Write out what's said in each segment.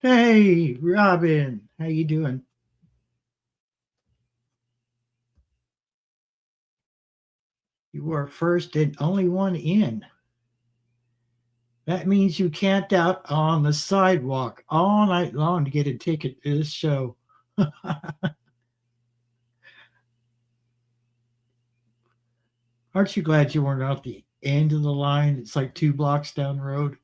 Hey, Robin, how you doing? You were first and only one in. That means you camped out on the sidewalk all night long to get a ticket to this show. Aren't you glad you weren't at the end of the line? It's like 2 blocks down the road.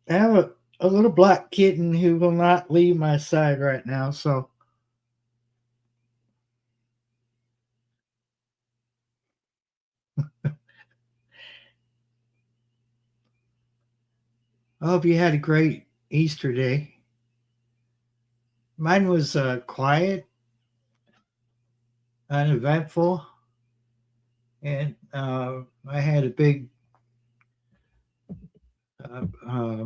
I have a little black kitten who will not leave my side right now. So I hope you had a great Easter day. Mine was quiet, uneventful, and I had a big uh,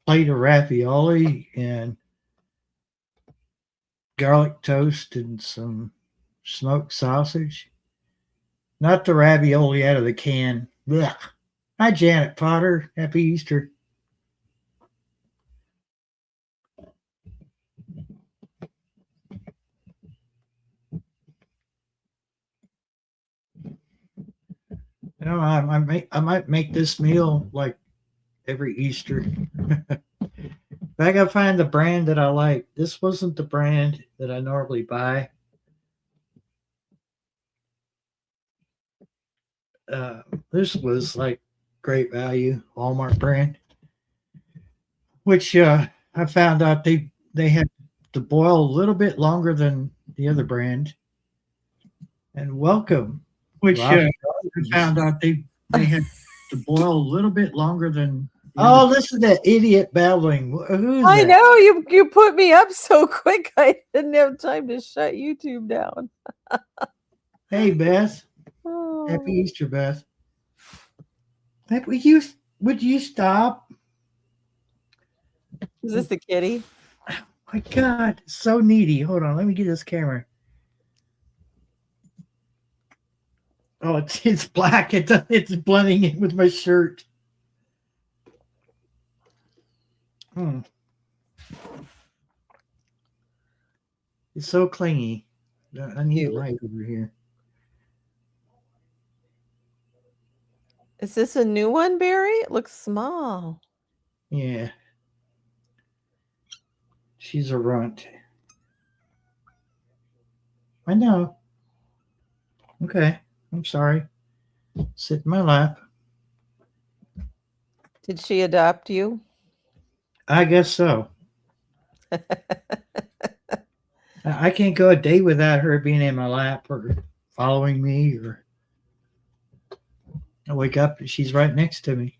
plate of ravioli and garlic toast and some smoked sausage. Not the ravioli out of the can. Blech. Hi, Janet Potter. Happy Easter. You know, I might make this meal like every Easter. I gotta find the brand that I like. This wasn't the brand that I normally buy. Uh, this was like great value, Walmart brand, which I found out they had to boil a little bit longer than the other brand. And welcome, which I found out they had to boil a little bit longer than. Oh, listen to that idiot babbling. Who's I that? know you put me up so quick. I didn't have time to shut YouTube down. Hey, Beth. Happy Easter, Beth. Would you stop? Is this the kitty? Oh my God, so needy. Hold on, let me get this camera. Oh, it's black. It's blending in with my shirt. It's so clingy. I need a light over here. Is this a new one, Barry? It looks small. Yeah. She's a runt. I know. Okay. I'm sorry. Sit in my lap. Did she adopt you? I guess so. I can't go a day without her being in my lap or following me, or I wake up and she's right next to me.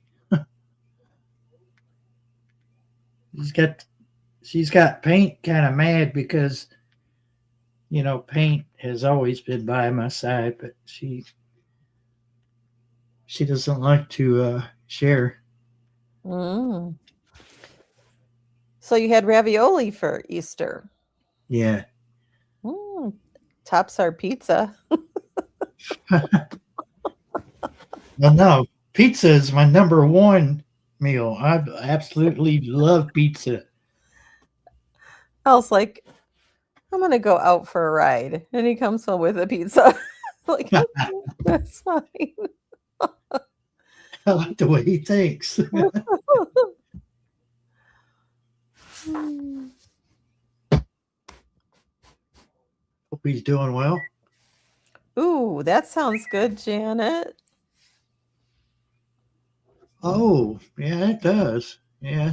she's got Paint kind of mad because Paint has always been by my side, but she doesn't like to share. Mm. So you had ravioli for Easter. Yeah. Tops our pizza. Well, no, pizza is my number one meal. I absolutely love pizza. I was like, I'm gonna go out for a ride, and he comes home with a pizza. Like, okay, that's fine. I like the way he thinks. Hope he's doing well. Ooh, that sounds good, Janet. Oh, yeah, it does. Yeah.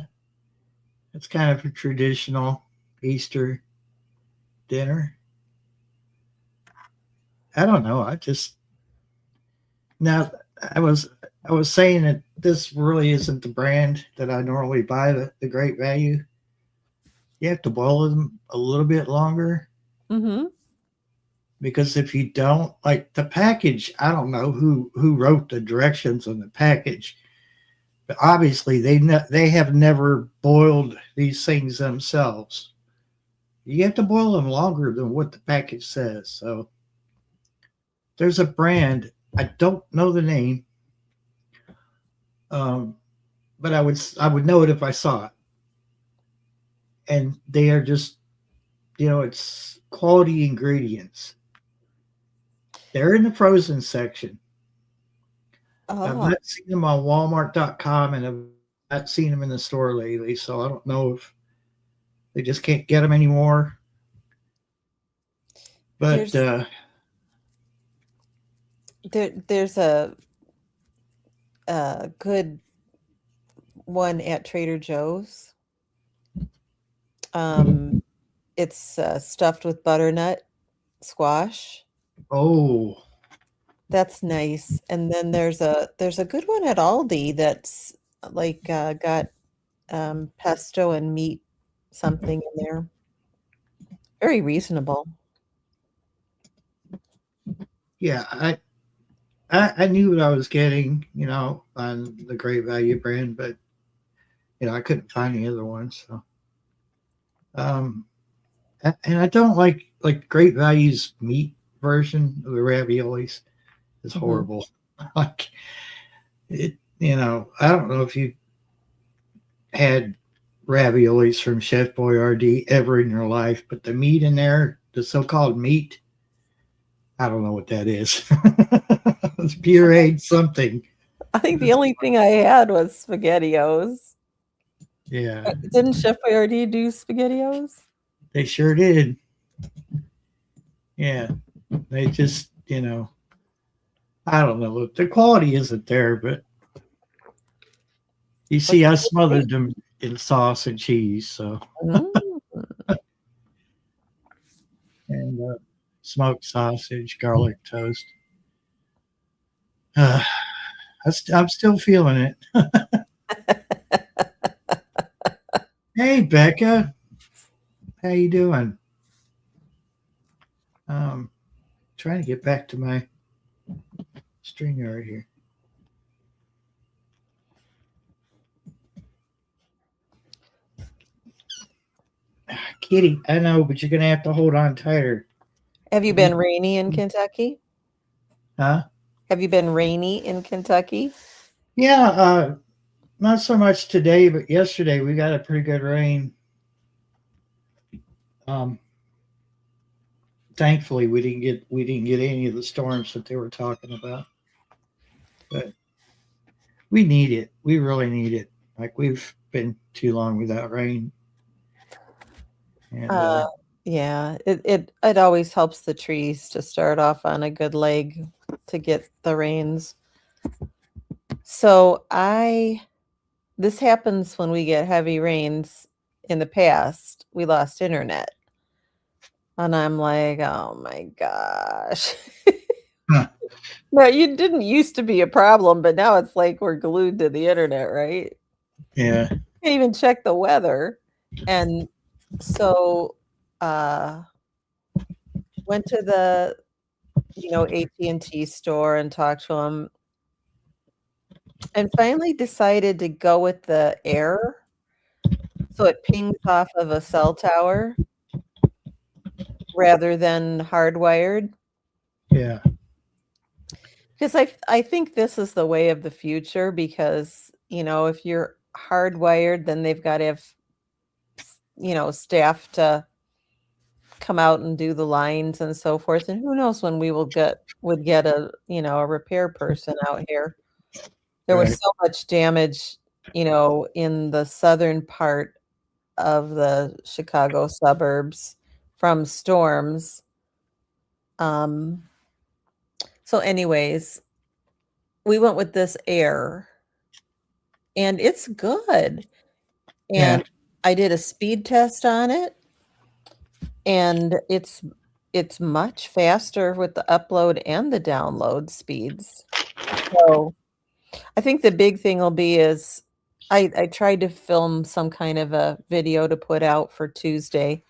It's kind of a traditional Easter dinner. I don't know. Now I was saying that this really isn't the brand that I normally buy, the Great Value. You have to boil them a little bit longer. Mm-hmm. Because if you don't, like the package, I don't know who wrote the directions on the package, but obviously they have never boiled these things themselves. You have to boil them longer than what the package says. So there's a brand, I don't know the name, But I would know it if I saw it. And they are just, it's quality ingredients. They're in the frozen section. I've Oh, not seen them on Walmart.com, and I've not seen them in the store lately. So I don't know if they just can't get them anymore. But there's there's a good one at Trader Joe's. It's stuffed with butternut squash. oh, That's nice. And then there's a good one at Aldi that's like got pesto and meat something in there. Very reasonable. yeah, I knew what I was getting, on the Great Value brand, but I couldn't find the other ones. So, um, and I don't like Great Value's meat version of the raviolis is Mhm. horrible. Like it, I don't know if you had raviolis from Chef Boyardee ever in your life, but the meat in there, the so-called meat, I don't know what that is. It's pureed something. I think the It's, only thing I had was SpaghettiOs. yeah, Didn't Chef Boyardee do SpaghettiOs? they sure did. Yeah, they just, I don't know. The quality isn't there, but you What's see, I the smothered them in sauce and cheese, so Mm. and smoked sausage, garlic toast. I'm still feeling it. Hey, Becca, how you doing? Um, trying to get back to my StreamYard here. Kitty, I know, but you're gonna have to hold on tighter. Have you I need, been rainy in Kentucky? huh? Have you been rainy in Kentucky? Yeah, not so much today, but yesterday we got a pretty good rain. Um, Thankfully, we didn't get any of the storms that they were talking about, but we need it. We really need it. Like we've been too long without rain, and Uh, yeah, it always helps the trees to start off on a good leg to get the rains. So this happens when we get heavy rains. In the past, we lost internet. And I'm like, oh my gosh. huh, No, you didn't used to be a problem, but now it's like we're glued to the internet, right? yeah, Can't even check the weather. And so uh went to the AT&T store and talked to them and finally decided to go with the air so it pings off of a cell tower rather than hardwired. yeah, Because I think this is the way of the future because, if you're hardwired, then they've got to have, staff to come out and do the lines and so forth. And who knows when we would get a repair person out here. There was right, so much damage, in the southern part of the Chicago suburbs from storms. Um, so anyways, we went with this air and it's good. yeah, And I did a speed test on it and it's much faster with the upload and the download speeds. So I think the big thing will be is I tried to film some kind of a video to put out for Tuesday.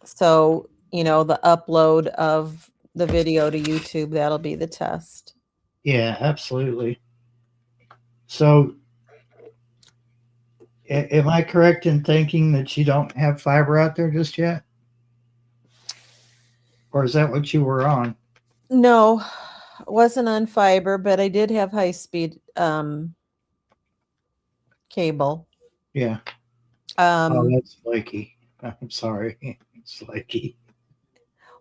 So, the upload of the video to YouTube, that'll be the test. yeah, absolutely. So, am I correct in thinking that you don't have fiber out there just yet, or is that what you were on? No, wasn't on fiber, but I did have high speed. cable. Yeah. Oh, Um, that's flaky. I'm sorry. It's flaky.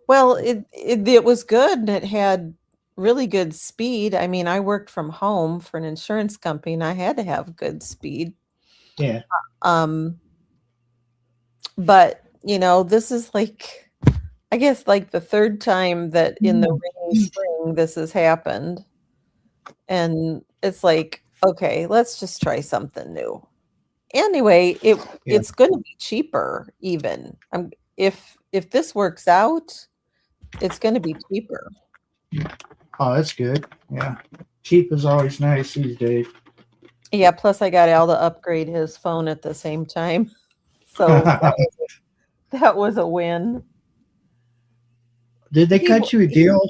well, it was good and it had really good speed. I mean, I worked from home for an insurance company and I had to have good speed. Yeah. Um, but this is like I guess like the third time that in the rainy spring this has happened. And it's like, okay, let's just try something new. Anyway, Yeah. it's going to be cheaper even. If this works out, it's going to be cheaper. Oh, that's good. Yeah. Cheap is always nice these days. Yeah, plus I got Al to upgrade his phone at the same time. So that was a win. Did they He cut you a deal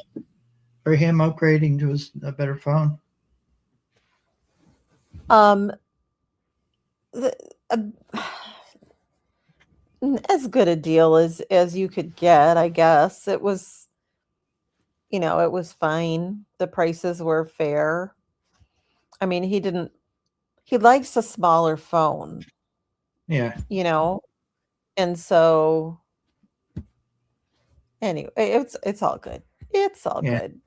for him upgrading to a better phone? um the, uh, as good a deal as you could get, I guess. It was fine. The prices were fair. I mean, he likes a smaller phone, Yeah. you know? And so anyway, it's all good. It's all Yeah. good.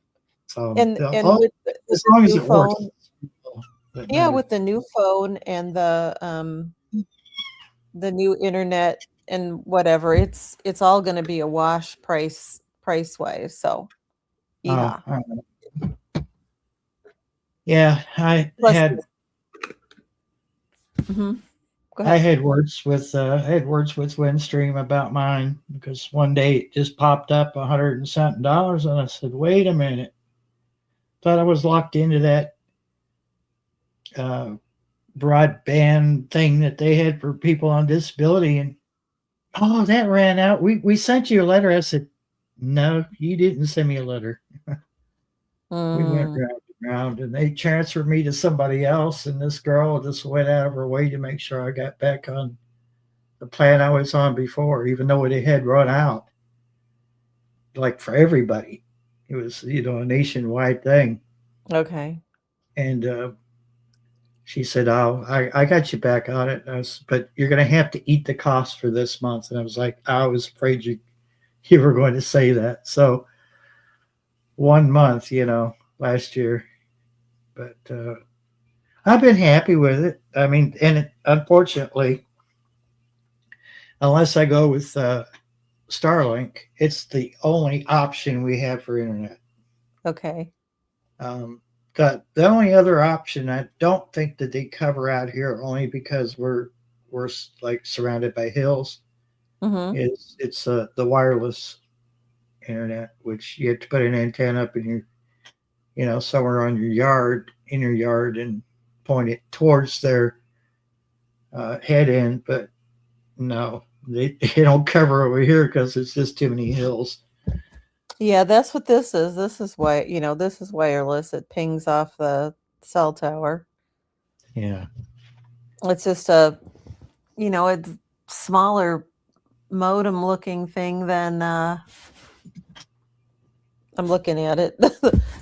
So And with as the long as new it works, phone, that yeah, matters. with the new phone and the new internet and whatever, it's all going to be a wash price wise. So, Oh, yeehaw. all right. Yeah, Plus, mhm, go I ahead. had words with Windstream about mine because one day it just popped up $100 and something dollars, and I said, "Wait a minute!" Thought I was locked into that uh, broadband thing that they had for people on disability, and oh, that ran out. We sent you a letter. I said, "No, you didn't send me a letter." We went Mm, round and round, and they transferred me to somebody else, and this girl just went out of her way to make sure I got back on the plan I was on before, even though it had run out, like for everybody. It was, a nationwide thing. okay. And she said, "Oh, I got you back on it." But you're going to have to eat the cost for this month. And I was like, I was afraid you were going to say that. So 1 month, last year. But I've been happy with it. I mean, unfortunately, unless I go with Starlink, it's the only option we have for internet. Okay. Um, the only other option I don't think that they cover out here, only because we're like surrounded by hills, Mhm. is it's the wireless internet, which you have to put an antenna up in somewhere on your yard, in your yard, and point it towards their head end. But no, they don't cover over here because it's just too many hills. Yeah, that's what this is. This is wireless. It pings off the cell tower. Yeah, It's just it's smaller modem looking thing than I'm looking at it.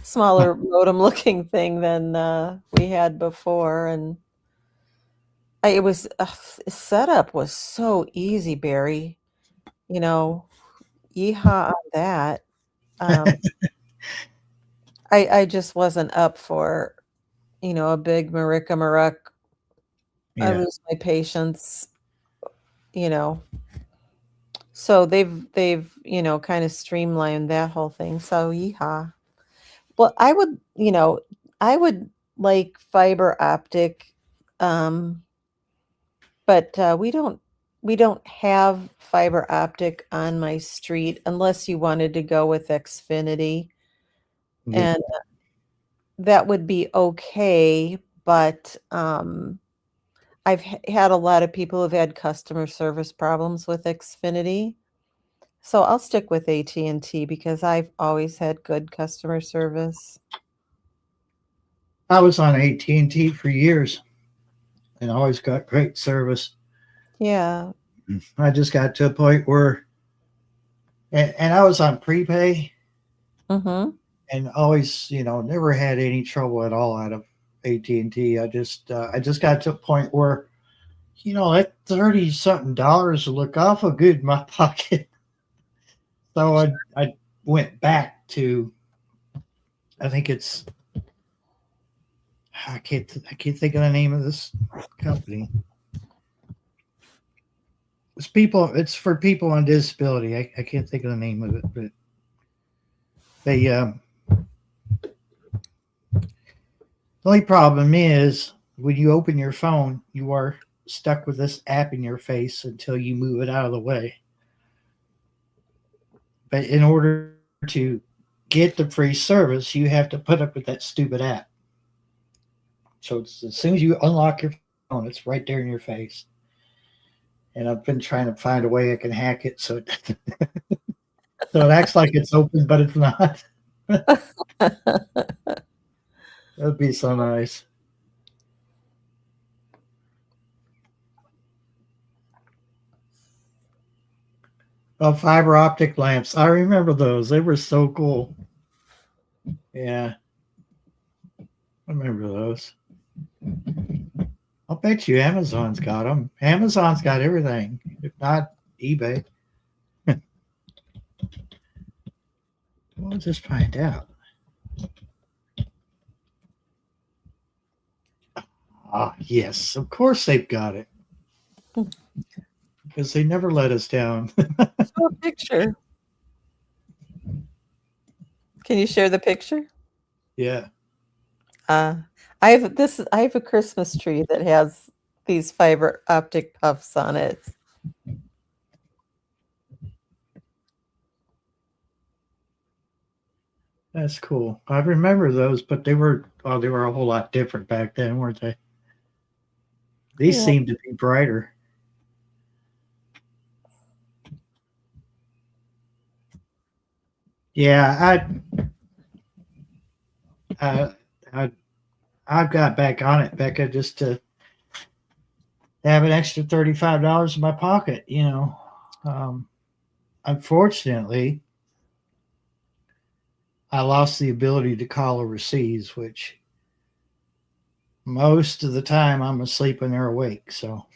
Smaller modem looking thing than we had before, and it was setup was so easy, Barry. You know, yeehaw on that. Um, I just wasn't up for a big Marika Maruk. I yeah. lose my patience. You know, so they've kind of streamlined that whole thing. So yeehaw. Well, I would like fiber optic, um, but we don't have fiber optic on my street unless you wanted to go with Xfinity, Yeah. and that would be okay. But I've had a lot of people who've had customer service problems with Xfinity. So I'll stick with AT&T because I've always had good customer service. I was on AT&T for years and always got great service. Yeah. I just got to a point where, and I was on prepay Mhm. and always, never had any trouble at all out of AT&T. I just got to a point where that 30 something dollars will look awful good in my pocket. So I went back to, I think it's, I can't think of the name of this company. It's for people on disability. I can't think of the name of it, but they the only problem is when you open your phone, you are stuck with this app in your face until you move it out of the way. But in order to get the free service, you have to put up with that stupid app. So as soon as you unlock your phone, it's right there in your face. And I've been trying to find a way I can hack it so it acts like it's open, but it's not. That'd be so nice. Oh, fiber optic lamps. I remember those. They were so cool. Yeah, I remember those. I'll bet you Amazon's got them. Amazon's got everything, if not eBay. We'll just find out. Ah, yes, of course they've got it. Because they never let us down. Show a picture. Can you share the picture? Yeah. I have a Christmas tree that has these fiber optic puffs on it. That's cool. I remember those, but they were a whole lot different back then, weren't they? These Yeah. seem to be brighter. Yeah, I got back on it, Becca, just to have an extra $35 in my pocket. Unfortunately, I lost the ability to call overseas, which most of the time I'm asleep when they're awake. So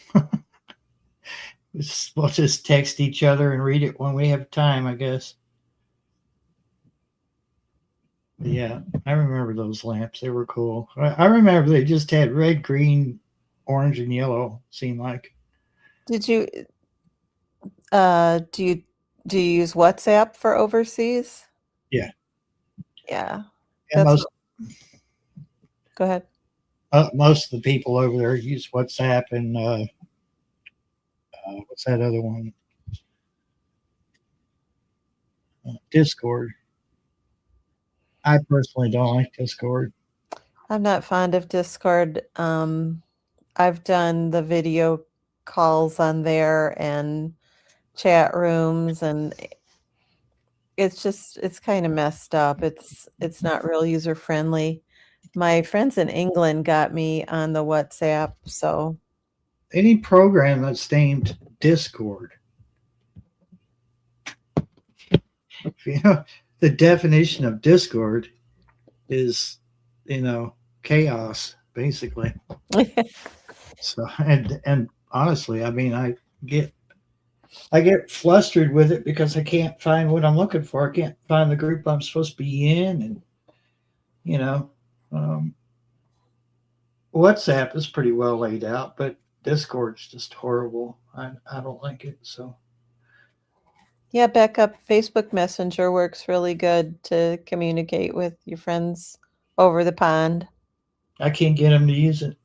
we'll just text each other and read it when we have time, I guess. But yeah, I remember those lamps. They were cool. I remember they just had red, green, orange, and yellow. Seemed like. Did you do you use WhatsApp for overseas? Yeah, Yeah. and That's Go ahead. most of the people over there use WhatsApp and what's that other one? Discord. I personally don't like Discord. I'm not fond of Discord. I've done the video calls on there and chat rooms, and it's kind of messed up. It's not real user friendly. My friends in England got me on the WhatsApp, so Any program that's named Discord, you know, the definition of Discord is, chaos, basically. So, and honestly, I mean, get I get flustered with it because I can't find what I'm looking for. I can't find the group I'm supposed to be in, and you know, um, WhatsApp is pretty well laid out, but Discord's just horrible. I don't like it. So yeah, backup Facebook Messenger works really good to communicate with your friends over the pond. I can't get them to use it.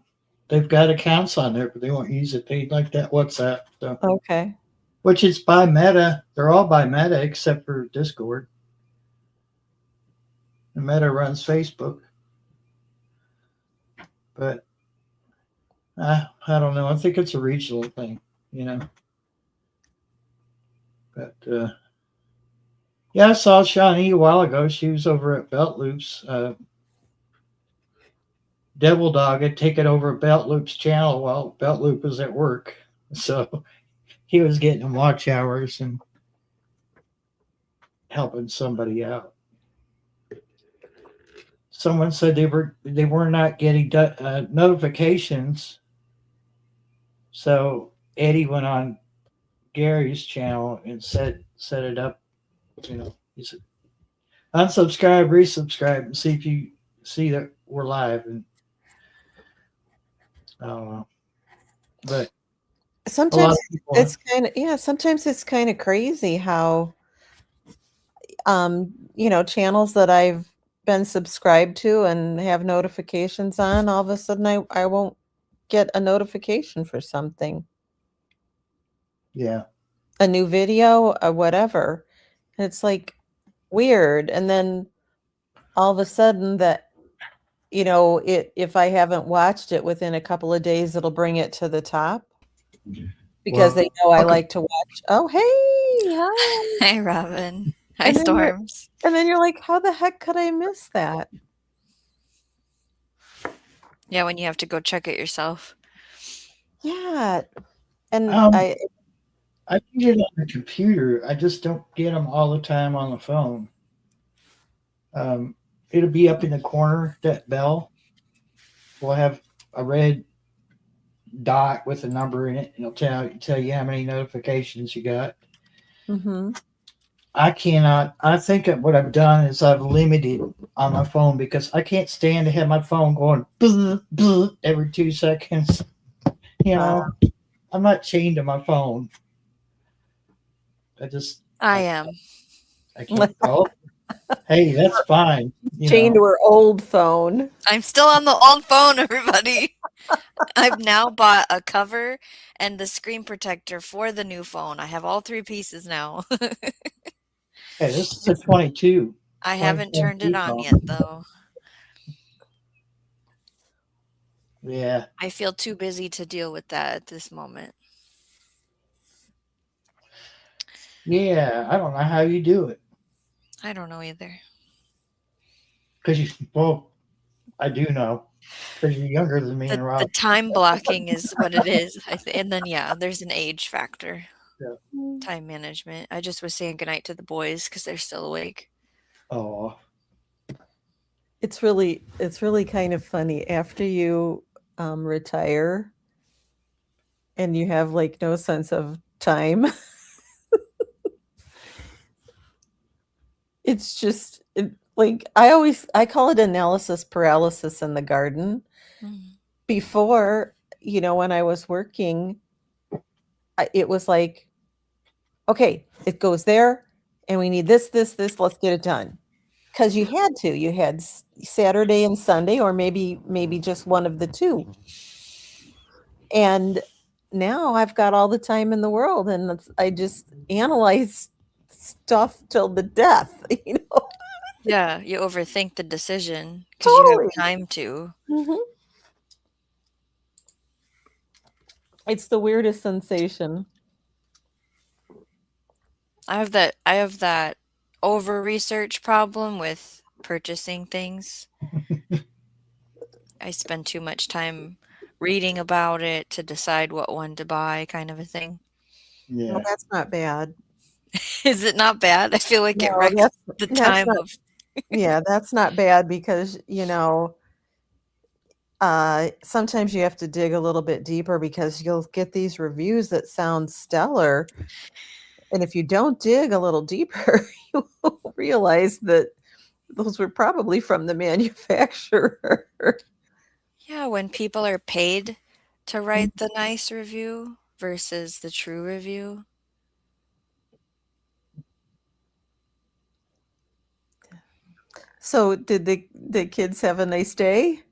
They've got accounts on there, but they won't use it. They like that WhatsApp. So, Okay. which is by Meta. They're all by Meta except for Discord. And Meta runs Facebook, but I don't know. I think it's a regional thing, you know. But yeah, I saw Shawnee a while ago. She was over at Belt Loops. Devil Dog had taken over Belt Loop's channel while Belt Loop was at work. So he was getting watch hours and helping somebody out. someone said they were not getting notifications. So Eddie went on Gary's channel and set it up. He said unsubscribe, resubscribe, and see if you see that we're live. And uh, but a lot Sometimes of people, it's kind of, yeah, sometimes it's kind of crazy how channels that I've been subscribed to and have notifications on, all of a sudden I won't get a notification for something, yeah. a new video or whatever. And it's like weird. And then all of a sudden that, if I haven't watched it within a couple of days, it'll bring it to the top because Well, they know I okay. like to watch. Oh, hey, hi. Hi, Robin. Hi, And then you're Storms. and then you're like, how the heck could I miss that? Yeah, when you have to go check it yourself. Yeah. And Um, I can get it on the computer. I just don't get them all the time on the phone. Um, it'll be up in the corner. That bell will have a red dot with a number in it, and it'll tell you how many notifications you got. mhm. I cannot. I think that what I've done is I've limited on my phone because I can't stand to have my phone going bzz, bzz, every 2 seconds. You Uh, know, I'm not chained to my phone. I just I I, am. I can't. Oh, hey, that's fine. chained to her old phone. I'm still on the old phone, everybody. I've now bought a cover and the screen protector for the new phone. I have all 3 pieces now. Hey, this is a 22, I haven't turned it 2022 on phone. yet, though. Yeah, I feel too busy to deal with that at this moment. yeah. I don't know how you do it I don't know either. because well, I do know because you're younger than me and The Rob. time blocking is what it is. And then, yeah, there's an age factor. Yeah. Time management. I just was saying goodnight to the boys because they're still awake. Oh, It's really kind of funny after you retire and you have like no sense of time. It's just like I call it analysis paralysis in the garden. Mhm. Before, when I was working, it was like, okay, it goes there, and we need this, this, this. Let's get it done. Because you had to. You had Saturday and Sunday, or maybe just one of the two. And now I've got all the time in the world, and I just analyze stuff till the death. Yeah, you overthink the decision because you have Totally. time to. Mhm. It's the weirdest sensation. I have that over research problem with purchasing things. I spend too much time reading about it to decide what one to buy, kind of a thing. Well, yeah, that's not bad. Is it not bad? I feel like it No, wrecks the that's time not of. yeah, that's not bad because, sometimes you have to dig a little bit deeper because you'll get these reviews that sound stellar. And if you don't dig a little deeper, you will realize that those were probably from the manufacturer. Yeah, when people are paid to write the nice review versus the true review. So did the kids have a nice day?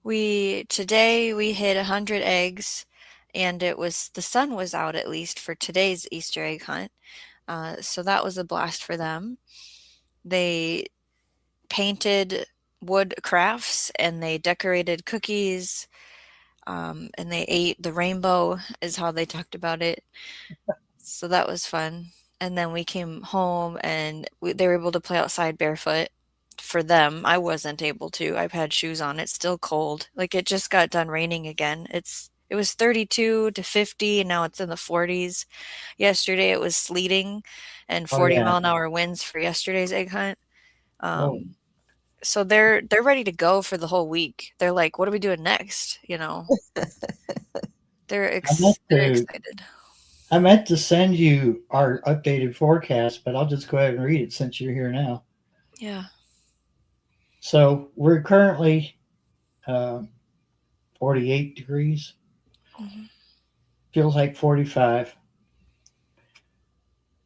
Today we hit 100 eggs, and the sun was out at least for today's Easter egg hunt. So that was a blast for them. They painted wood crafts and they decorated cookies, and they ate the rainbow, is how they talked about it. So that was fun. And then we came home and they were able to play outside barefoot. For them, I wasn't able to. I've had shoes on. It's still cold. Like it just got done raining again. It was 32 to 50 and now it's in the 40s. Yesterday it was sleeting and oh 40 yeah, mile an hour winds for yesterday's egg hunt. oh Um, So they're ready to go for the whole week. They're like, "What are we doing next?" You know? I meant They're to excited. I meant to send you our updated forecast, but I'll just go ahead and read it since you're here now. Yeah. So we're currently uh, 48 degrees. Mhm. Feels like 45.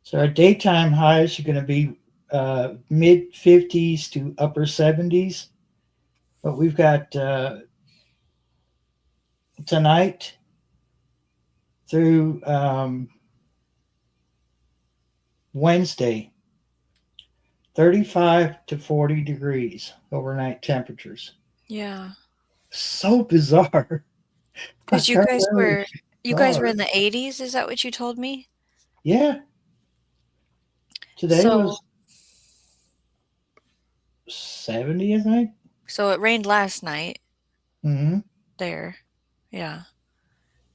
So our daytime highs are going to be mid 50s to upper 70s. But we've got tonight through Wednesday, 35 to 40 degrees overnight temperatures. Yeah. So bizarre. Because Like our early you guys were start. in the 80s, is that what you told me? Yeah, today So was 70, I think. so it rained last night Hmm. there. Yeah.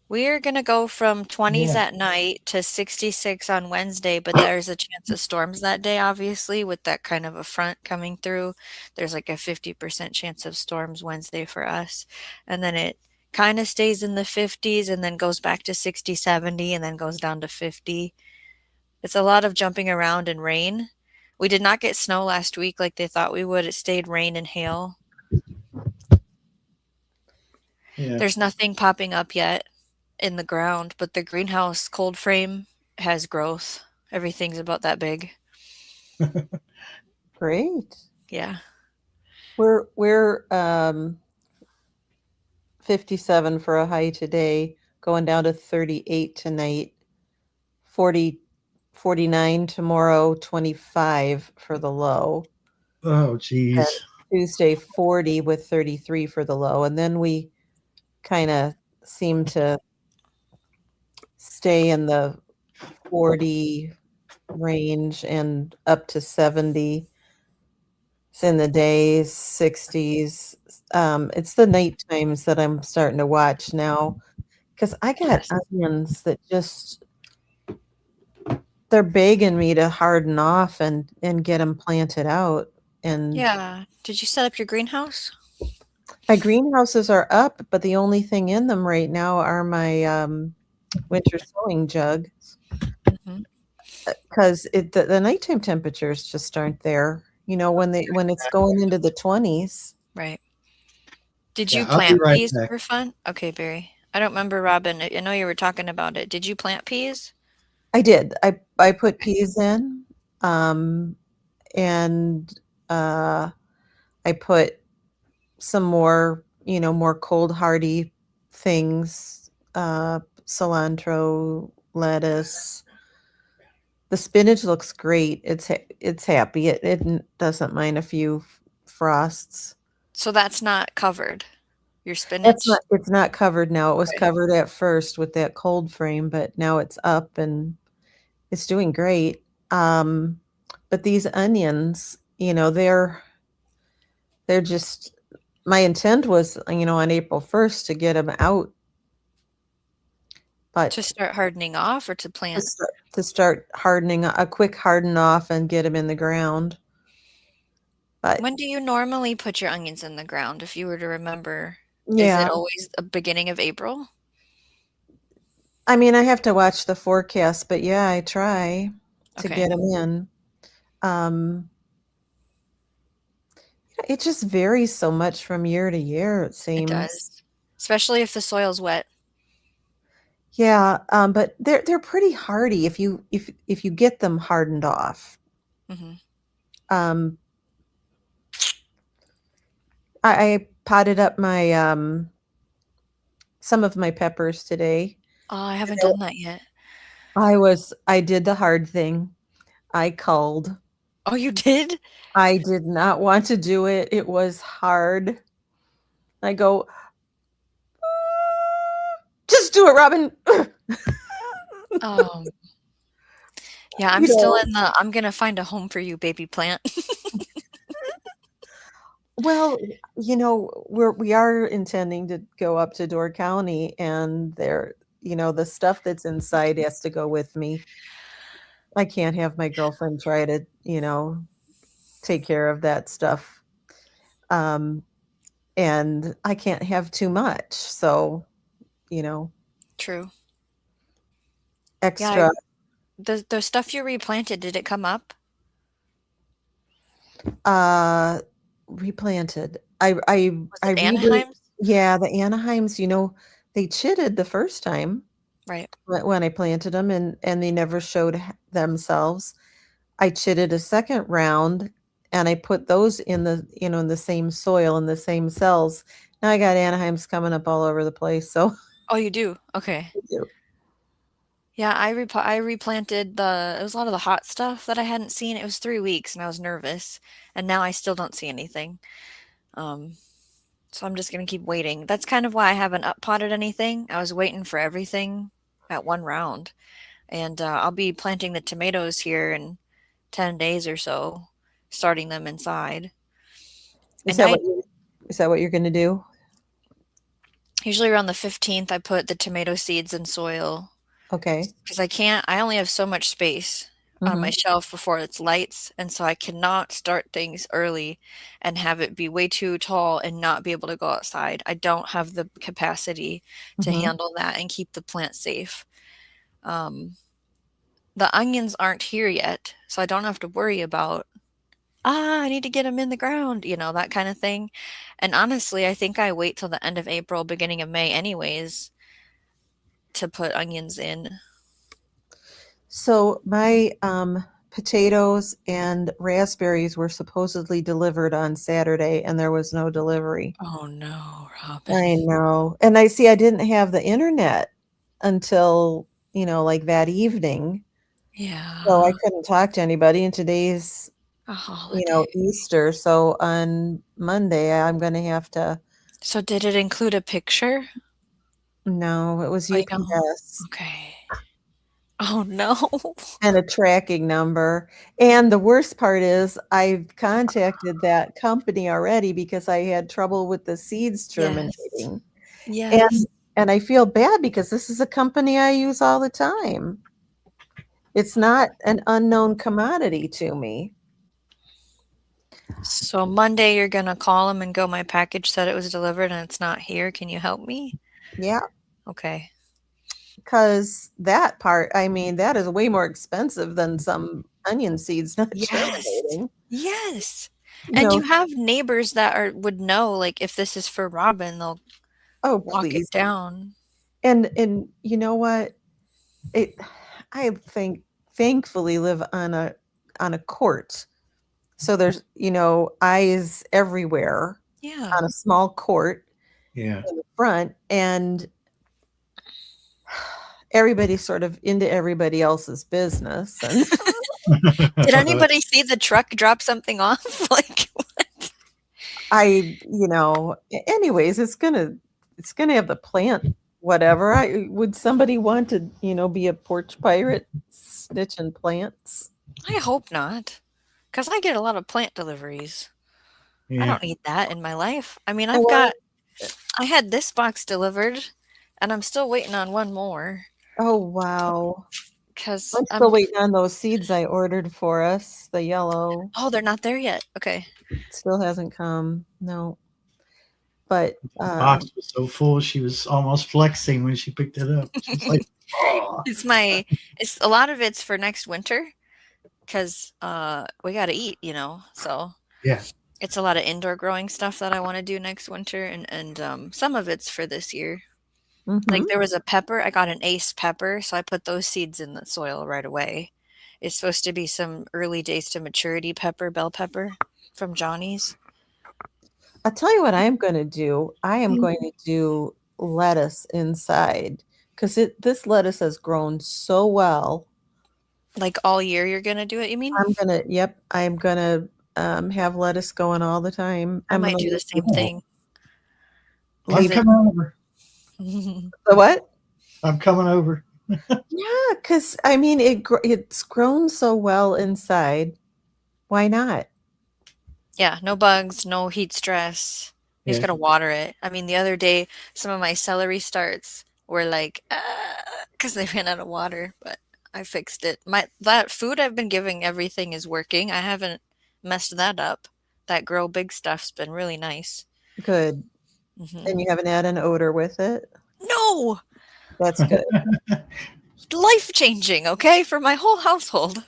We're gonna go from 20s Yeah. at night to 66 on Wednesday, but there's a chance of storms that day, obviously, with that kind of a front coming through. There's like a 50% chance of storms Wednesday for us. And then it kind of stays in the 50s and then goes back to 60, 70, and then goes down to 50. It's a lot of jumping around and rain. We did not get snow last week like they thought we would. It stayed rain and hail. Yeah. There's nothing popping up yet in the ground, but the greenhouse cold frame has growth. Everything's about that big. Great. Yeah. We're 57 for a high today, going down to 38 tonight, 40, 49 tomorrow, 25 for the low. Oh, And geez. Tuesday, 40 with 33 for the low. And then we kind of seem to stay in the 40 range and up to 70. It's in the days, 60s. It's the night times that I'm starting to watch now because I got Yes. onions that just they're begging me to harden off and get them planted out. And Yeah. Did you set up your greenhouse? my greenhouses are up, but the only thing in them right now are my winter sowing jugs Mhm. because the nighttime temperatures just aren't there. You know, when it's going into the 20s. Right. Did Yeah, you I'll be plant right peas back. for fun? Okay, Barry. I don't remember, Robin. I know you were talking about it. Did you plant peas? I did. I put peas in, um, and I put some more, more cold hardy things, cilantro, lettuce. The spinach looks great. It's happy. It doesn't mind a few frosts. So that's not covered. Your That's spinach? not it's not covered now. It was Okay. covered at first with that cold frame, but now it's up and it's doing great. But these onions, they're just my intent was, on April 1st to get them out, To but start hardening off or to to plant? start hardening, a quick harden off and get them in the ground. But When do you normally put your onions in the ground, if you were to remember? Is yeah, it always the beginning of April? I mean, I have to watch the forecast, but yeah, I try to Okay, get them in. Um, it just varies so much from year to year, it it seems. does. Especially if the soil's wet. Yeah, but they're pretty hardy if you get them hardened off. Mhm. Um, I potted up my some of my peppers today. Oh, I haven't done that yet. I did the hard thing. I culled. Oh, you did? I did not want to do it. It was hard. I go, just do it, Robin. Um, yeah, I'm You still know, in the "I'm gonna find a home for you, baby plant." well, we are intending to go up to Door County, and the stuff that's inside has to go with me. I can't have my girlfriend try to, take care of that stuff. And I can't have too much. So, you know, True. Yeah, extra. the stuff you replanted, did it come up? Uh, replanted. Was I it really, Anaheim's? yeah, the Anaheims, they chitted the first time Right. when I planted them, and they never showed themselves. I chitted a second round, and I put those in in the same soil, in the same cells. Now I got Anaheims coming up all over the place. So Oh, you do? Okay. Yeah, I replanted it was a lot of the hot stuff that I hadn't seen. It was 3 weeks and I was nervous, and now I still don't see anything. Um, so I'm just gonna keep waiting. That's kind of why I haven't up potted anything. I was waiting for everything at one round, and I'll be planting the tomatoes here in 10 days or so, starting them inside. is And that I what you is that what you're going to do? usually around the 15th I put the tomato seeds in soil Okay. because I only have so much space on my Hmm. shelf before it's lights, and so I cannot start things early and have it be way too tall and not be able to go outside. I don't have the capacity to Hmm. handle that and keep the plant safe. Um, the onions aren't here yet, so I don't have to worry about, I need to get them in the ground, that kind of thing. And honestly, I think I wait till the end of April, beginning of May anyways to put onions in. So my potatoes and raspberries were supposedly delivered on Saturday, and there was no delivery. Oh no, Robin. I know. And I didn't have the internet until, like that evening. So I Yeah, couldn't talk to anybody. And today's, a holiday. Easter. So on Monday, I'm going to have to, So did it include a picture? no, it was Oh, you don't? UPS Okay. Oh no. and a tracking number. And the worst part is I've contacted that company already because I had trouble with the seeds Yes. terminating. Yes. And I feel bad because this is a company I use all the time. It's not an unknown commodity to me. So Monday you're gonna call them and go, my package said it was delivered and it's not here. Can you help me? Yeah, Okay. because that part, I mean, that is way more expensive than some onion seeds not Yes. germinating. Yes. You And know, you have neighbors that would know, like, if this is for Robin, they'll oh walk it please. down. And you know what? It I think thankfully live on a court. So there's, eyes everywhere Yeah. on a small court Yeah. in the front, and everybody's sort of into everybody else's business. And Did anybody see the truck drop something off? Like, what? anyways, it's gonna have the plant, whatever. Would somebody want to, be a porch pirate snitching plants? I hope not, because I get a lot of plant deliveries. I Yeah. don't need that in my life. I mean, Oh, well, I had this box delivered, and I'm still waiting on one more oh wow. because I'm still waiting on those seeds I ordered for us. The yellow oh, they're not there yet. Okay. still hasn't come. No. But Box was so full, she was almost flexing when she picked it up. She's like, oh, It's my, it's a lot of it's for next winter because we got to eat, so yeah. it's a lot of indoor growing stuff that I want to do next winter, and some of it's for this year. Like, mhm. there was a pepper, I got an ace pepper, so I put those seeds in the soil right away. It's supposed to be some early days to maturity pepper, bell pepper from Johnny's. I'll tell you what I am going to do. I am Mm. going to do lettuce inside because this lettuce has grown so well. Like, all year you're gonna do it, you mean? I'm gonna have lettuce going all the time. I I'm might gonna do the leave, same thing I'm because leave it coming over. the what? I'm coming over. Yeah, because I mean it's grown so well inside. Why not? yeah, no bugs, no heat stress. You just Yeah. gotta water it. I mean, the other day, some of my celery starts were like, because they ran out of water, but I fixed it. That food I've been giving everything is working. I haven't messed that up. that grow big stuff's been really nice. Good. Hmm. And you haven't had an odor with it? No, That's good. life changing. Okay, for my whole household.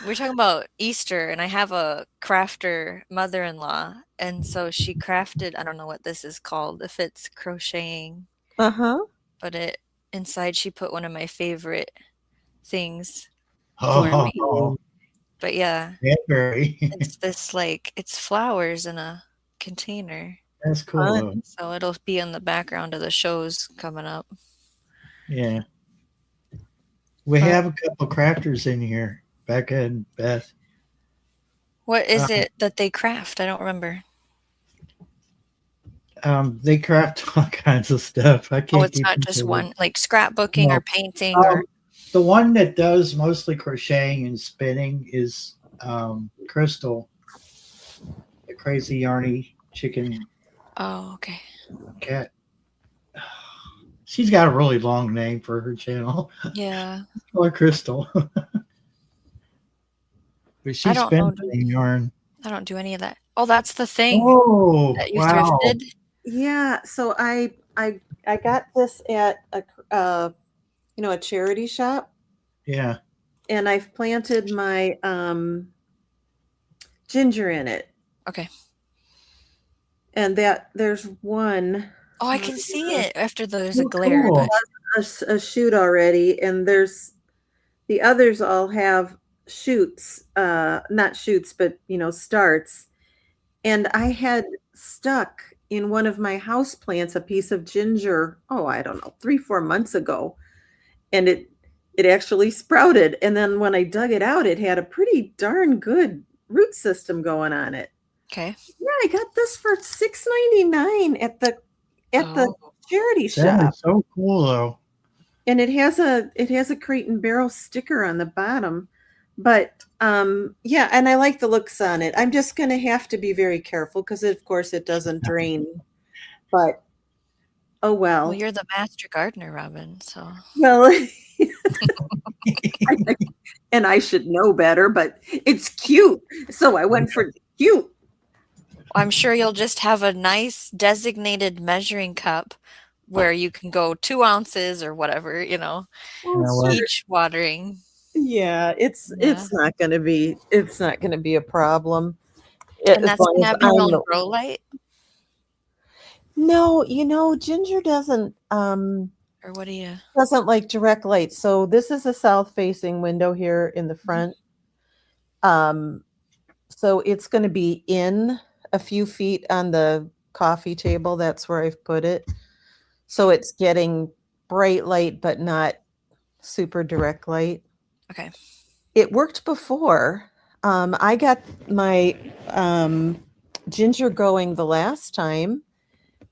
We're talking about Easter, and I have a crafter mother-in-law, and so she crafted. I don't know what this is called, if it's crocheting, Uh-huh. but it inside she put one of my favorite things for me. Oh, But yeah, Cadbury. it's this like it's flowers in a container. That's cool Fun. though. So it'll be in the background of the shows coming up. Yeah. We Fun. have a couple crafters in here, Becca and Beth. What is Um, it that they craft? I don't remember. they craft all kinds of stuff. I Oh, can't it's keep not up just with it. one, like scrapbooking or No. painting or The one that does mostly crocheting and spinning is Crystal, the crazy yarny chicken oh, okay. cat. She's got a really long name for her channel. Yeah. Or Crystal. But I she don't know. spins in yarn. I don't do any of that. Oh, that's the thing Oh, that you wow. thrifted? Yeah, so I got this at a a charity shop, Yeah. and I've planted my ginger in it. Okay. And that there's one Oh, I can see it after there's a Oh, glare, cool. but a shoot already, and there's the others all have shoots, not shoots, but starts. And I had stuck in one of my house plants a piece of ginger, oh, I don't know, 3, 4 months ago. And it actually sprouted. And then when I dug it out, it had a pretty darn good root system going on it. okay. Yeah, I got this for $6.99 at the Oh, charity That shop. is so cool though. And it has a Crate and Barrel sticker on the bottom. But yeah, and I like the looks on it. I'm just going to have to be very careful because of course it doesn't drain. But oh well, well. you're the master gardener, Robin, so Well, and I should know better, but it's cute. So I went for cute. I'm sure you'll just have a nice designated measuring cup where you can go 2 ounces or whatever, Well, Well, sure. each watering. Yeah, it's Yeah. it's not gonna be a problem. And As that's long gonna as have your I'm own the grow light? No, ginger Or what do you doesn't like direct light. So this is a south facing window here in the front. Um, so it's going to be in a few feet on the coffee table. That's where I've put it. So it's getting bright light, but not super direct light. Okay. It worked before. I got my ginger going the last time.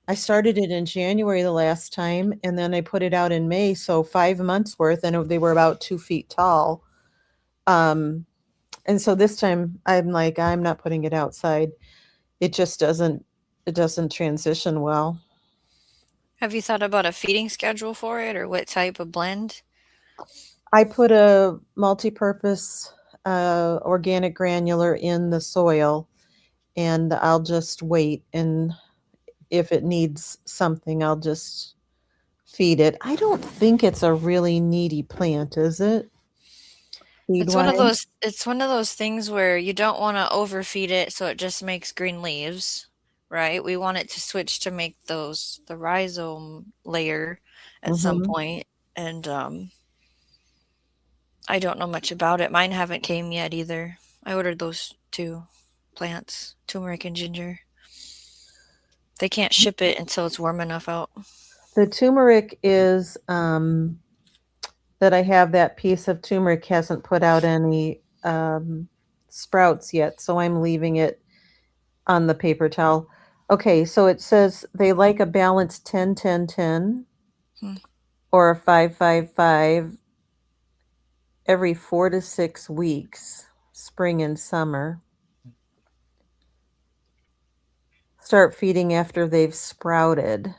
I started it in January the last time, and then I put it out in May, so 5 months worth, and they were about 2 feet tall. And so this time I'm like, I'm not putting it outside. It just doesn't transition well. Have you thought about a feeding schedule for it or what type of blend? I put a multi-purpose organic granular in the soil, and I'll just wait. And if it needs something, I'll just feed it. I don't think it's a really needy plant, is it? Feed wise? It's one of those things where you don't wanna overfeed it so it just makes green leaves, right? We want it to switch to make the rhizome layer at some Mm-hmm. point, and, I don't know much about it. Mine haven't came yet either. I ordered those 2 plants, turmeric and ginger. They can't ship it until it's warm enough out. The turmeric is that I have that piece of turmeric hasn't put out any sprouts yet, so I'm leaving it on the paper towel. Okay, so it says they like a balanced 10-10-10 Hmm. or a 5-5-5 every 4 to 6 weeks, spring and summer. Start feeding after they've sprouted.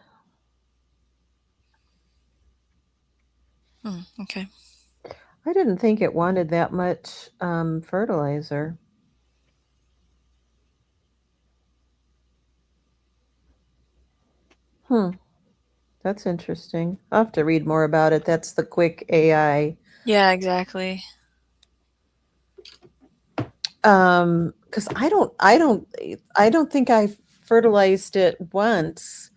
Okay. I didn't think it wanted that much fertilizer. Hmm. That's interesting. I'll have to read more about it. That's the quick AI. Yeah, exactly. Because I don't think I fertilized it once.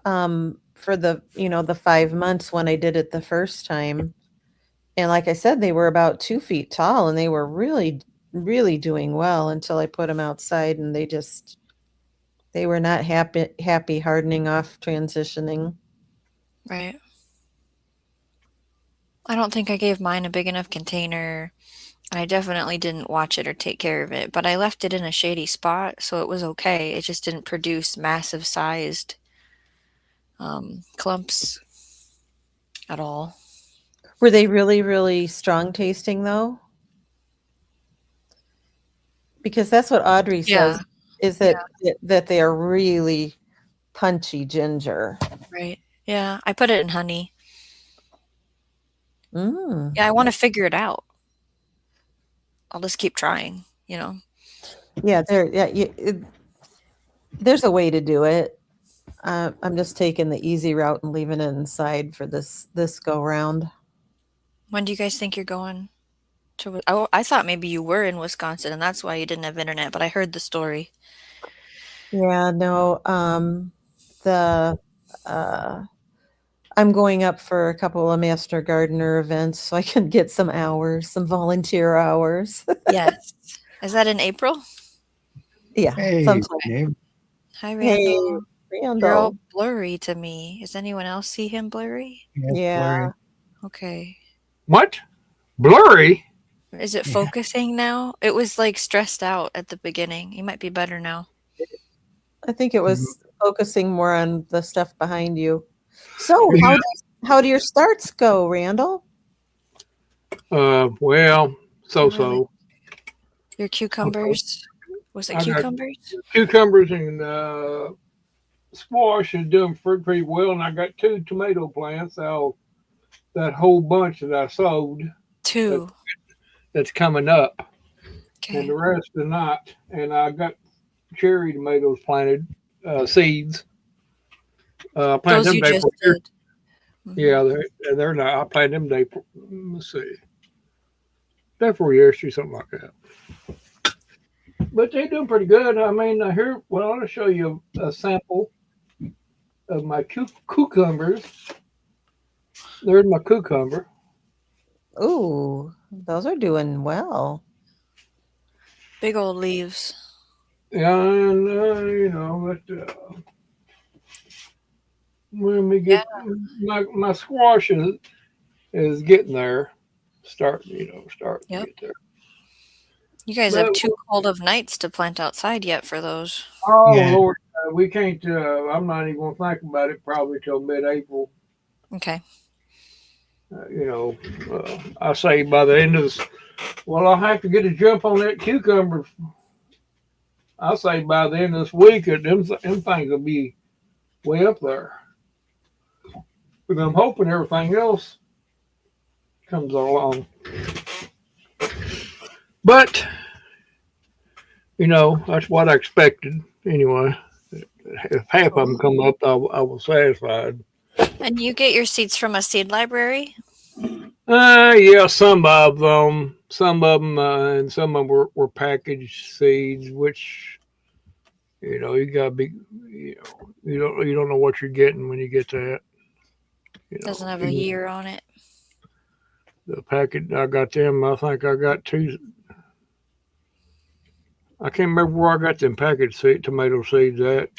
For the 5 months when I did it the first time. And like I said, they were about 2 feet tall and they were really, really doing well until I put them outside and they were not happy hardening off, transitioning. Right. I don't think I gave mine a big enough container. I definitely didn't watch it or take care of it, but I left it in a shady spot, so it was okay. It just didn't produce massive sized clumps at all. Were they really, really strong tasting though? Because that's what Audrey Yeah, says, is that they are really punchy ginger. right. Yeah, I put it in honey. Mm. Yeah, I want to figure it out. I'll just keep trying, you know. Yeah, there's a way to do it. I'm just taking the easy route and leaving it inside for this go round. When do you guys think you're going to? Oh, I thought maybe you were in Wisconsin and that's why you didn't have internet, but I heard the story. Yeah, no, the uh, I'm going up for a couple of Master Gardener events so I can get some hours, some volunteer hours. Yes. Is that in April? Yeah, Hey, sometime. Dave. Hi, Hey, Randall. You're all Randall. blurry to me. Does anyone else see him blurry? Yes, Yeah, blurry. Okay. What? Blurry? Is it Yeah. focusing now? It was like stressed out at the beginning. You might be better now. I think it Mhm. was focusing more on the stuff behind you. So, Yeah. how do your starts go, Randall? Well, You're really so. your cucumbers. Was it I got cucumbers? cucumbers and squash is doing pretty well, and I got 2 tomato plants out that whole bunch that I sowed that, 2. that's coming up, and Okay. the rest are not. And I got cherry tomatoes planted, seeds. I planted Those them you day just for year. did. Mhm. Yeah, they're not. I planted them day. Let's see, day for yesterday, something like that. But they're doing pretty good. I mean, here, well, I want to show you a sample of my cucumbers. There's my cucumber. Ooh, those are doing well. Big old leaves. And, but when we Yeah. get my squash is getting there, starting to Yep. get there. You guys have But, too cold of nights to plant outside yet for those. oh, Yeah. Lord, we can't, I'm not even going to think about it probably till mid April. Okay. I say by the end of this, well, I'll have to get a jump on that cucumber. I say by the end of this week, them things will be way up there. But I'm hoping everything else comes along. But, that's what I expected anyway. If half of them Cool. come up, I was satisfied. And you get your seeds from a seed library? Yeah, some of them, and some of them were packaged seeds, which you gotta be, you don't know what you're getting when you get that. Doesn't have a year on it. The packet I got them. I think I got 2. I can't remember where I got them packaged tomato seeds at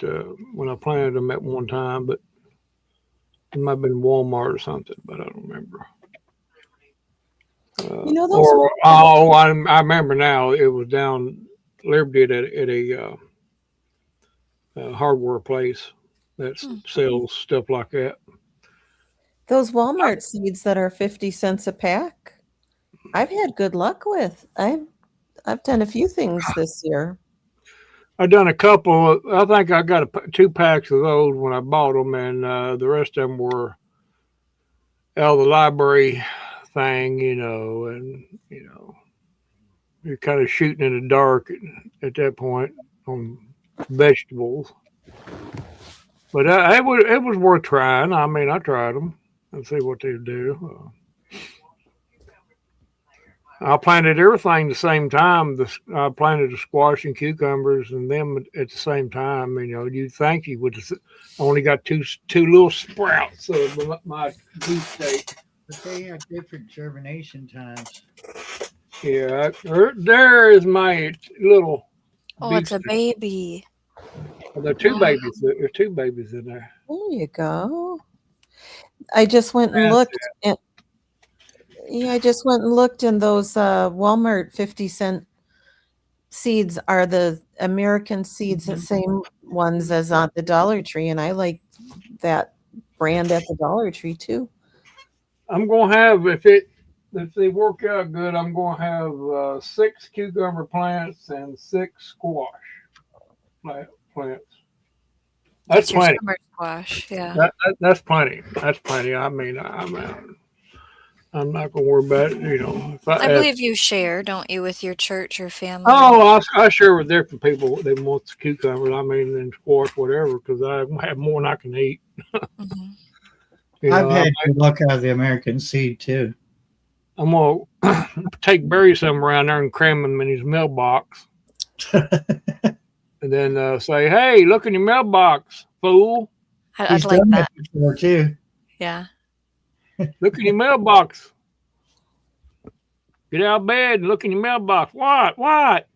when I planted them at one time, but it might have been Walmart or something, but I don't remember. Those I remember now. It was down Liberty at a hardware place that Hmm. sells stuff like that. those Walmart seeds that are 50 cents a pack, I've had good luck with. I've done a few things this year. I done a couple. I think I got 2 packs of those when I bought them, and the rest of them were out of the library thing, and you're kind of shooting in the dark at that point on vegetables. But it was worth trying. I mean, I tried them and see what they do. I planted everything the same time. I planted the squash and cucumbers and them at the same time. You'd think you would have only got two little sprouts of my beefsteak. But they have different germination times. Yeah, there is my little. Oh, it's a baby. There are two babies. There's two babies in there. There you go. I just went and looked. I just went and looked, and those Walmart 50-cent seeds are the American seeds, the same ones as on the Dollar Tree, and I like that brand at the Dollar Tree too. I'm gonna have if they work out good, I'm gonna have 6 cucumber plants and 6 squash plants. That's plenty. Summer squash, yeah. That's plenty. That's plenty. I mean, I'm not gonna worry about it. I believe you share, don't you, with your church or family? Oh, I share with different people. They want the cucumbers. I mean, and squash, whatever, because I have more than I can eat. Mm-hmm. I've had good luck out of the American seed too. I'm gonna take Barry some around there and cram them in his mailbox, and then say, "Hey, look in your mailbox, fool." I'd like that before too. Yeah. Look in your mailbox. Get out of bed and look in your mailbox. What?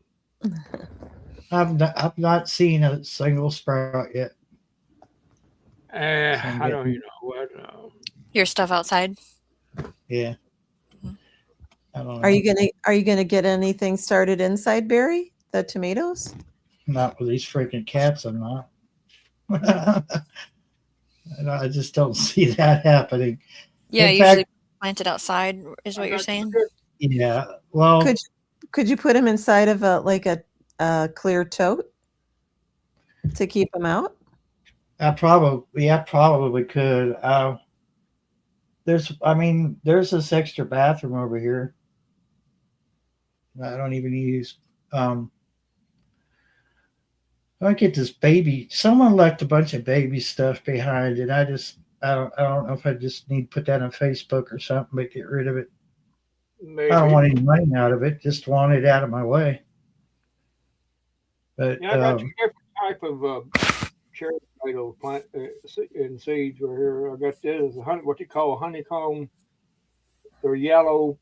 I've not seen a single sprout yet. I don't even know what. Your stuff outside? Yeah. I don't know. Are you gonna get anything started inside, Barry? The tomatoes? Not with these freaking cats, I'm not. I just don't see that happening. Yeah, In usually fact, plant it outside is what you're saying. Yeah. Well, Could you put them inside of a clear tote to keep them out? I probably could. There's this extra bathroom over here. I don't even use. I get this baby. Someone left a bunch of baby stuff behind, and I don't know if I just need to put that on Facebook or something, but get rid of it. Maybe. I don't want any money out of it. Just want it out of my way. But Yeah, I got 2 different type of cherry tomato plant and seeds right here. I got this what you call a honeycomb. They're yellow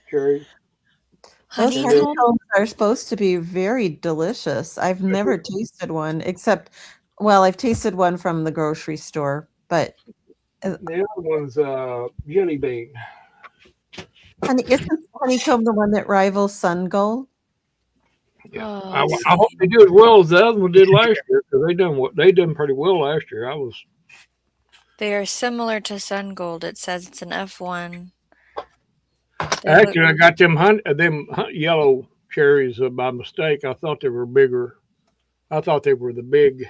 cherries. Those Honeycomb? honeycombs are supposed to be very delicious. I've never tasted one except, well, I've tasted one from the grocery store, but The other one's jelly bean. isn't honeycomb the one that rivals sun gold? Yeah, Oh, I hope they do as well as the other one did last year because they done pretty well last year. they are similar to sun gold. It says it's an F1. Actually, I got them yellow cherries by mistake. I thought they were bigger. I thought they were the big.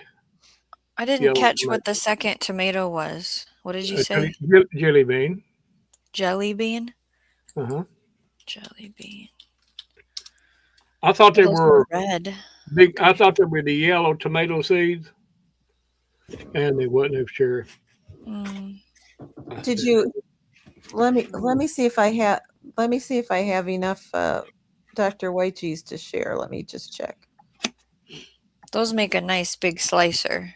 I didn't yellow catch tomato. what the second tomato was. What did you say? Jelly bean. Jelly bean? Uh-huh. Jelly bean. I thought they Those were red. big. I thought they were the yellow tomato seeds, and they wasn't. They were cherry. Mm. Did you let me see if I have enough Dr. White cheese to share. Let me just check. Those make a nice big slicer.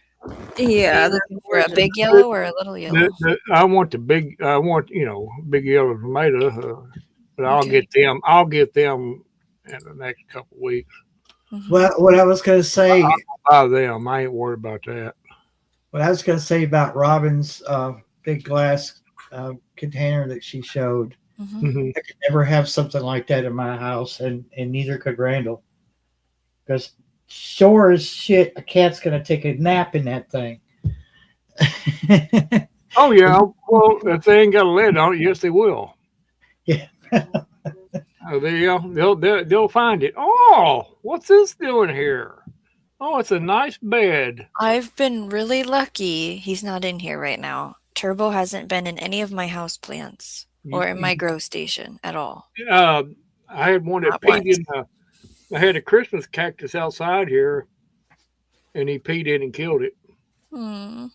Yeah, For a big yellow or a little yellow? I want the big. I want big yellow tomato, but I'll Okay. get them. I'll get them in the next couple of weeks. Mhm. well, what I was going to say, Buy them. I ain't worried about that. what I was going to say about Robin's big glass container that she showed. Mhm. Mhm. I could never have something like that in my house, and neither could Randall. Because sure as shit, a cat's going to take a nap in that thing. Oh yeah. Well, if they ain't got a lid on it, yes, they will. Yeah. They'll find it. Oh, what's this doing here? Oh, it's a nice bed. I've been really lucky. He's not in here right now Turbo hasn't been in any of my house plants or in my grow station at all. I had one that Not peed once. in. I had a Christmas cactus outside here, and he peed in and killed it. Hmm.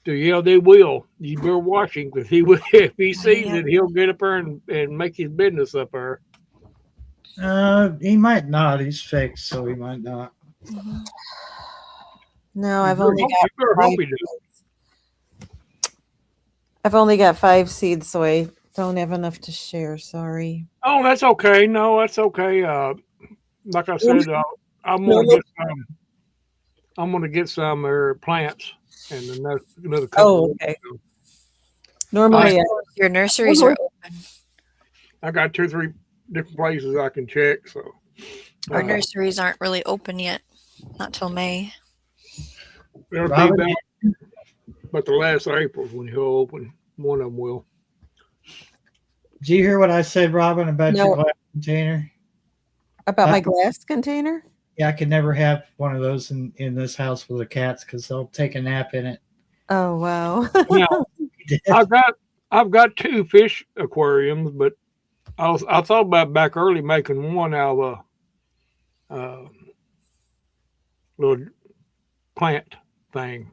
So yeah, they will. You better watch him because he will. If he sees Yeah. it, he'll get up there and make his business up there. He might not. He's fixed, so he might not. Mhm. No, You I've better only hope, got you better hope 5 he does. seeds. I've only got 5 seeds, so I don't have enough to share. Sorry. Oh, that's okay. No, that's okay. Like I said, I'm gonna Normal. get some. I'm gonna get some plants and another couple of Oh, weeks. okay. So Normally, Your nurseries are open. I got 2 or 3 different places I can check. So Our nurseries aren't really open yet. Not till May. it'll be Robin, about, but the last of April when he'll open. One of them will. did you hear what I said, Robin, about No. your glass container? about my glass container. Yeah, I could never have one of those in this house with the cats because they'll take a nap in it. Oh wow. Now I've got 2 fish aquariums, but I thought about back early making one out of a little plant thing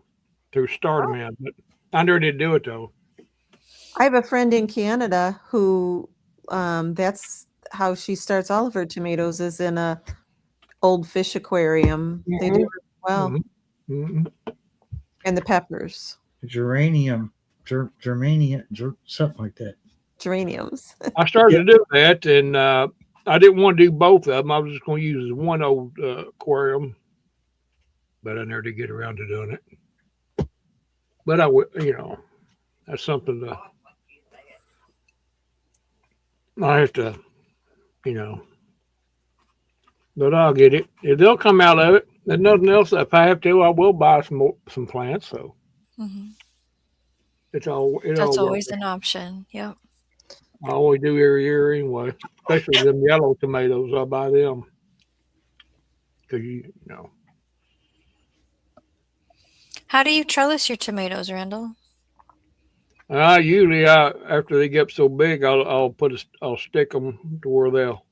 to start them in, but I never did do it though. I have a friend in Canada who that's how she starts all of her tomatoes is in a old fish aquarium. They do Mhm. really well. Mhm. And the peppers, Geranium, germanium, something like that. geraniums. I started to do that, and I didn't want to do both of them. I was just going to use one old aquarium, but I never did get around to doing it. But I would, that's something that I have to, you know, but I'll get it. If they'll come out of it. There's nothing else. If I have to, I will buy some plants. So Mhm. it all That's works. always an option. Yep. I always do every year anyway. Especially them yellow tomatoes, I buy them because you know. How do you trellis your tomatoes, Randall? Usually, after they get so big, I'll stick them to where they'll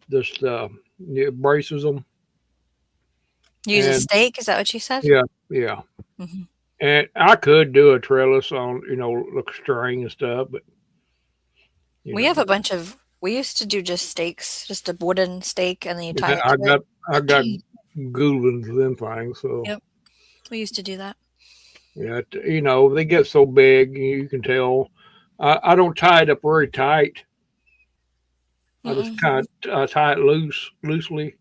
just it braces them. Use a And stake? Is that what you said? yeah, yeah. Hmm. And I could do a trellis on like string and stuff, but We have a bunch of. We used to do just stakes, just a wooden stake, and then you tie it to I got it. goulings them things. So Yep. We used to do that. yeah, they get so big, you can tell. I don't tie it up very tight. I just Mm-mm. kind of tie it loosely.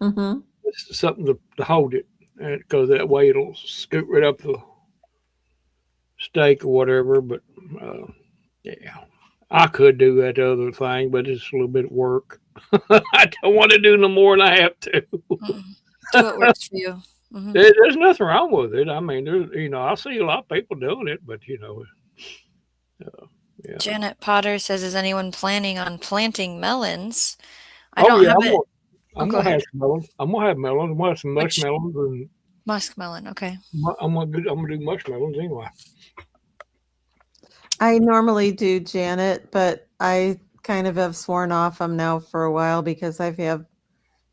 Mm-hmm. It's something to hold it, because that way it'll scoot right up the stake or whatever. But yeah, I could do that other thing, but it's a little bit of work. I don't want to do no more than I have to. Mm-mm. Do what works for you. Hmm. There's nothing wrong with it. I mean, I see a lot of people doing it, but yeah. Janet Potter says, "Is anyone planning on planting melons?" I Oh don't yeah, have it. I'm Go gonna have ahead. some melons. I'm gonna have melons. I'm gonna have some Which mushmelons, and muskmelon? Okay. I'm gonna do mushmelons anyway. I normally do, Janet, but I kind of have sworn off them now for a while because I've had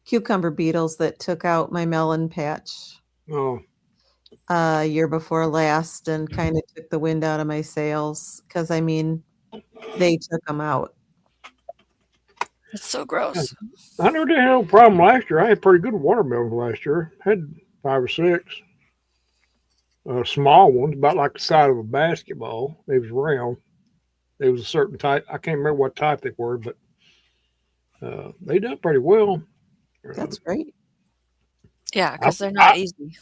cucumber beetles that took out my melon patch Oh, year before last and kind of took the wind out of my sails because I mean they took them out. It's so gross. I never did have a problem last year. I had pretty good watermelons last year. Had 5 or 6 small ones, about like the size of a basketball. They was round. They was a certain type. I can't remember what type they were, but they done pretty well. That's great. Yeah, because they're not easy.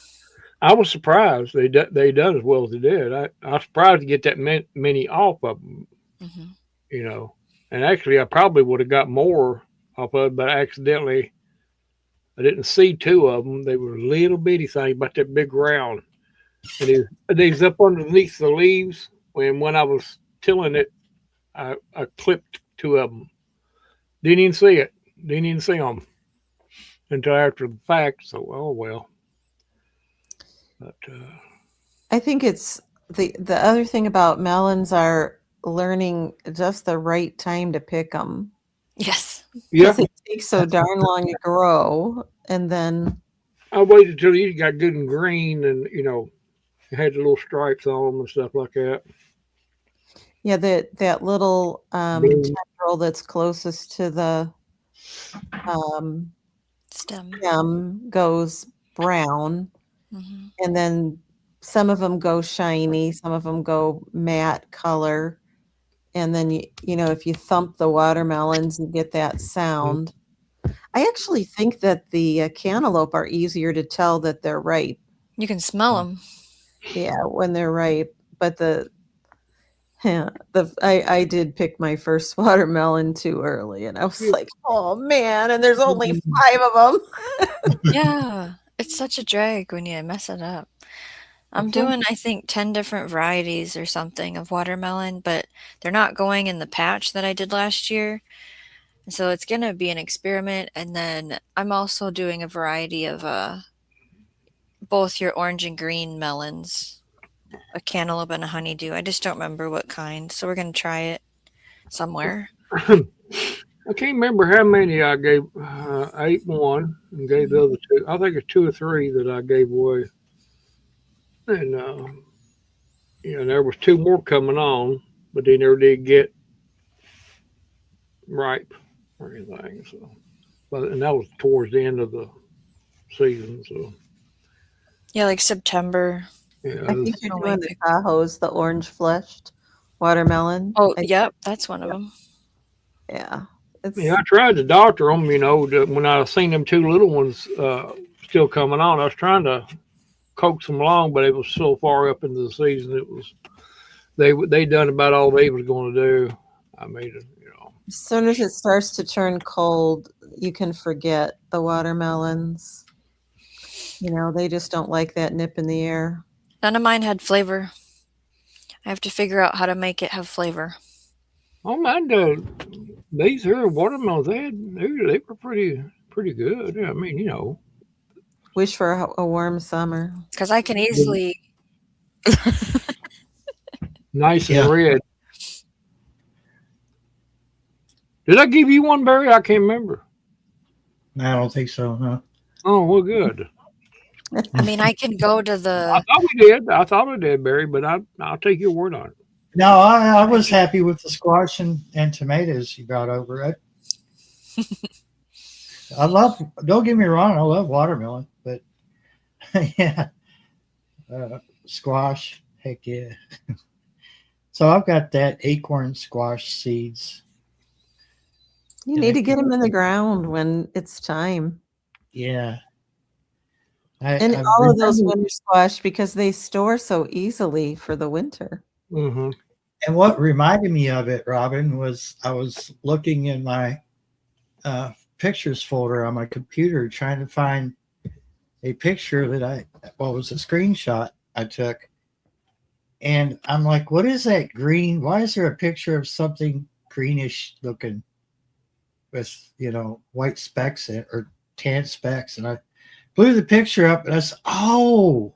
I was surprised they done as well as they did. I was surprised to get that many off of them. Hmm. And actually I probably would have got more off of it, but accidentally I didn't see 2 of them. They were little bitty things, about that big round, and they was up underneath the leaves. When I was tilling it, I clipped 2 of them. Didn't even see it. Didn't even see them until after the fact. So oh well. But I think it's the other thing about melons are learning just the right time to pick them Yes. Yeah, because it takes so darn long to grow, and then I waited till these got good and green, and had the little stripes on them and stuff like that. yeah, that little Blue. tendril that's closest to the um, Stem. stem goes brown, Hmm. and then some of them go shiny, some of them go matte color, and then if you thump the watermelons, you get that sound. I actually think that the cantaloupe are easier to tell that they're ripe. You can smell them. Yeah, when they're ripe. But I did pick my first watermelon too early, and I was Yeah. like, oh man, and there's only 5 of them. Yeah. It's such a drag when you mess it up. I'm doing, I think, 10 different varieties or something of watermelon, but they're not going in the patch that I did last year. So it's going to be an experiment. And then I'm also doing a variety of both your orange and green melons, a cantaloupe and a honeydew. I just don't remember what kind. So we're going to try it somewhere. I can't remember how many I gave. I ate one and gave the other two. I think it's two or three that I gave away. And there was two more coming on, but they never did get ripe or anything. So, and that was towards the end of the season. So, Yeah, like September. yeah, I think you're Oh, doing wait. the Tahoe's, the orange fleshed watermelon. Oh, yep. That's one of them. Yeah. It's yeah. I tried to doctor them. When I seen them two little ones still coming on, I was trying to coax them along, but it was so far up into the season. It was they done about all they was going to do. I made it. as soon as it starts to turn cold, you can forget the watermelons. They just don't like that nip in the air. None of mine had flavor. I have to figure out how to make it have flavor. Oh man, these here watermelons they were pretty good. I mean, Wish for a warm summer. Because I can easily. nice and Yeah. red. Did I give you one, Barry? I can't remember. I don't think so. No. Oh well, good. I mean, I can go to I the. thought we did. I thought I did, Barry, but I'll take your word on it. No, I was happy with the squash and tomatoes you brought over. I love. Don't get me wrong. I love watermelon, but yeah, squash. Heck yeah. So I've got that acorn squash seeds. You need to get them in the ground when it's time. Yeah. And I all of those remember- winter squash, because they store so easily for the winter. Mm-hmm. And what reminded me of it, Robin, was I was looking in my pictures folder on my computer trying to find a picture that was a screenshot I took. And I'm like, what is that green? Why is there a picture of something greenish looking with, white specks or tan specks? And I blew the picture up and I said, oh,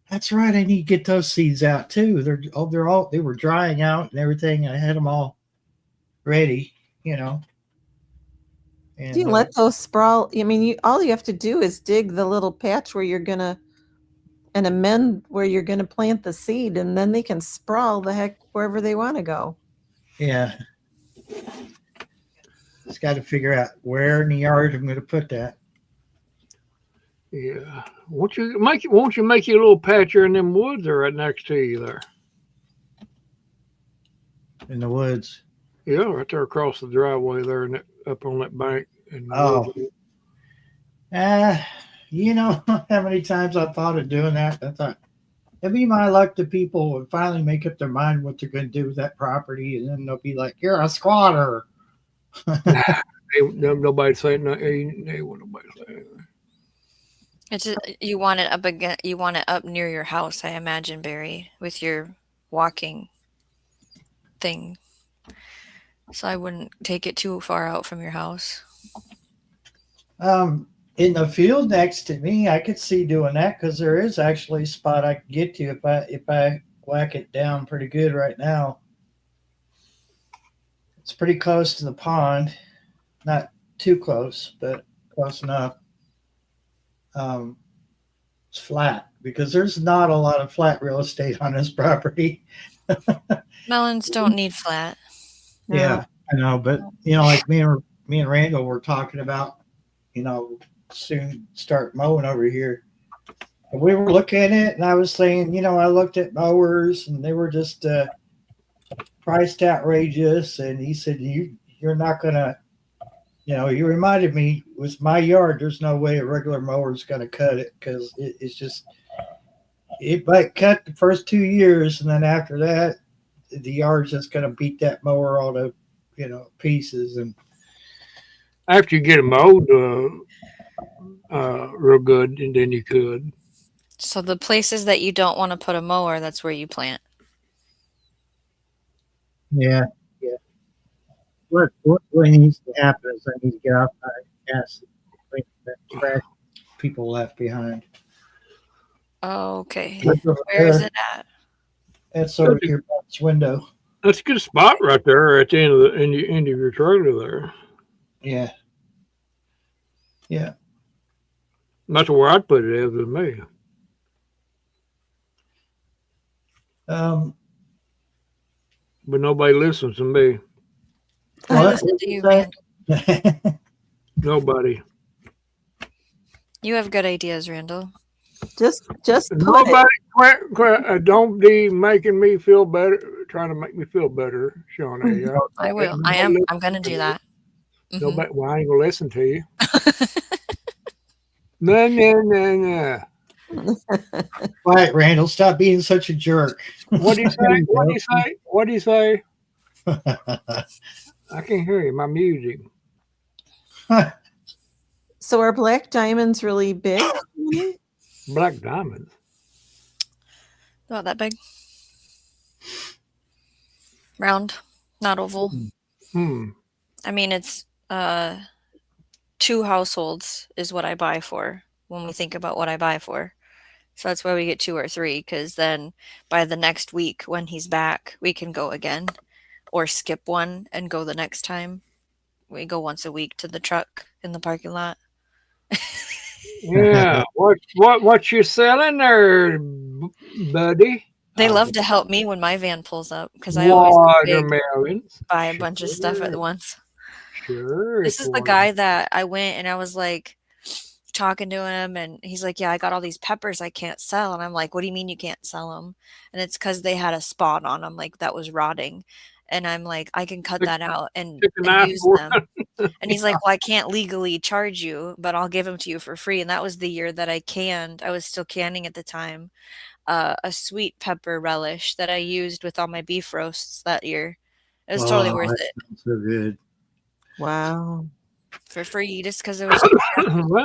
that's right. I need to get those seeds out too. They were drying out and everything. I had them all ready, And, Do you let those sprawl? I mean, all you have to do is dig the little patch where you're gonna and amend where you're gonna plant the seed, and then they can sprawl the heck wherever they want to go. yeah. Just got to figure out where in the yard I'm going to put that. Yeah. Won't you make you a little patch here in them woods or right next to you there? In the woods. Yeah, right there across the driveway there and up on that bank. Oh. You know how many times I thought of doing that? I thought, it'd be my luck the people would finally make up their mind what they're going to do with that property, and then they'll be like, you're a squatter. Nobody saying nothing. Ain't nobody saying anything. It's you want it up again. You want it up near your house, I imagine, Barry, with your walking thing. So I wouldn't take it too far out from your house. In the field next to me, I could see doing that because there is actually a spot I can get to if I whack it down pretty good right now. It's pretty close to the pond, not too close, but close enough. It's flat because there's not a lot of flat real estate on this property. Melons don't need flat. Yeah, I know, but like me and Randall were talking about, soon start mowing over here. And we were looking at it, and I was saying, I looked at mowers, and they were just priced outrageous. And he said, you're not gonna, you reminded me, with my yard, there's no way a regular mower is gonna cut it because it's just, it might cut the first 2 years, and then after that, the yard's just gonna beat that mower all to, pieces. And after you get it mowed real good, and then you could. So the places that you don't want to put a mower, that's where you plant. yeah. What really needs to happen is I need to get off my ass and that trash people left behind. Okay. That's over Where is there. it at? That's over here by this window. That's a good spot right there at the end of the end of your trailer there. Yeah. Yeah. That's where I'd put it, other than me. But nobody listens to me. I What? listen to you, What Randall. Nobody. You have good ideas, Randall. Just put Nobody. it. Don't be making me feel better. Trying to make me feel better, Shawnee. I will. I'm going to do that. Mhm. Nobody. Well, I ain't gonna listen to you. No. Quiet, Randall. Stop being such a jerk. What do you say? What do you say? I can't hear you. My music. So are black diamonds really big? Black diamonds. Not that big. Round, not oval. I mean, it's 2 households is what I buy for when we think about what I buy for. So that's why we get 2 or 3, because then by the next week when he's back, we can go again or skip one and go the next time. We go once a week to the truck in the parking lot. Yeah. What you selling there, buddy? They love to help me when my van pulls up because I always watermelons. buy a bunch of stuff at once. Sure. This is the guy that I went and I was like talking to him, and he's like, yeah, I got all these peppers I can't sell. And I'm like, what do you mean you can't sell them? And it's because they had a spot on them, like that was rotting. And I'm like, I can cut that out and use them. And he's like, well, I can't legally charge you, but I'll give them to you for free. And that was the year that I canned. I was still canning at the time. A sweet pepper relish that I used with all my beef roasts that year. It was totally worth it. So good. Wow. For free, just because it was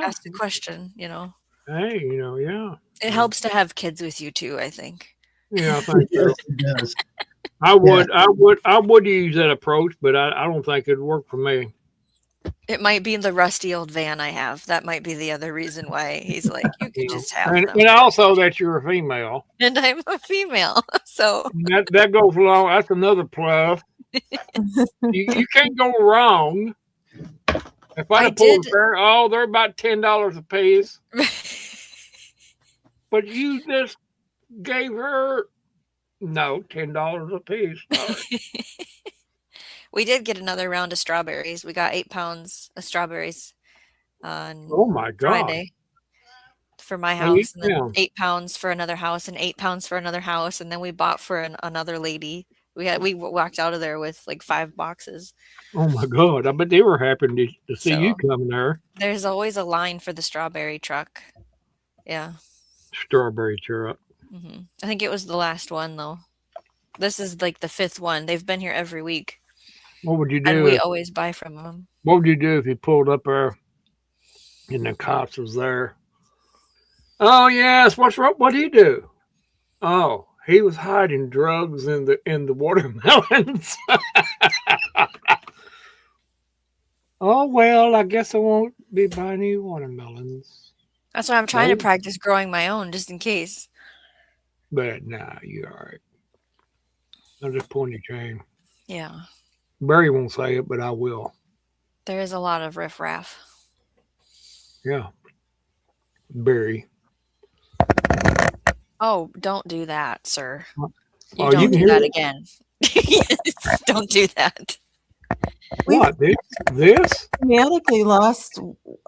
asked a question, Hey, yeah. It helps to have kids with you too, I think. Yeah, I think so. Yes, it does. I would use that approach, but I don't think it'd work for me. It might be the rusty old van I have. That might be the other reason why he's like, you could just have them. And also that you're a female. And I'm a female, so that goes along. That's another plus. you can't go wrong. If I pulled there, they're about $10 a piece. But you just gave her $10 a piece. We did get another round of strawberries. We got 8 pounds of strawberries on Friday for my house, and then 8 pounds for another house, and 8 pounds for another house, and then we bought for another lady. We walked out of there with like 5 boxes. Oh my God! I bet they were happy to see you come there. There's always a line for the strawberry truck. Yeah. Strawberry truck. Mm-hmm. I think it was the last one though. This is like the 5th one. They've been here every week. What would you do? And we always buy from them. What would you do if you pulled up there and the cops was there? Oh yes, what's wrong? What did he do? Oh, he was hiding drugs in the watermelons. Oh well, I guess I won't be buying any watermelons. That's why I'm trying to practice growing my own, just in case. But nah, you're all right. I'm just pulling your chain. Yeah. Barry won't say it, but I will. There is a lot of riffraff. Yeah. Barry. Oh, don't do that, sir. You Oh, you don't can do hear that it? again. Yes, don't do that. We've What? This? dramatically lost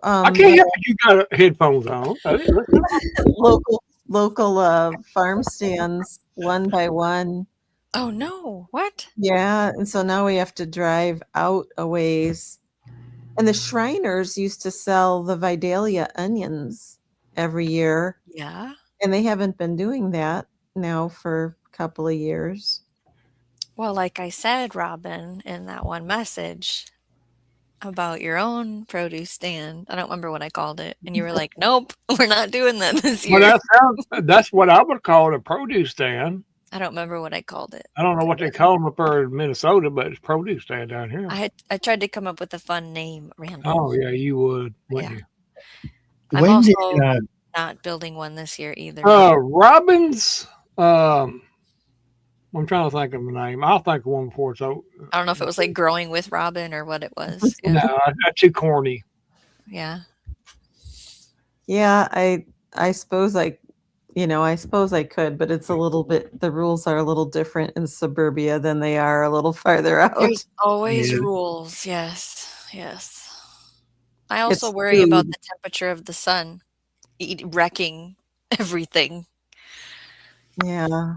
I can't hear you got headphones on. local farm stands one by one. Oh no. What? Yeah, and so now we have to drive out a ways. And the Shriners used to sell the Vidalia onions every year, Yeah. and they haven't been doing that now for a couple of years. Well, like I said, Robin, in that one message about your own produce stand, I don't remember what I called it. And you were like, nope, we're not doing that this Well, year. that's what I would call a produce stand. I don't remember what I called it. I don't know what they call them up there in Minnesota, but it's produce stand down here. I tried to come up with a fun name, Randall. Oh yeah, you would, wouldn't Yeah. you? I'm When also did not building one this year either. Robin. Robin's. I'm trying to think of the name. I'll think of one before. So I don't know if it was like growing with Robin or what it was. no, Yeah. that's too corny. Yeah. Yeah, I suppose I suppose I could, but it's a little bit the rules are a little different in suburbia than they are a little farther out. There's always Yeah. rules. Yes. Yes. I also It's worry about food. the temperature of the sun wrecking everything. Yeah.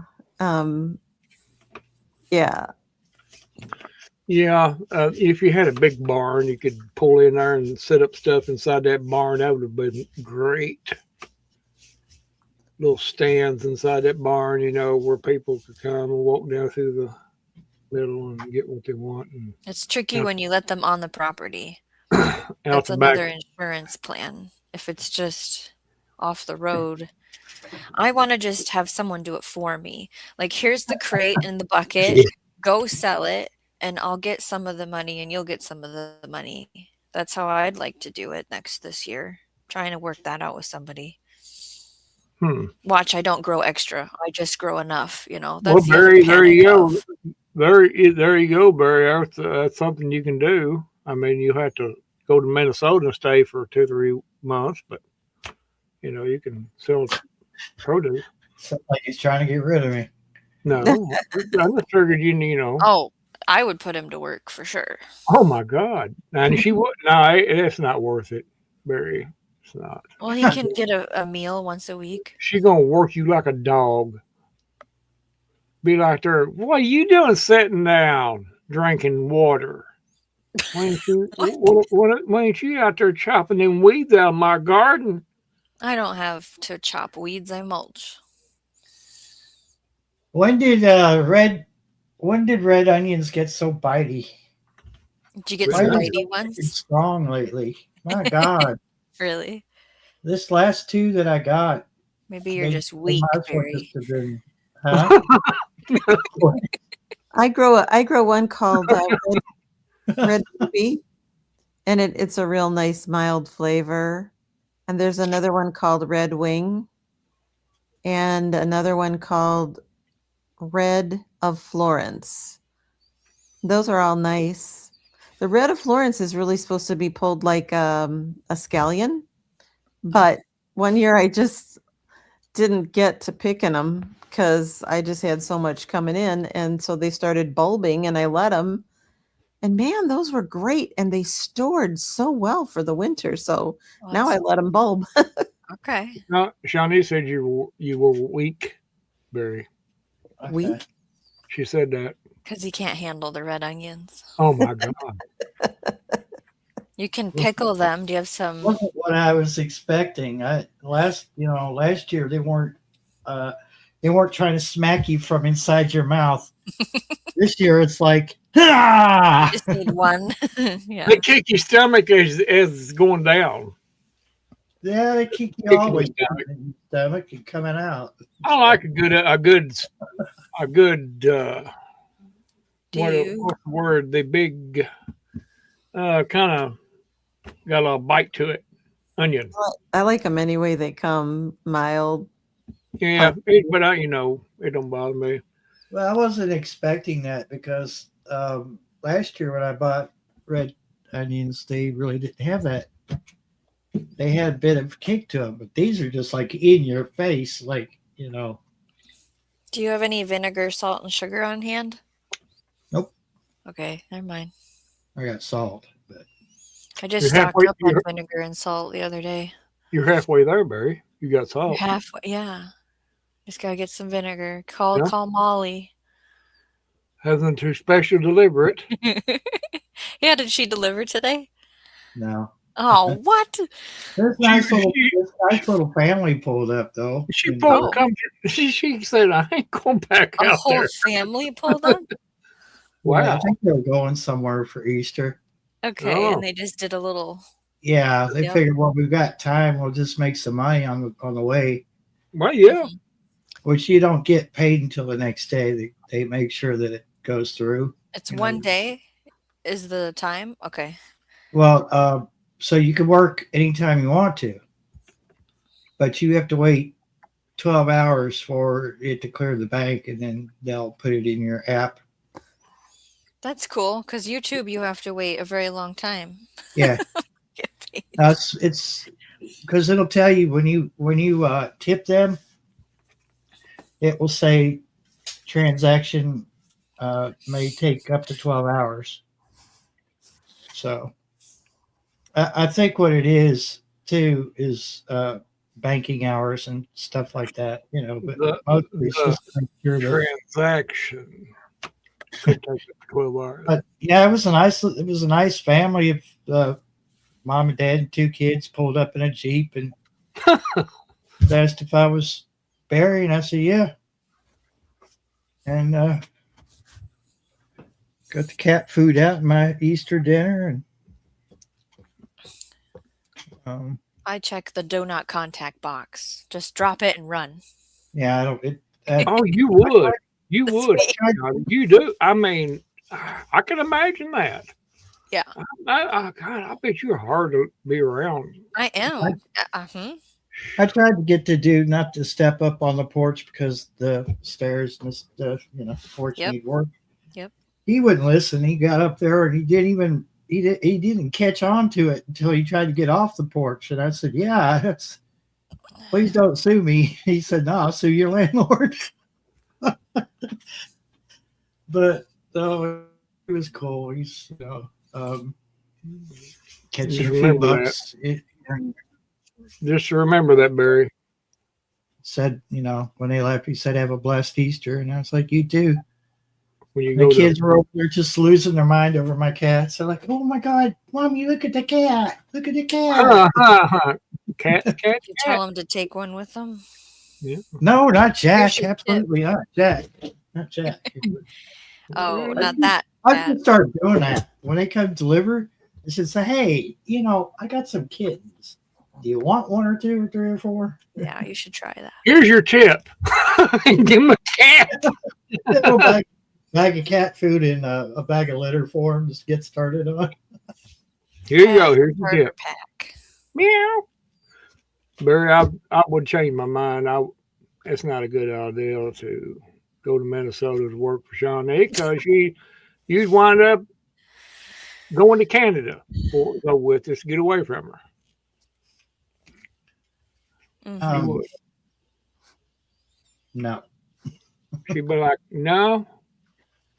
Yeah. Yeah, if you had a big barn, you could pull in there and set up stuff inside that barn. That would have been great. Little stands inside that barn, where people could come and walk down through the middle and get what they want. And It's tricky out, when you let them on the property. out That's the back. another insurance plan. If it's just off the road, I want to just have someone do it for me. Like, here's the crate and the bucket. Go sell it, and I'll get some of the money, and you'll get some of the money. That's how I'd like to do it this year. Trying to work that out with somebody. Watch, I don't grow extra. I just grow enough. Well, That's the other Barry, there panic you go. of. There you go, Barry. That's something you can do. I mean, you have to go to Minnesota and stay for 2-3 months, but you can sell produce. Sounds like he's trying to get rid of me. No, I just figured Oh, I would put him to work for sure. Oh my God! And she would. No, it's not worth it, Barry. It's not. Well, he can get a meal once a week. She gonna work you like a dog. Be like there. What are you doing sitting down drinking water? Why ain't you out there chopping them weeds out of my garden? I don't have to chop weeds. I mulch. When did red onions get so bitey? Did you get Why some are they bitey so ones? strong lately? My God. Really? This last 2 that I got. Maybe you're just they weak, might as well Barry. just have been, huh? I grow one called red ruby, and it's a real nice mild flavor. And there's another one called red wing, and another one called red of Florence. Those are all nice. The red of Florence is really supposed to be pulled like a scallion, but one year I just didn't get to picking them because I just had so much coming in, and so they started bulbing, and I let them. And man, those were great, and they stored so well for the winter. So now I let them bulb. Okay. No, Shawnee said you were weak, Barry. Okay. Weak? She said that. Because he can't handle the red onions. Oh my God. You can pickle them. Do you have some? Wasn't what I was expecting. Last year they weren't trying to smack you from inside your mouth. This year it's like, ah! Just need one. Yeah. They kick your stomach as it's going down. Yeah, they keep you Kicking always your down in your stomach and coming out. I like a good. Do what's you? the word? The big, kind of got a little bite to it. Onion. I like them any way they come, mild. Yeah, but it don't bother me. Well, I wasn't expecting that because last year when I bought red onions, they really didn't have that. They had a bit of kick to them, but these are just like in your face, like Do you have any vinegar, salt, and sugar on hand? Nope, Okay, never mind. I got salt, but I just You're stocked halfway. up on vinegar and salt the other day. You're halfway there, Barry. You got You're salt. halfway, yeah. Just gotta get some vinegar. Call Yeah. call Molly. Hasn't too special deliver it. Yeah, did she deliver today? no. Oh, what? This She, nice little family pulled up though. she And, pulled Oh, come. She said, "I ain't going back a out whole there." family pulled up? yeah, I Wow. think they're going somewhere for Easter. Okay, Oh, and they just did a little Yeah, they yep. figured, well, we've got time. We'll just make some money on the way, well, yeah. Mhm. which you don't get paid until the next day. They make sure that it goes through. It's You one know, day is the time? Okay. well, so you can work anytime you want to, but you have to wait 12 hours for it to clear the bank, and then they'll put it in your app. That's cool because YouTube, you have to wait a very long time. Yeah, Get paid. it's because it'll tell you when you tip them, it will say transaction may take up to 12 hours. So I think what it is too is banking hours and stuff like that, but The mostly it's the just to make sure that. transaction could take up to 12 hours. But yeah, it was a nice family of mom and dad and two kids pulled up in a Jeep and asked if I was Barry, and I said yeah, and got the cat food out in my Easter dinner, and I check the do not contact box. Just drop it and run. yeah, I don't. It, Oh, you would. You That's would. me. You do. I mean, I can imagine that. Yeah, God, I bet you're hard to be around. I am. I tried to get the dude not to step up on the porch because the stairs and the porch Yep. need work. Yep. He wouldn't listen. He got up there and he didn't catch on to it until he tried to get off the porch. And I said, "Yeah, please don't sue me." He said, "No, I'll sue your landlord." But no, it was cool. He's catching Just a few remember that. bucks. Just remember that, Barry. Said, when they left, he said, "Have a blessed Easter." And I was like, "You too." When you The go kids to were over there just losing their mind over my cats. They're like, "Oh my God, Mommy, look at the cat. Look at the cat." cat, cat, You cat. tell them to take one with them. Yeah. No, not Jack. Here's your tip. Absolutely not Jack. Not Jack. Oh, not that I bad. should start doing that. When they come deliver, I should say, "Hey, I got some kittens. Do you want one or two or three or four?" Yeah, you should try that. Here's your tip. Give him a cat. Bag of cat food and a bag of litter for them to get started on. Here you go. Here's the Starter tip. pack. Meow. Barry, I would change my mind. It's not a good idea to go to Minnesota to work for Shawnee because you'd wind up going to Canada or go with us to get away from her. Mhm. You would. No. She'd be like, "No,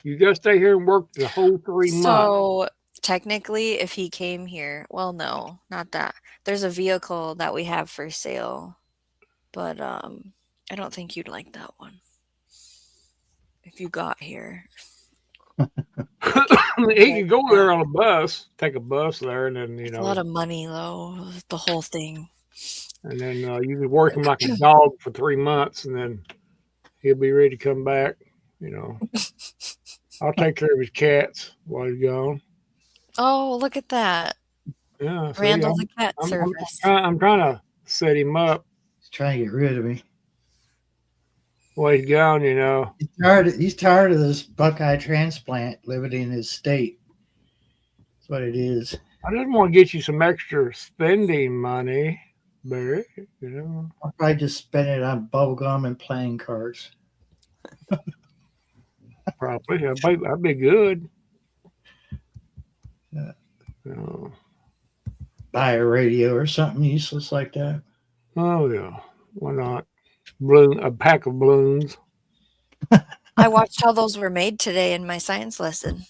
you got to stay here and work the whole 3 months." So technically, if he came here, well, no, not that. There's a vehicle that we have for sale, but I don't think you'd like that one. If you got here, He could go there on a bus, take a bus there, and then it's a lot of money though. The whole thing. and then you could work him like a dog for 3 months, and then he'll be ready to come back. I'll take care of his cats while he's gone. Oh, look at that. Yeah, see, Randall the cat I'm service. I'm trying to set him up He's trying to get rid of me. while he's gone. He's tired of this Buckeye transplant living in his state. That's what it is. I just want to get you some extra spending money, Barry. I'll probably just spend it on bubble gum and playing cards. Probably. That'd be good. Yeah. Oh, Buy a radio or something useless like that. oh yeah. Why not? A pack of balloons. I watched how those were made today in my science lesson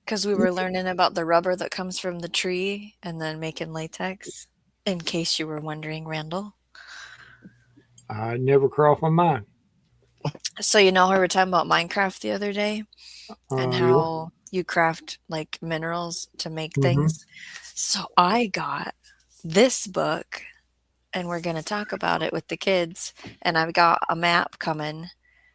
because we were learning about the rubber that comes from the tree and then making latex. In case you were wondering, Randall. I never crossed my mind. So you know how we were talking about Minecraft the other day and Yeah. how you craft like minerals to make Hmm. things? So I got this book and we're going to talk about it with the kids. And I've got a map coming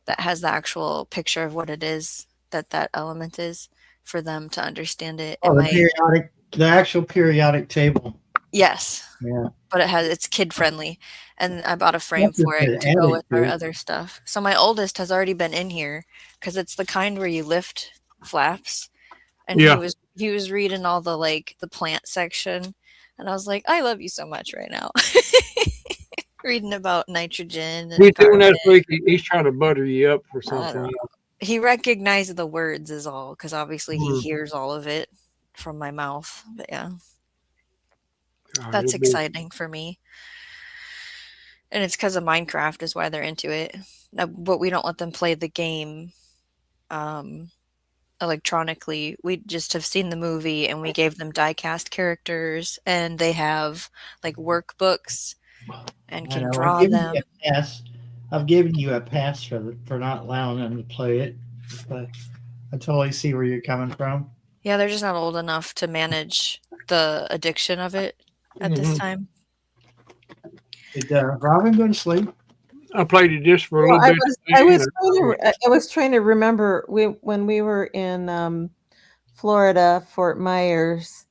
that has the actual picture of what it is that element is for them to understand it. Oh, And the actual periodic table. yes, Yeah. but it's kid friendly. And I bought a frame That's just for it an to go with our attitude. other stuff. So my oldest has already been in here because it's the kind where you lift flaps. And Yeah. he was reading all the like the plant section. And I was like, I love you so much right now. Reading about nitrogen He's and doing carbon. that week. He's trying to butter you up for I don't something. know. He recognized the words is all because obviously he Hmm. hears all of it from my mouth. But yeah, God, that's it'd be- exciting for me. And it's because of Minecraft is why they're into it. But we don't let them play the game um, electronically. We just have seen the movie and we gave them die-cast characters and they have like workbooks and I can know. I've draw given you them. a pass. I've given you a pass for not allowing them to play it, but I totally see where you're coming from. Yeah, they're just not old enough to manage the addiction of it at this Mhm. time. Did Robin go to sleep? I played it just for a Well, little bit. I was trying to remember when we were in Florida, Fort Myers.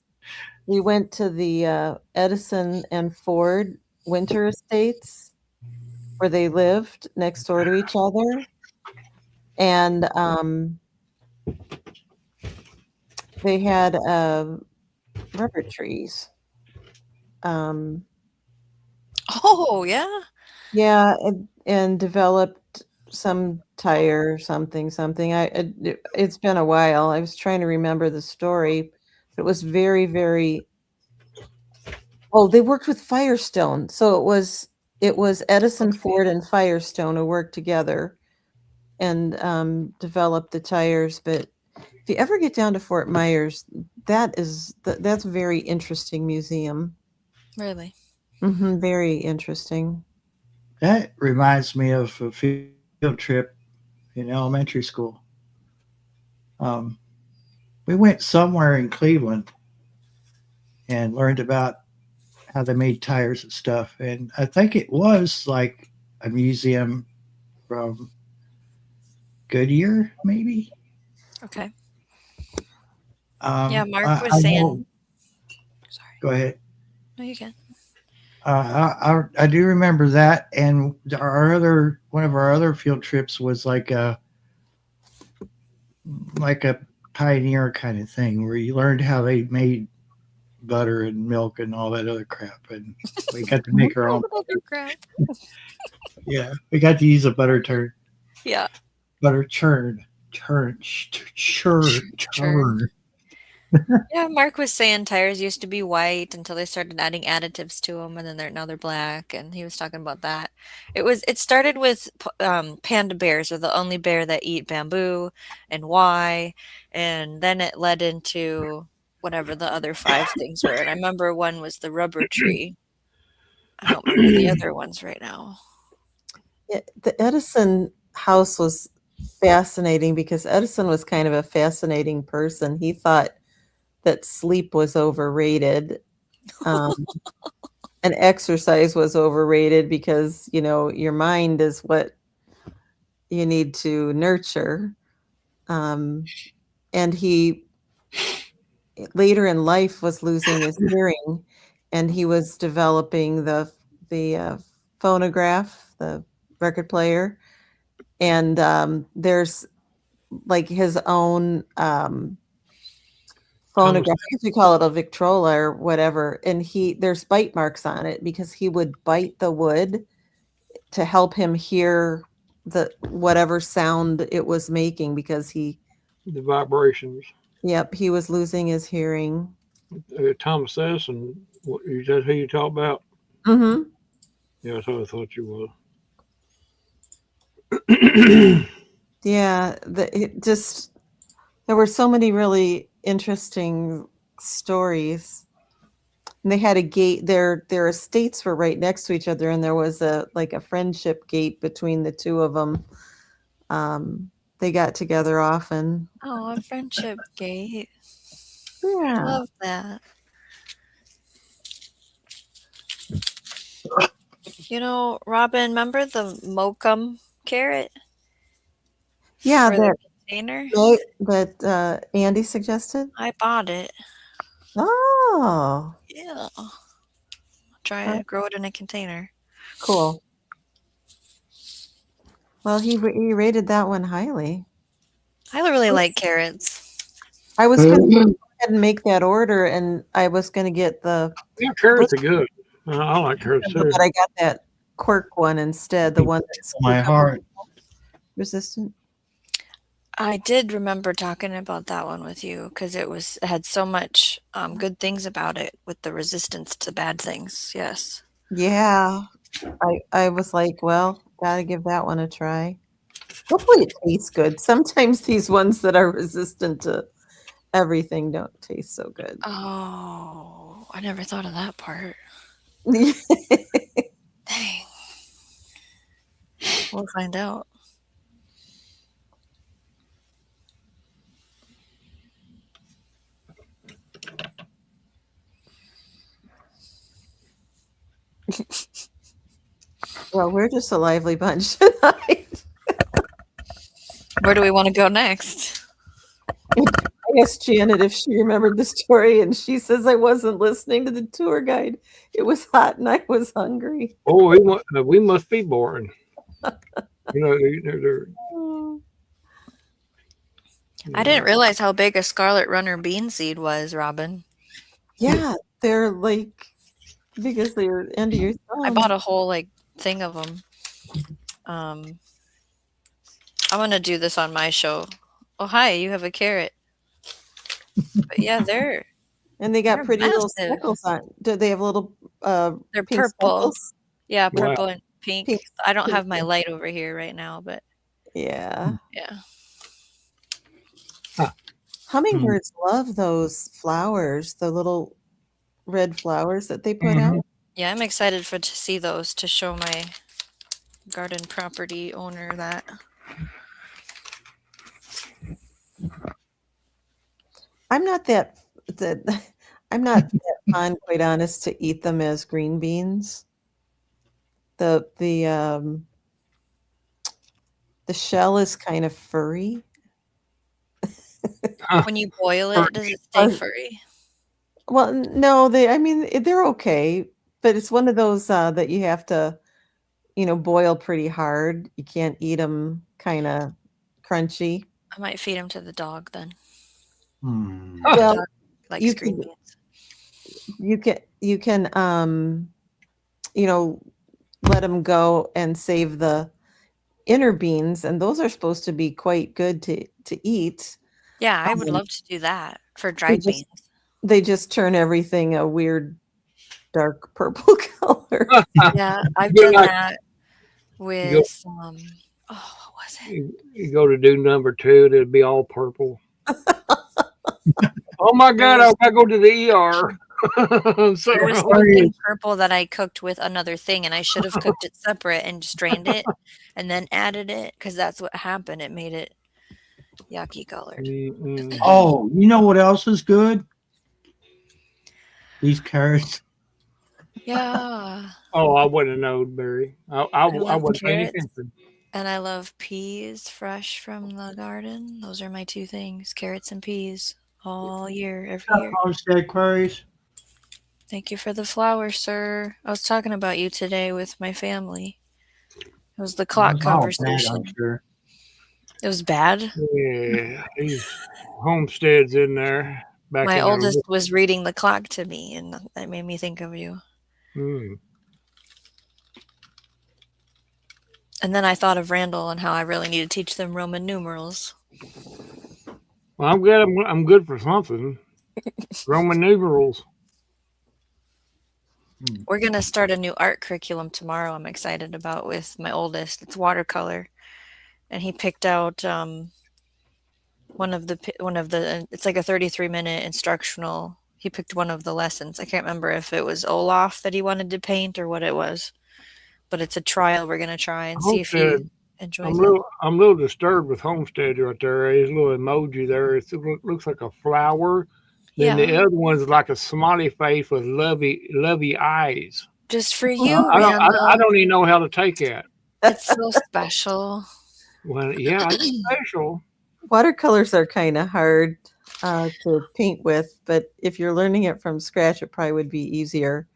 We went to the Edison and Ford winter estates where they lived next door to each other, and they had rubber trees. Um, Oh, yeah. yeah, and developed some tire, something. It's been a while. I was trying to remember the story. It was very, very. Oh, they worked with Firestone, so it was Edison, Okay. Ford, and Firestone who worked together and developed the tires. But if you ever get down to Fort Myers, that's a very interesting museum. Really? Very interesting. That reminds me of a field trip in elementary school. Um, we went somewhere in Cleveland and learned about how they made tires and stuff. And I think it was like a museum from Goodyear, maybe. Okay. Yeah, Mark I was saying. know. Sorry. Go ahead. No, you can. I do remember that, and one of our other field trips was like a pioneer kind of thing where you learned how they made butter and milk and all that other crap, and we got to make our own. Crap. Yeah, we got to use a Yeah. butter churn. Yeah, Mark was saying tires used to be white until they started adding additives to them, and then now they're black. And he was talking about that. It started with panda bears are the only bear that eat bamboo, and why, and then it led into whatever the other 5 things were. And I remember one was the rubber tree. I don't remember the other ones right now. Yeah, the Edison house was fascinating because Edison was kind of a fascinating person. He thought that sleep was overrated, um, and exercise was overrated because your mind is what you need to nurture. And he later in life was losing his hearing, and he was developing the phonograph, the record player, and there's like his own phonograph. I guess we call it a Victrola or whatever. And there's bite marks on it because he would bite the wood to help him hear the whatever sound it was making because The vibrations. Yep, he was losing his hearing. Thomas Edison, is that who you talk about? Mm-hmm. Yeah, that's what I thought you was. Yeah, there were so many really interesting stories. And they had a gate. Their estates were right next to each other, and there was a friendship gate between the two of them. They got together often. Oh, a friendship gate. Yeah. Love that. You know, Robin, remember the Mokum carrot? Yeah, For the container? that Andy suggested. I bought it. Oh, Yeah. Try to grow it in a container. cool. Well, he rated that one highly. I really like carrots. I was going to go ahead and make that order, and I was going to get the. Yeah, carrots are good. I like carrots too. But I got that quirk one instead, the one that's My heart. resistant. I did remember talking about that one with you because it had so much good things about it with the resistance to bad things. Yes. Yeah, I was like, well, gotta give that one a try. Hopefully it tastes good. Sometimes these ones that are resistant to everything don't taste so good. Oh, I never thought of that part. Dang. We'll find out. Well, we're just a lively bunch tonight. Where do we want to go next? I asked Janet if she remembered the story, and she says I wasn't listening to the tour guide. It was hot and I was hungry. Oh, we must be boring. You know, I didn't realize how big a scarlet runner bean seed was, Robin. Yeah, they're like big as the end of your thumb. I bought a whole thing of them. I'm gonna do this on my show. Oh, hi, you have a carrot. But yeah, and they got they're pretty little massive. speckles on. Do they have little They're pink purple. speckles? Yeah, Wow. purple and pink. I don't have my light over here right now, but Yeah. yeah. Hummingbirds love those flowers, the little red flowers that they put out. Yeah, I'm excited to see those to show my garden property owner that. I'm not that I'm not that fond, quite honest, to eat them as green beans. The shell is kind of furry. When you boil it, does it stay furry? Well, no, they're okay, but it's one of those that you have to, boil pretty hard. You can't eat them kind of crunchy. I might feed them to the dog then. Well, Dog likes you green can- beans. you can let them go and save the inner beans, and those are supposed to be quite good to eat. Yeah, I would love to do that for dried beans. They just turn everything a weird dark purple color. Yeah, I've done that with what was it? You go to do number 2, it'll be all purple. Oh my God, I gotta go to the ER. There was something purple that I cooked with another thing, and I should have cooked it separate and strained it and then added it because that's what happened. It made it yucky colored. Oh, you know what else is good? These carrots. Yeah. Oh, I wouldn't have known, Barry. I wouldn't pay any attention. And I love peas fresh from the garden. Those are my two things, carrots and peas, all year, every year. Homestead queries. Thank you for the flowers, sir. I was talking about you today with my family. It was the clock conversation. I'm sure. It was bad. Yeah, these homesteads in there. My oldest was reading the clock to me, and that made me think of you. And then I thought of Randall and how I really need to teach them Roman numerals. Well, I'm glad I'm good for something. Roman numerals. We're going to start a new art curriculum tomorrow I'm excited about with my oldest. It's watercolor. And he picked out one of the it's like a 33-minute instructional. He picked one of the lessons. I can't remember if it was Olaf that he wanted to paint or what it was. But it's a trial we're going to try and see if he Homestead. enjoys it. I'm a little disturbed with Homestead right there. His little emoji there. It looks like a flower. Then the Yeah. other one's like a smiley face with lovey eyes. Just for I you, don't I Randall. don't even know how to take that. It's so special. Well, yeah, it's special. Watercolors are kind of hard to paint with, but if you're learning it from scratch, it probably would be easier.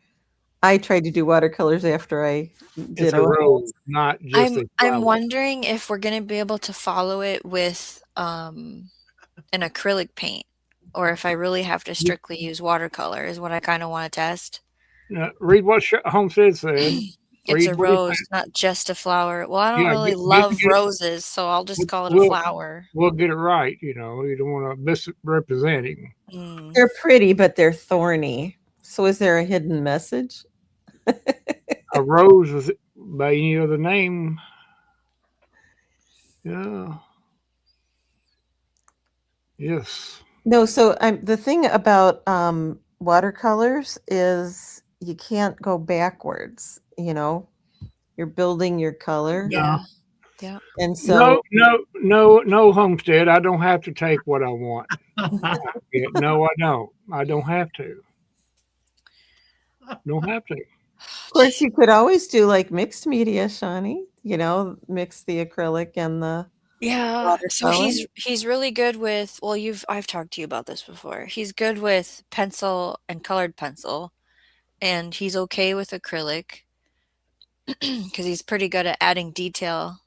I tried to do watercolors after I It's did a rose, not just a I'm flower. wondering if we're going to be able to follow it with an acrylic paint, or if I really have to strictly use watercolor is what I kind of want to test. Read what Homestead said. It's Read a what he rose, said. not just a flower. Well, I don't Yeah, really get love it. roses, so I'll just call it a We'll flower. we'll get it right. You don't want to misrepresent him. They're pretty, but they're thorny. So is there a hidden message? A rose is by any other name. Yeah. Yes. No, so the thing about watercolors is you can't go backwards, You're building your color. Yeah. Yeah. And so No, Homestead. I don't have to take what I want. No, I don't. I don't have to. Don't have to. of course you could always do like mixed media, Shawnee, mix the acrylic and the Yeah. So watercolor. he's really good with, well, I've talked to you about this before. He's good with pencil and colored pencil, and he's okay with acrylic because he's pretty good at adding detail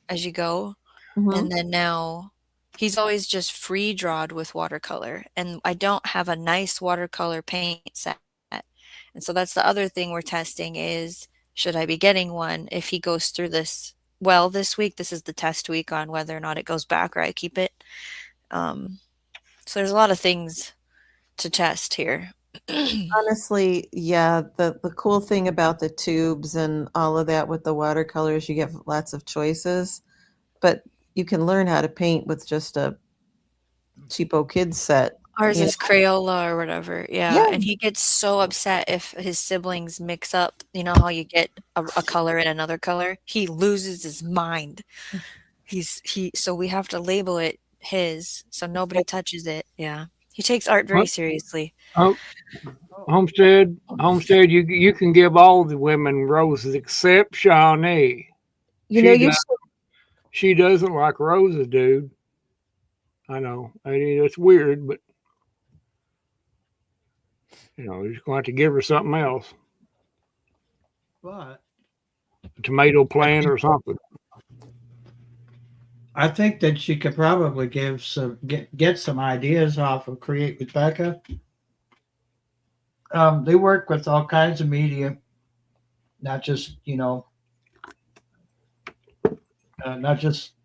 as you go. Mhm. And then now he's always just free drawed with watercolor, and I don't have a nice watercolor paint set. And so that's the other thing we're testing is, should I be getting one if he goes through this? Well, this week, this is the test week on whether or not it goes back or I keep it. So there's a lot of things to test here. Honestly, yeah, the cool thing about the tubes and all of that with the watercolors, you get lots of choices, but you can learn how to paint with just a cheapo kids set. Ours you is Crayola or whatever. Yeah. Yeah. And he gets so upset if his siblings mix up. You know how you get a color and another color? He loses his mind. So we have to label it his so nobody touches it. Yeah. He takes art very What? seriously. Oh, Homestead, you can give all the women roses except Shawnee. You know, She doesn't like roses, dude. I know. I mean, it's weird, but you're just going to have to give her something else. But A tomato plant or something. I think that she could probably get some ideas off of Create with Becca. They work with all kinds of media, not just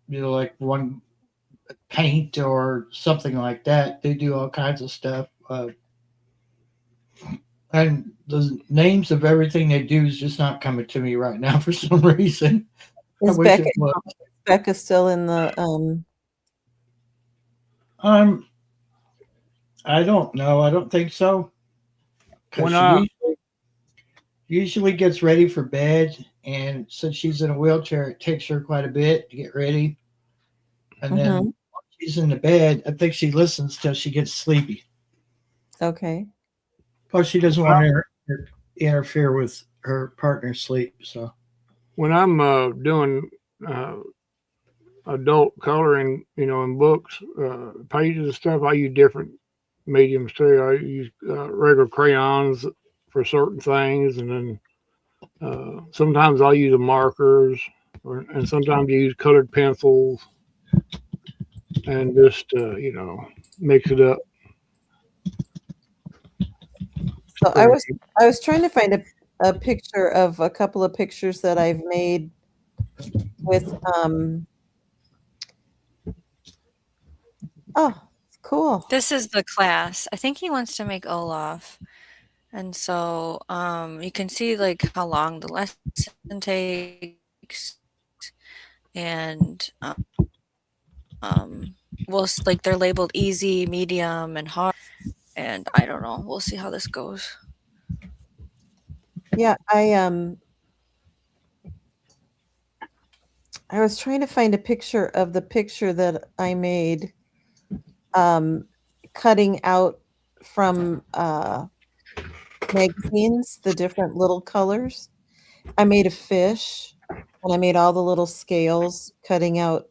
like one paint or something like that. They do all kinds of stuff, and the names of everything they do is just not coming to me right now for some reason. is Becca still in the I don't know. I don't think so. When Because she usually gets ready for bed, and since she's in a wheelchair, it takes her quite a bit to get ready. And then Mhm. once she's in the bed, I think she listens till she gets sleepy. Okay. Plus, she doesn't want to interfere with her partner's sleep. So when I'm doing adult coloring, in books, pages and stuff, I use different mediums too. I use regular crayons for certain things, and then sometimes I'll use the markers, and sometimes I use colored pencils, and just mix it up. So I was trying to find a picture of a couple of pictures that I've made with oh, cool. This is the class. I think he wants to make Olaf. And so you can see like how long the lesson takes, and well, like they're labeled easy, medium, and hard. And I don't know. We'll see how this goes. Yeah, I was trying to find a picture of the picture that I made, cutting out from magazines, the different little colors. I made a fish, and I made all the little scales, cutting out,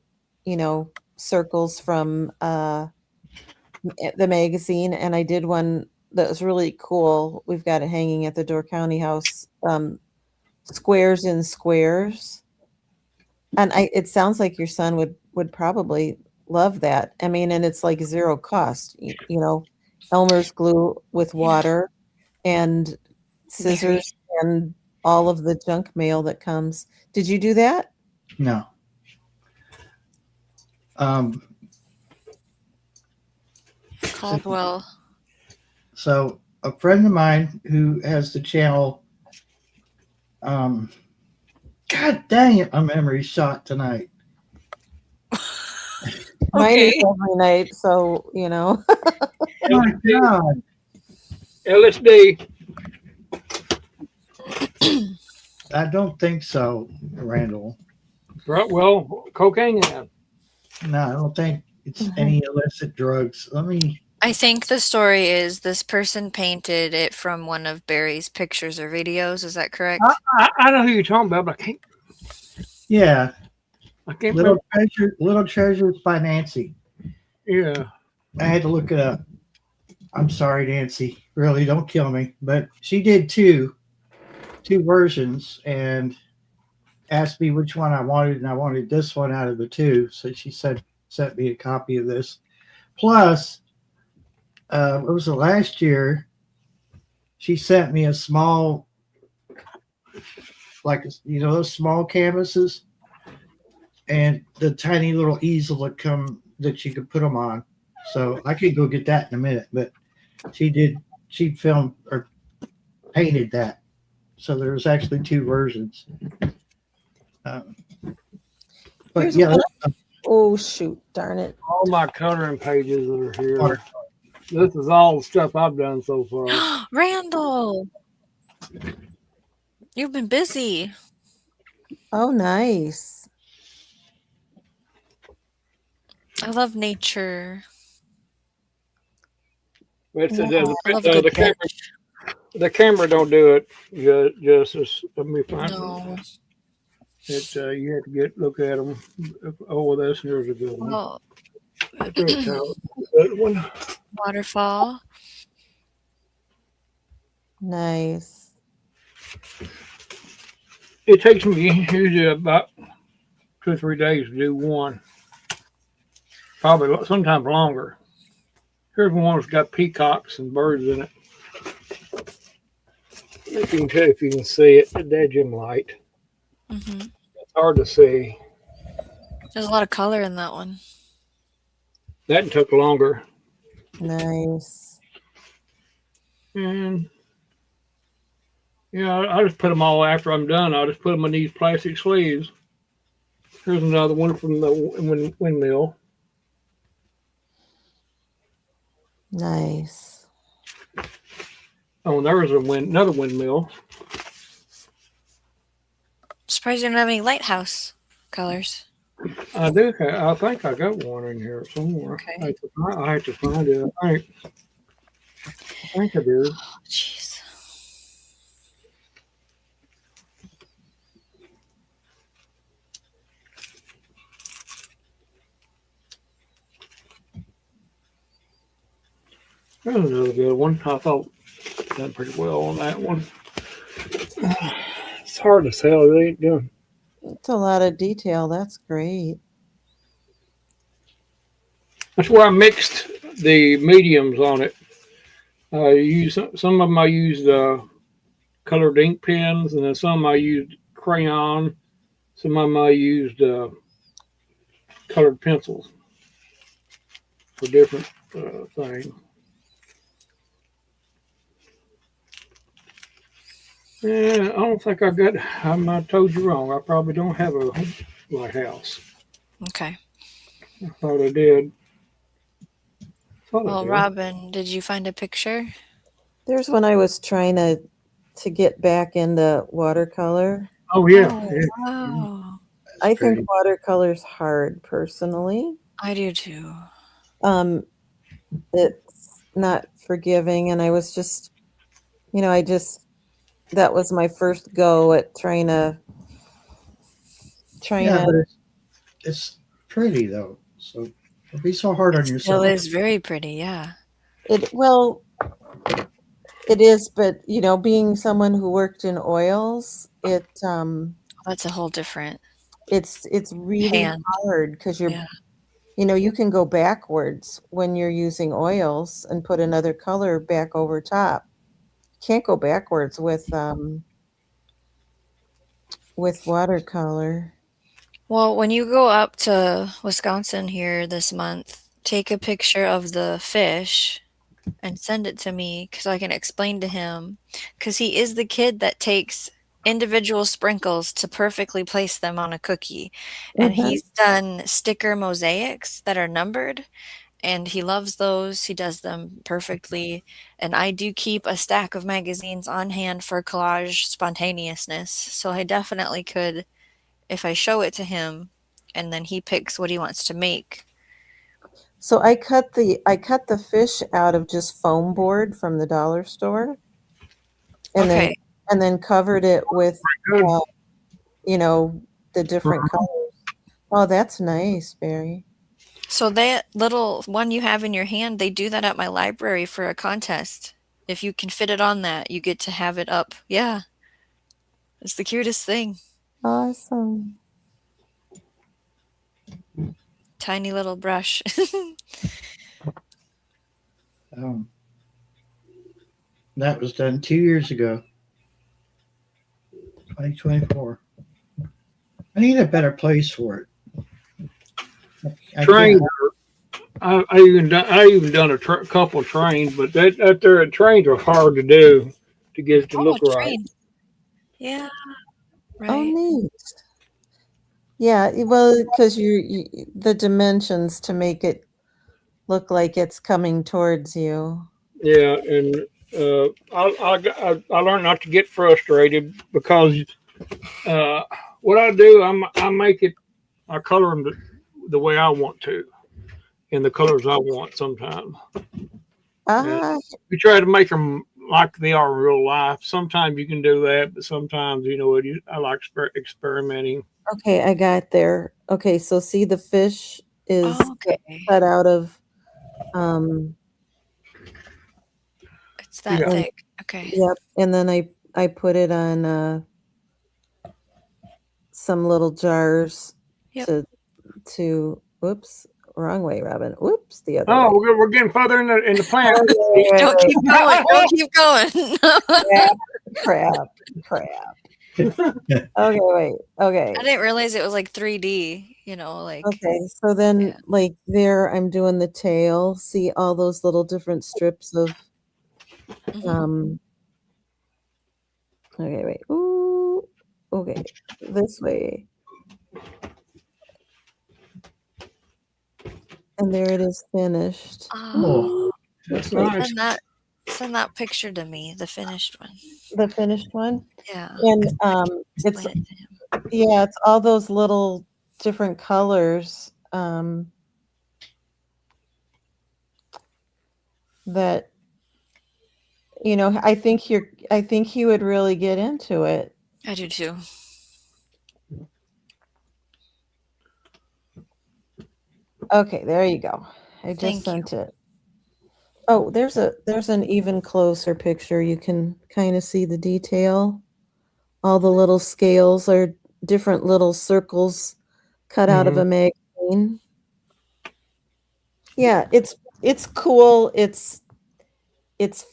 circles from the magazine, and I did one that was really cool. We've got it hanging at the Door County House. Squares in squares, and it sounds like your son would probably love that. I mean, and it's like zero cost. Elmer's glue with water and scissors and all of the junk mail that comes. Did you do that? No. Caldwell. So a friend of mine who has the channel, God dang it, my memory's shot tonight. Mine is every night, so Oh my God. LSD. I don't think so, Randall. Right. Well, cocaine. No, I don't think it's any illicit drugs. I think the story is this person painted it from one of Barry's pictures or videos. Is that correct? I know who you're talking about, but I can't. Yeah. I can't Little Treasures by Nancy. Yeah. I had to look it up. I'm sorry, Nancy. Really, don't kill me. But she did two versions and asked me which one I wanted, and I wanted this one out of the two. So she sent me a copy of this. Plus, it was the last year. She sent me a small, like those small canvases, and the tiny little easel that you could put them on. So I could go get that in a minute. But she filmed or painted that. So there was actually two versions. But Here's yeah. Oh shoot! Darn it! All my coloring pages are here. This is all the stuff I've done so far. Randall, you've been busy. Oh, nice. I love nature. It's I love a good bench. The camera don't do it justice. Let me find No. it. You have to look at them. Oh, here's a good one. Oh. Good one. Waterfall. Nice. It takes me usually about 2 or 3 days to do one. Probably sometimes longer. Here's one that's got peacocks and birds in it. You can tell if you can see it, the dead dim light. Mm-hmm. It's hard to see. There's a lot of color in that one. That took longer. Nice. And I just put them all after I'm done. I'll just put them in these plastic sleeves. Here's another one from the windmill. Nice. Oh, and there was another windmill. Surprised you don't have any lighthouse colors. I do. I think I got one in here somewhere. Okay. I have to find it. I think I do. Oh, jeez. That was another good one. I thought done pretty well on that one. It's hard to tell. They ain't doing. It's a lot of detail. That's great. That's where I mixed the mediums on it. Some of them I used colored ink pens, and then some I used crayon. Some of them I used colored pencils for different things. Yeah, I don't think I got. I told you wrong. I probably don't have a lighthouse. Okay. I thought I did. Thought I Well, did. Robin, did you find a picture? There's when I was trying to get back into watercolor. Oh yeah, Oh, yeah. wow. That's I pretty. think watercolor's hard personally. I do too. Um, it's not forgiving, and I was just, I just that was my first go at trying Yeah, to. but it's pretty though. So don't be so hard on Well, yourself. it's very pretty, yeah. Well, it is, but being someone who worked in oils, That's a whole different it's really hand. hard because Yeah. you can go backwards when you're using oils and put another color back over top. Can't go backwards with watercolor. Well, when you go up to Wisconsin here this month, take a picture of the fish and send it to me because I can explain to him. Because he is the kid that takes individual sprinkles to perfectly place them on a cookie. And Mhm. he's done sticker mosaics that are numbered, and he loves those. He does them perfectly. And I do keep a stack of magazines on hand for collage spontaneousness. So I definitely could, if I show it to him and then he picks what he wants to make. So I cut the fish out of just foam board from the dollar store, and then Okay. covered it with Good. uh, the different colors. Oh, that's nice, Barry. So that little one you have in your hand, they do that at my library for a contest. If you can fit it on that, you get to have it up. Yeah. It's the cutest thing. Awesome. Tiny little brush. Um, that was done 2 years ago, 2024. I need a better place for it. I Trains. can't. I even done a couple trains, but that there trains are hard to do to get it to Oh, look right. train. Yeah, Oh, right. neat. Yeah, well, because the dimensions to make it look like it's coming towards you. Yeah, and I learned not to get frustrated because uh, what I do, I make it, I color them the way I want to, in the colors I want sometimes. And Ah, we try to make them like they are in real life. Sometimes you can do that, but sometimes, I like experimenting. okay, I got there. Okay, so see the fish is Okay. cut out of um It's that Yeah. and thick. Okay. yep, and then I put it on some little jars Yep. to whoops, wrong way, Robin. Whoops, the other Oh, way. we're getting further in the plant. Oh, Don't keep going. Don't keep going. crap, crap. Okay, wait. Okay. I didn't realize it was like 3D, like Okay, so then like there I'm doing the tail. See all those little different strips of um okay, wait. Ooh. Okay. This way. And there it is finished. oh, That's Okay. nice. send that picture to me, the finished one. The finished one. Yeah. And it's Explain it to him. it's all those little different colors that I think he would really get into it. I do too. Okay, there you go. I just Thank you. sent it. Oh, there's an even closer picture. You can kind of see the detail. All the little scales are different little circles cut out of a magazine. Yeah, it's cool. It's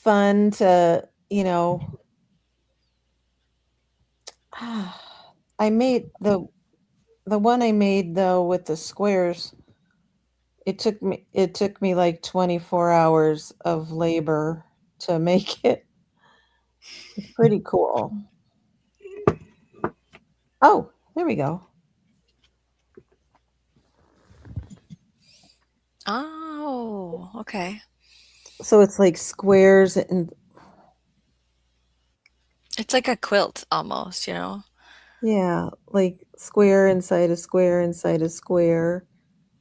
fun to, I made The one I made though with the squares, it took me like 24 hours of labor to make it. It's pretty cool. Oh, there we go. Oh, okay. So it's like squares and It's like a quilt almost, you know? yeah, like square inside a square inside a square,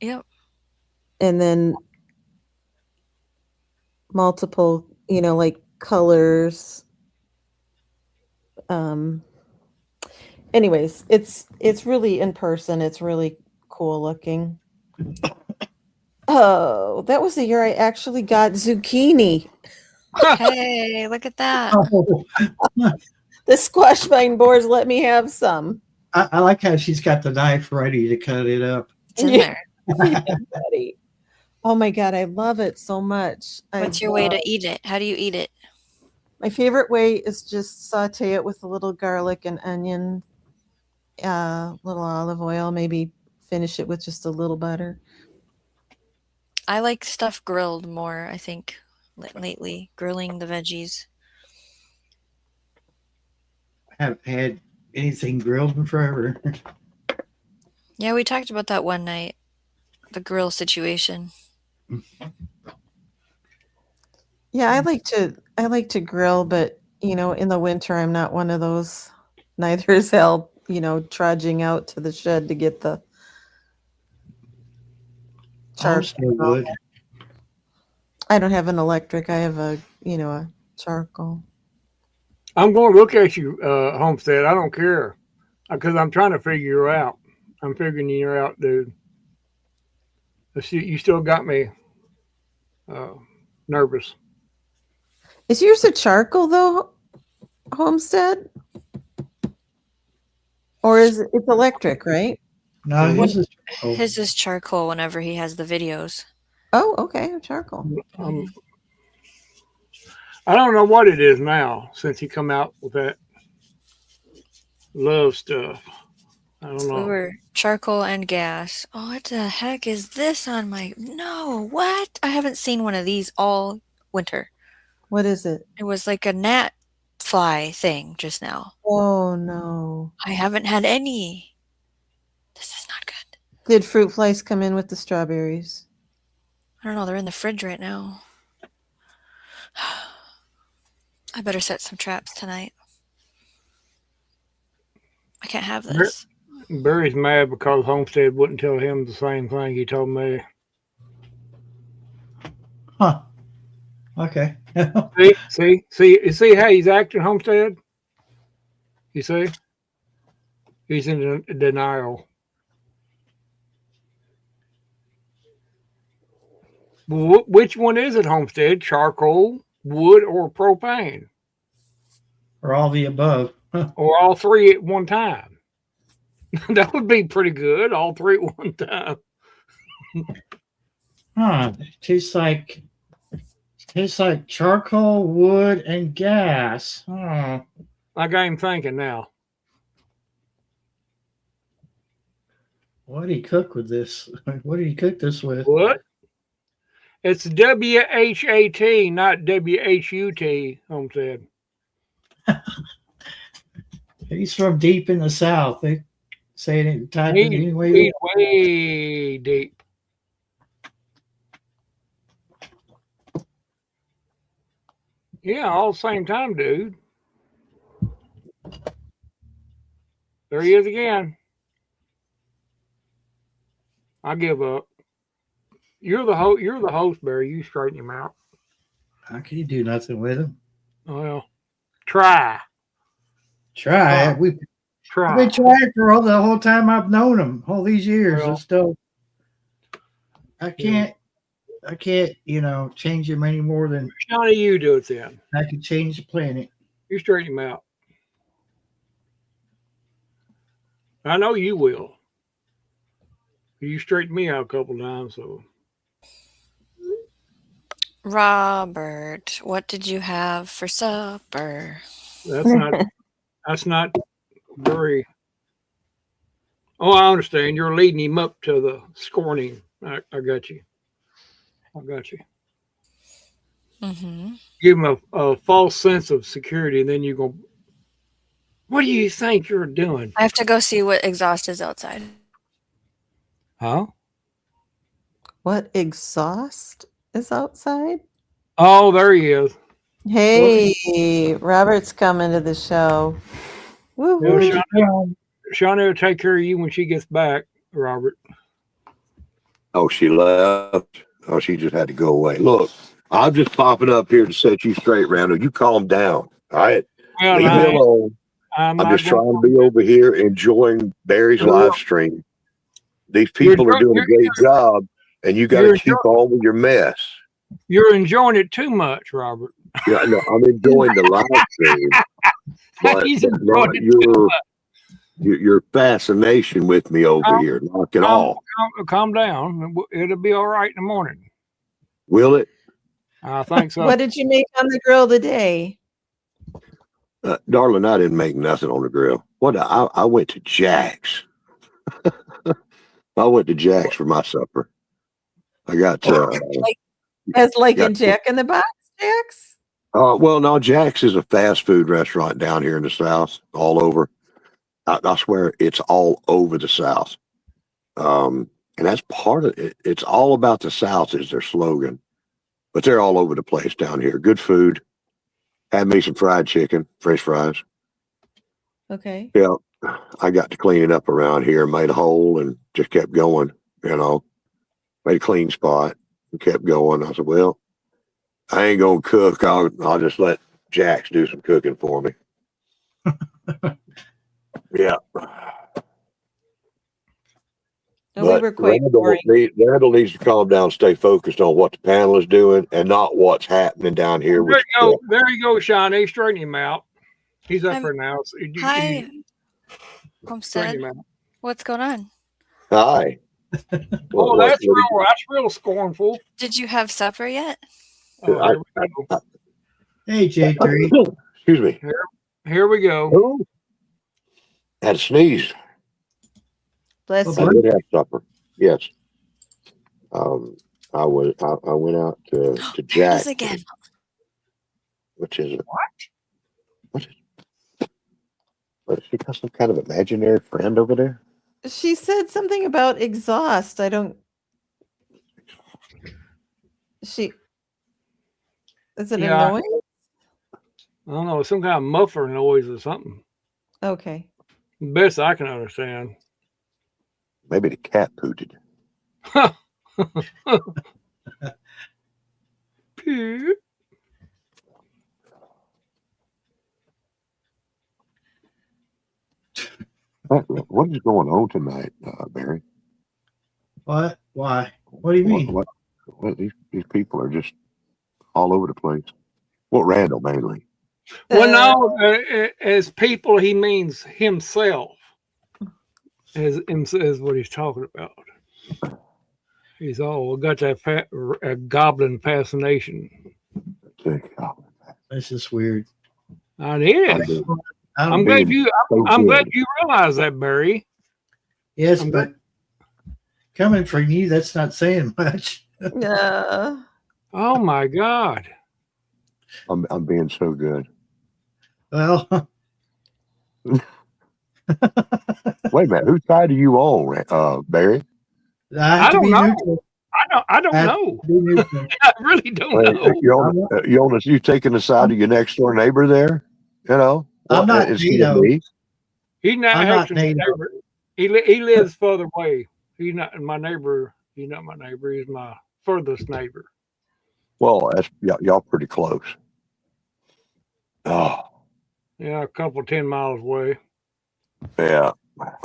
Yep. and then multiple, like colors. Um, anyways, it's really in person. It's really cool looking. Oh, that was the year I actually got zucchini. Hey, look at that. Oh, The squash vine boards let me have some. I like how she's got the knife ready to cut it up. It's in Yeah. there. Yeah, buddy. Oh my God, I love it so much. What's your way to eat it? How do you eat it? My favorite way is just saute it with a little garlic and onion, little olive oil, maybe finish it with just a little butter. I like stuff grilled more, I think, lately, grilling the veggies. Haven't had anything grilled in forever. Yeah, we talked about that one night, the grill situation. Yeah, I like to grill, but in the winter I'm not one of those. Neither is Hal, trudging out to the shed to get the Homestead charcoal. wood. I don't have an electric. I have a charcoal. I'm going to look at you, Homestead. I don't care because I'm trying to figure you out. I'm figuring you out, dude. You still got me nervous. Is yours a charcoal though, Homestead? Or is it's electric, right? No, his is His is charcoal whenever he has the videos. Oh, okay, charcoal. I don't know what it is now since he come out with that love stuff. I don't know. We were charcoal and gas. Oh, what the heck is this on my... No, what? I haven't seen one of these all winter. What is it? It was like a gnat fly thing just now. Oh no. I haven't had any. This is not good. Did fruit flies come in with the strawberries? I don't know. They're in the fridge right now. I better set some traps tonight. I can't have this. Barry's mad because Homestead wouldn't tell him the same thing he told me. Huh. Okay. See how he's acting, Homestead? You see? He's in denial. Well, which one is it, Homestead? Charcoal, wood, or propane? Or all the above. Or all three at one time? That would be pretty good. All three at one time. Huh. Tastes like charcoal, wood, and gas. Huh. I got him thinking now. What did he cook with this? What did he cook this with? What? It's WHAT, not WHUT, Homestead. He's from deep in the South. They say it in type it anyway. He's way deep. Yeah, all the same time, dude. There he is again. I give up. You're the host, Barry. You straighten him out. How can you do nothing with him? Well, try. Try. I've been trying for the whole time I've known him, all these years. Well, and still, I can't, change him any more than how do you do it then? I can change the planet. You straighten him out. I know you will. You straightened me out a couple times, so. Robert, what did you have for supper? That's not very. Oh, I understand. You're leading him up to the scorning. I got you. I got you. Mm-hmm. Give him a false sense of security, and then you go, what do you think you're doing? I have to go see what exhaust is outside. Huh? What exhaust is outside? Oh, there he is. Hey, Robert's coming to the show. Woo Well, woo. Shawnee will take care of you when she gets back, Robert. Oh, she left. Oh, she just had to go away. Look, I'm just popping up here to set you straight, Randall. You calm down. All right. Well, Leave me alone. I'm I'm not just trying to be over here enjoying Barry's live stream. These people are doing a great job, and you got to keep on with your mess. You're enjoying it too much, Robert. Yeah, no, I'm enjoying the live stream, but He's not enjoying it too much. your fascination with me over here. Knock it off. Calm down. It'll be all right in the morning. Will it? I think so. What did you make on the grill today? Darling, I didn't make nothing on the grill. I went to Jack's. I went to Jack's for my supper. I got in Jack in the Box, Jack's? well, no, Jack's is a fast food restaurant down here in the South, all over. I swear it's all over the South. And that's part of it. It's all about the South is their slogan, but they're all over the place down here. Good food. Had me some fried chicken, French fries. Okay. Yeah. I got to clean it up around here, made a hole and just kept going, made a clean spot and kept going. I said, well, I ain't going to cook. I'll just let Jax do some cooking for me. Yeah. And we were quite boring. Randall needs to calm down, stay focused on what the panel is doing and not what's happening down here. There you go, Shawnee. Straighten him out. He's up there now. So hi, Homestead. What's going on? Hi. Oh, that's real scornful. Did you have supper yet? Hey, J3. Excuse me. Here we go. Oh, had a sneeze. Bless I you. did have supper. Yes. I went out to Jack. Again. Which is what? What? She got some kind of imaginary friend over there? She said something about exhaust. Is it annoying? I don't know, some kind of muffler noise or something. Okay. Best I can understand. Maybe the cat pooted. What is going on tonight, Barry? What? Why? What do you mean? What these people are just all over the place. Well, Randall mainly. Well, no, as people, he means himself. As what he's talking about. He's all got that goblin fascination. That's just weird. It is. I'm glad you realize that, Barry. Yes, but coming from you, that's not saying much. Yeah. Oh my God. I'm being so good. Well, wait a minute. Whose side are you on, Barry? I don't know. I don't know. I really don't know. You taking the side of your next door neighbor there? I'm not NATO. He's not actually my neighbor. He lives further away. He's not my neighbor. He's not my neighbor. He's my furthest neighbor. Well, that's y'all pretty close. Oh. Yeah, a couple 10 miles away. Yeah.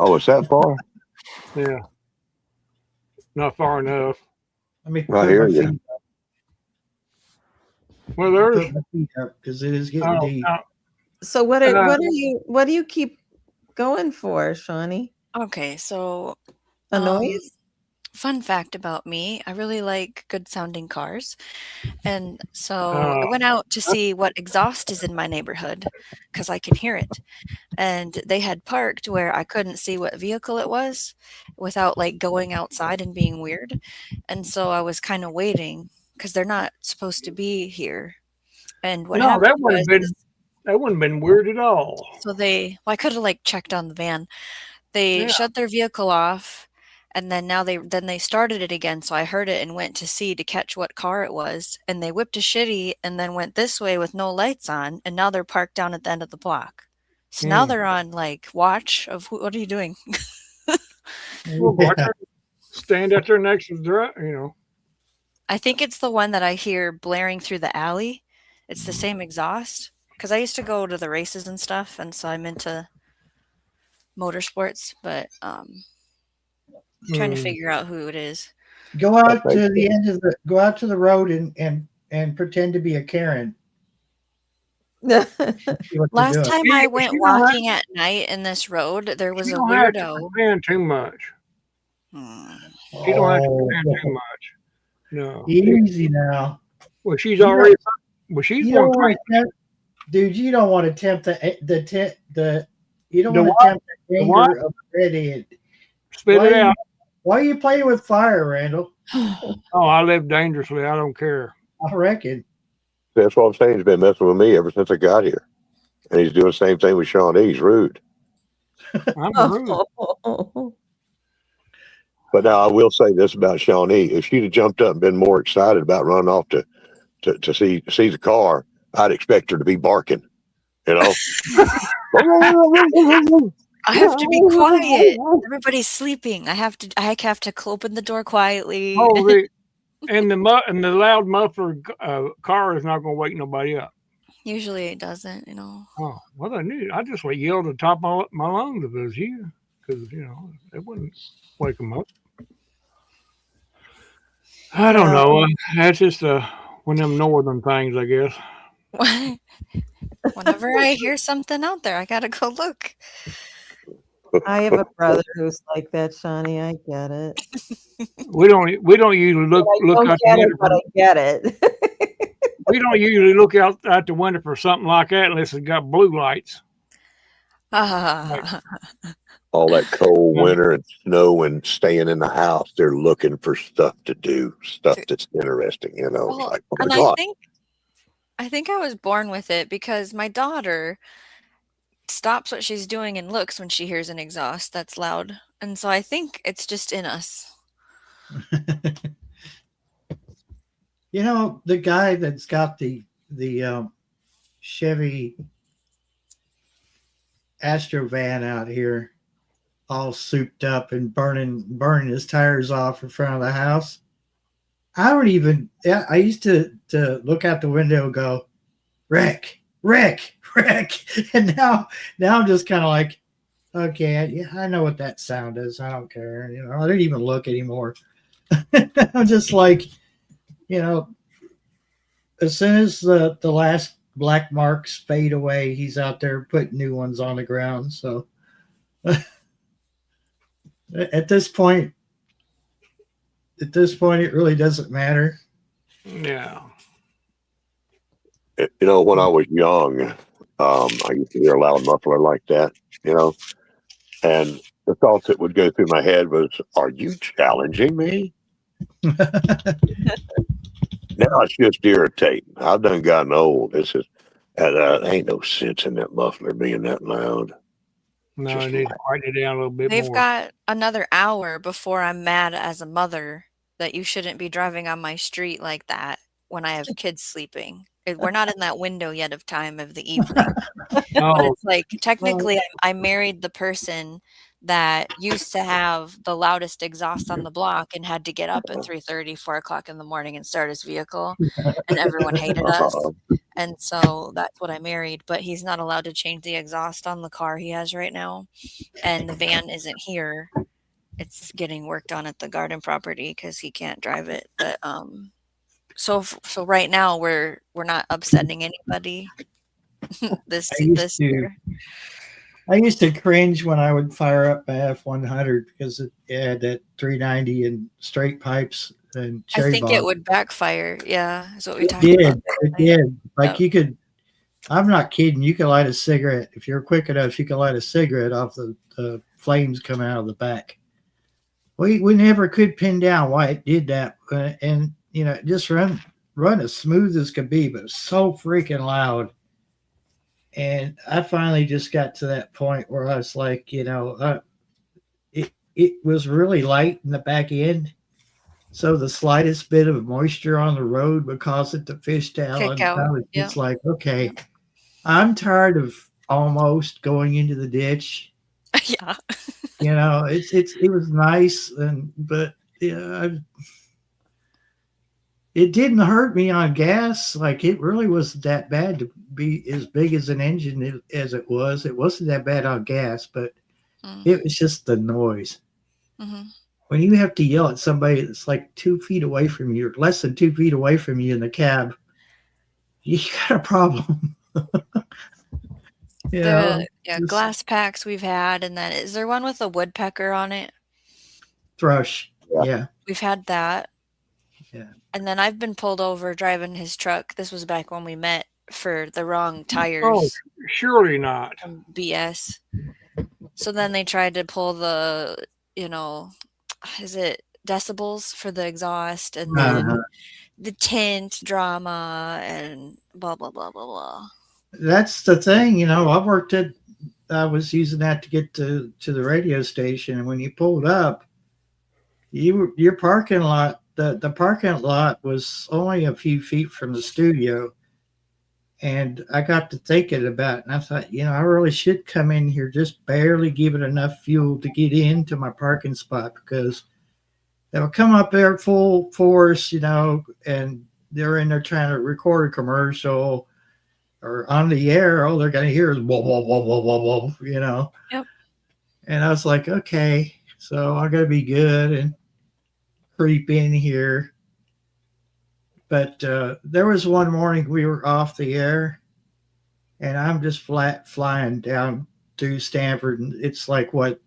Oh, is that far? Yeah. Not far enough. Let me right here, yeah. Well, there's because it is getting deep. So what do you keep going for, Shawnee? Okay, so a noise? Fun fact about me, I really like good sounding cars. And so I went out to see what exhaust is in my neighborhood because I can hear it. And they had parked where I couldn't see what vehicle it was without like going outside and being weird. And so I was kind of waiting because they're not supposed to be here. And what No, happened was that wouldn't have been weird at all. so I could have like checked on the van. They Yeah. shut their vehicle off, and then they started it again, so I heard it and went to see to catch what car it was, and they whipped a shitty and then went this way with no lights on, and now they're parked down at the end of the block. So now they're on like watch of what are you doing? Well, watch her stand out there next to the drive, I think it's the one that I hear blaring through the alley. It's the same exhaust because I used to go to the races and stuff, and so I'm into motorsports, but trying to figure out who it is. Go out to the end of the go out to the road and pretend to be a Karen. See what they're Last doing. time I went walking at night in this road, there was a weirdo. Pretend too much. She don't have to pretend too much. No. Easy now. Well, she's already. Well, she's You don't going want to tempt, dude. You don't want to tempt the you don't The want what? to tempt the The anger what? of a redhead. spit it out. Why are you playing with fire, Randall? Oh, I live dangerously. I don't care. I reckon. That's what I'm saying. He's been messing with me ever since I got here. And he's doing the same thing with Shawnee. He's rude. I'm rude. But now I will say this about Shawnee. If she'd have jumped up and been more excited about running off to see the car, I'd expect her to be barking. You know? I have to be quiet. Everybody's sleeping. I have to open the door quietly. Oh, and the loud muffler car is not going to wake nobody up. Usually it doesn't, Oh, well, I just yelled at the top of my lungs if it was you, because it wouldn't wake them up. I don't know. That's just one of them northern things, I guess. Whenever I hear something out there, I gotta go look. I have a brother who's like that, Shawnee. I get it. We don't usually look out the window. But I get it. We don't usually look out the window for something like that unless it's got blue lights. All that cold winter and snow and staying in the house, they're looking for stuff to do, stuff that's interesting, Well, like, oh and my God. I think I was born with it because my daughter stops what she's doing and looks when she hears an exhaust that's loud. And so I think it's just in us. The guy that's got the Chevy Astro van out here, all souped up and burning his tires off in front of the house. I used to look out the window and go, wreck, and now I'm just kind of like, okay, I know what that sound is. I don't care. I don't even look anymore. I'm just like, as soon as the last black marks fade away, he's out there putting new ones on the ground. So at this point, it really doesn't matter. Yeah. When I was young, I used to hear a loud muffler like that, and the thoughts that would go through my head was, are you challenging me? Now it's just irritating. I've done gotten old. Ain't no sense in that muffler being that loud. No, I need to quieten it down a little bit They've more. got another hour before I'm mad as a mother that you shouldn't be driving on my street like that when I have kids sleeping. We're not in that window yet of time of the evening. But it's like technically I married the person that used to have the loudest exhaust on the block and had to get up at 3:30, 4 o'clock in the morning and start his vehicle, and everyone hated us. And so that's what I married. But he's not allowed to change the exhaust on the car he has right now, and the van isn't here. It's getting worked on at the garden property because he can't drive it. But so right now we're not upsetting anybody this year. I used to cringe when I would fire up my F100 because it had that 390 and straight pipes and I cherry think it bomb. would backfire. Yeah, is what we It talked about did. the It other night. did. Like Yep. you could. I'm not kidding. You could light a cigarette if you're quick enough. You can light a cigarette off the flames coming out of the back. We never could pin down why it did that, and it just run as smooth as could be, but so freaking loud. And I finally just got to that point where I was like, it was really light in the back end, so the slightest bit of moisture on the road would cause it to fish tail, Kick and I out. was Yep. just like, okay, I'm tired of almost going into the ditch. Yeah. It was nice, but it didn't hurt me on gas. Like it really wasn't that bad to be as big as an engine as it was. It wasn't that bad on gas, but it was just the noise. Mm-hmm. When you have to yell at somebody that's like 2 feet away from you, or less than 2 feet away from you in the cab, you got a problem. The just glass packs we've had, and then is there one with a woodpecker on it? thrush. Yeah. Yeah. We've had that. Yeah. And then I've been pulled over driving his truck. This was back when we met for the wrong Oh, tires. surely not. Some BS. So then they tried to pull the, is it decibels for the exhaust, and then the tint drama and blah blah blah blah blah. That's the thing, I was using that to get to the radio station, and when you pulled up, your parking lot, the parking lot was only a few feet from the studio, and I got to thinking about it, and I thought, I really should come in here, just barely give it enough fuel to get into my parking spot, because they would come up there full force, and they're in there trying to record a commercial or on the air. All they're going to hear is whoa, whoa, whoa, whoa, whoa, whoa, Yep. And I was like, okay, so I got to be good and creep in here. But there was one morning we were off the air, and I'm just flat flying down through Stanford, and it's like what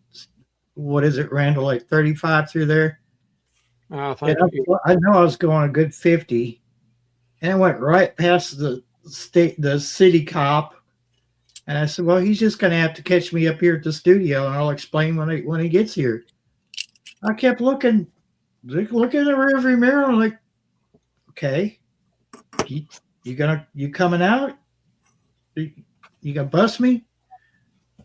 is it, Randall? Like 35 through there. I know I was going a good 50, and I went right past the city cop, and I said, well, he's just going to have to catch me up here at the studio, and I'll explain when he gets here. I kept looking in the rearview mirror. I'm like, okay, you coming out? You gonna bust me?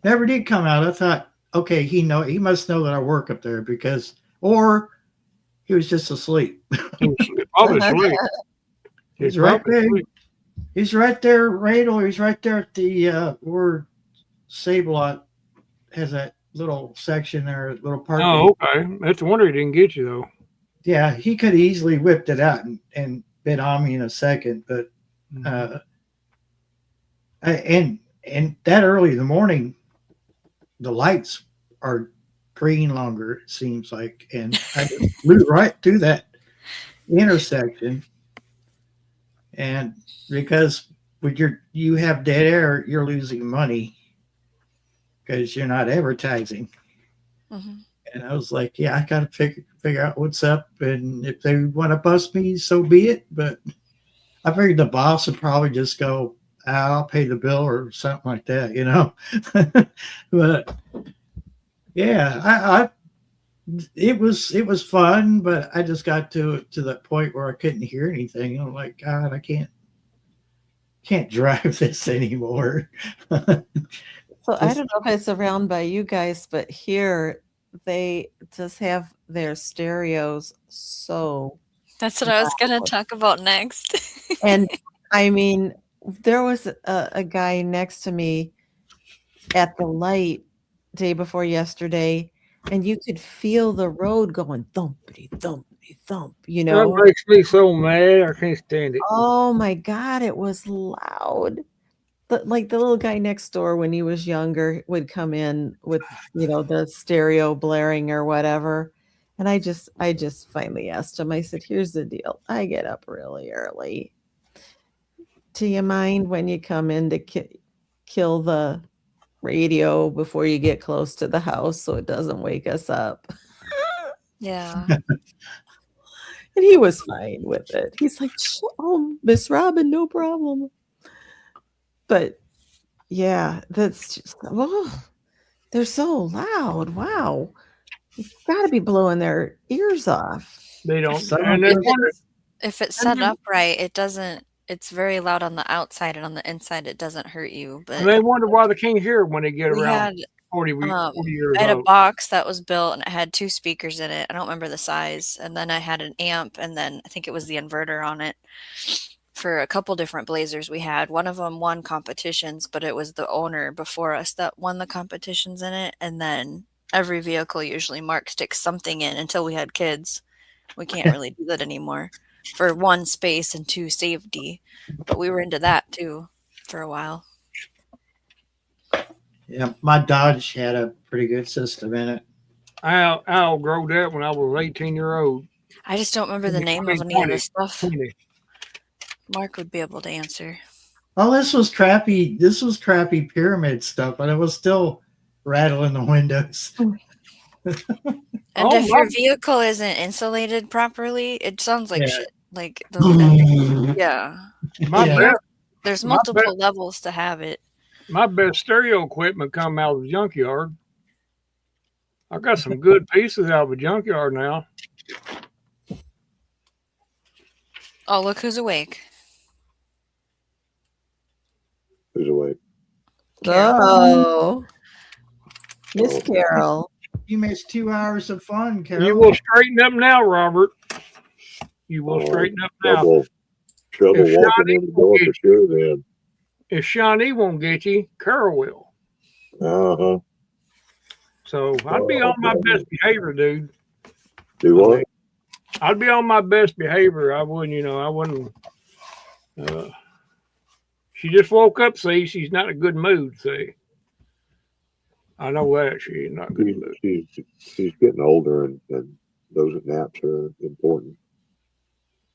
Never did come out. I thought, okay, he must know that I work up there, or he was just asleep. Probably asleep. He's right there. He's right there, Randall. He's right there at the where Save-A-Lot has that little section there, little parking. Oh, okay. That's a wonder he didn't get you, though. Yeah, he could have easily whipped it out and been on me in a second, but and that early in the morning, the lights are green longer, it seems like, and I just flew right through that intersection. And because when you have dead air, you're losing money because you're not advertising. Mm-hmm. And I was like, yeah, I got to figure out what's up, and if they want to bust me, so be it. But I figured the boss would probably just go, I'll pay the bill or something like that, But yeah, it was fun, but I just got to that point where I couldn't hear anything. I'm like, God, I can't drive this anymore. So I don't know if it's around by you guys, but here they just have their stereos so. That's what I was going to talk about next. And I mean, there was a guy next to me at the light day before yesterday, and you could feel the road going thumpity, thumpity, thump, That makes me so mad. I can't stand it. Oh my God, it was loud. Like the little guy next door when he was younger would come in with, the stereo blaring or whatever. And I just finally asked him, I said, here's the deal. I get up really early. Do you mind when you come in to kill the radio before you get close to the house so it doesn't wake us up. Yeah. And he was fine with it. He's like, oh, Miss Robin, no problem. But yeah, that's just, oh, they're so loud. Wow. You've got to be blowing their ears off. They don't. Some And of they them- wonder, If it's set up right, it doesn't. It's very loud on the outside, and on the inside, it doesn't hurt you. But and they wonder why they can't hear when they get we around had 40 years I had a old. box that was built, and it had 2 speakers in it. I don't remember the size. And then I had an amp, and then I think it was the inverter on it for a couple different Blazers we had. One of them won competitions, but it was the owner before us that won the competitions in it. And then every vehicle usually Mark sticks something in until we had kids. We can't really do that anymore for 1, space, and 2, safety. But we were into that too for a while. Yeah, my Dodge had a pretty good system in it. I outgrew that when I was 18-year-old. I just don't remember the name of any of the stuff. Mark would be able to answer. Oh, this was crappy. This was crappy pyramid stuff, but it was still rattling the windows. And if your vehicle isn't insulated properly, it sounds like Yeah. shit. Like the, yeah. Yeah. There's multiple levels to have it. My best stereo equipment come out of the junkyard. I got some good pieces out of a junkyard now. Oh, look who's awake. Who's awake? Oh, Miss Carol. You missed 2 hours of fun, Carol. You will straighten up now, Robert. You will straighten up now. Trouble If walking Shawnee in the door for sure then. If Shawnee won't get you, Carol will. Uh-huh. So I'd be on my best behavior, dude. Do what? I'd be on my best behavior. I wouldn't, I wouldn't. She just woke up, see, she's not in a good mood, see. I know that she ain't not good mood. She's getting older and those naps are important.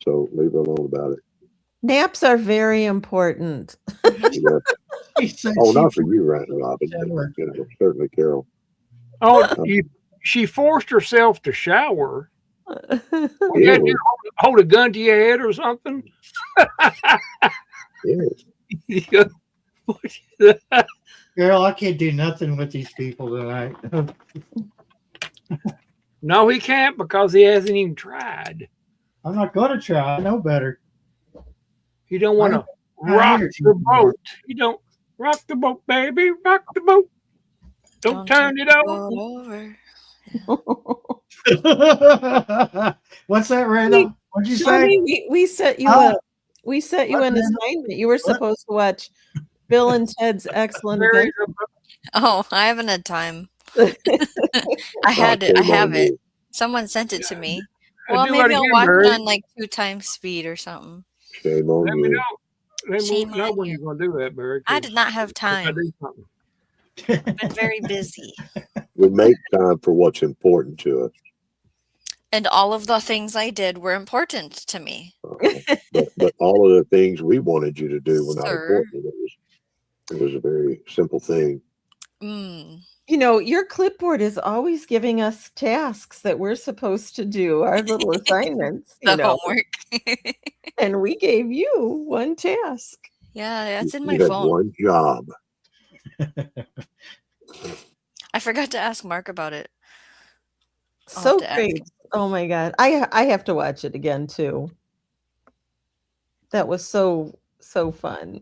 So leave her alone about it. Naps are very important. Yeah. Oh, not for you, right, Robin. Certainly Carol. Oh, she forced herself to shower. Yeah. You hold a gun to your head or something? Yeah. Girl, I can't do nothing with these people tonight. No, he can't because he hasn't even tried. I'm not going to try. I know better. You don't want to rock the boat. You don't rock the boat, baby. Rock the boat. Don't turn it over. What's that, Randall? What'd you say? We set you up. We set you an assignment. You were supposed to watch Bill and Ted's Excellent Adventure. Oh, I haven't had time. I have it. Someone sent it to me. Well, maybe I'll watch it on like 2 times speed or something. Shame on Let me you. know. Let me know when you're going to do that, Barry. I did not have time. I do something. I've been very busy. We make time for what's important to us. And all of the things I did were important to me. But all of the things we wanted you to do were not Sir. important. It was a very simple thing. You know, your clipboard is always giving us tasks that we're supposed to do, our little assignments. The homework. And we gave you one task. Yeah, that's in my You had phone. one job. I forgot to ask Mark about it. So great. Oh my God. I have to watch it again too. That was so fun.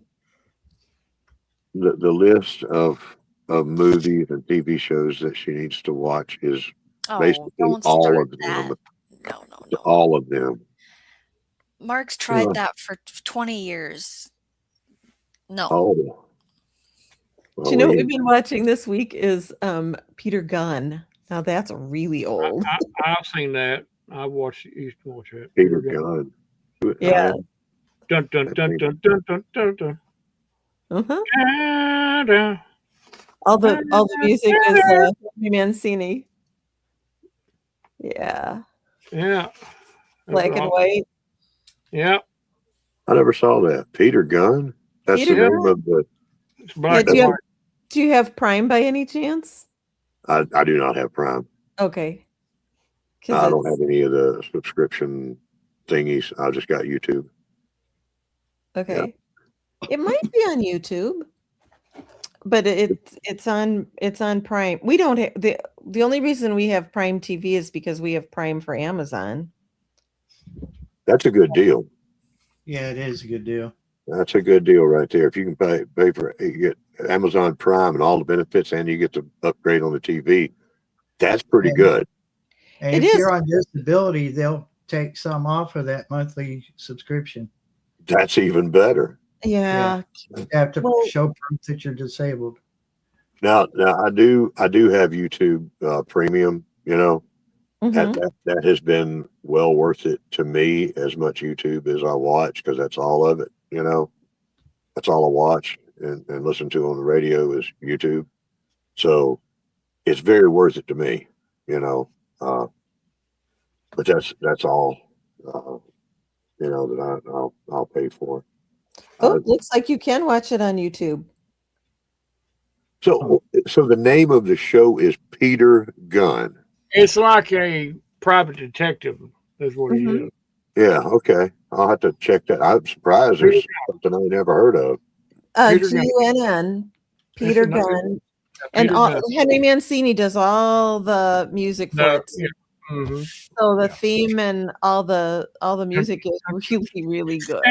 The list of movies and TV shows that she needs to watch is basically all of them. No. All of them. Mark's tried that for 20 years. No. Oh. Do you know what we've been watching this week is Peter Gunn. Now that's really old. I've seen that. I used to watch it. Peter Gunn. Yeah. Dun dun dun dun dun dun dun dun. Uh-huh. All the music is Mancini. Yeah. Yeah. Black and white. Yeah. I never saw that. Peter Gunn? That's Peter the name of the... It's black do, and white. Do you have Prime by any chance? I do not have Prime. Okay. I don't have any of the subscription thingies. I just got YouTube. Okay. It might be on YouTube, but it's on Prime. We don't have the only reason we have Prime TV is because we have Prime for Amazon. That's a good deal. Yeah, it is a good deal. That's a good deal right there. If you can pay for you get Amazon Prime and all the benefits, and you get to upgrade on the TV, that's pretty And- good. And It if is. you're on disability, they'll take some off of that monthly subscription. That's even better. Yeah. You have to Well- show proof that you're disabled. Now I do have YouTube Premium. You know, Mhm. that has been well worth it to me, as much YouTube as I watch, because that's all of it. You know, that's all I watch and listen to on the radio is YouTube. So it's very worth it to me. You know, but that's all. You know, that I'll pay for. Oh, looks like you can watch it on YouTube. So the name of the show is Peter Gunn. It's like a private detective, is what he Mhm. is. Yeah, okay. I'll have to check that. I'm surprised there's something I never heard of. Peter Gunn. GUNN, Peter That's another- Gunn, and Peter all, Gunn. Henry Mancini does all the music for No, it. yeah. Mhm. So the theme and all the music is really, really good.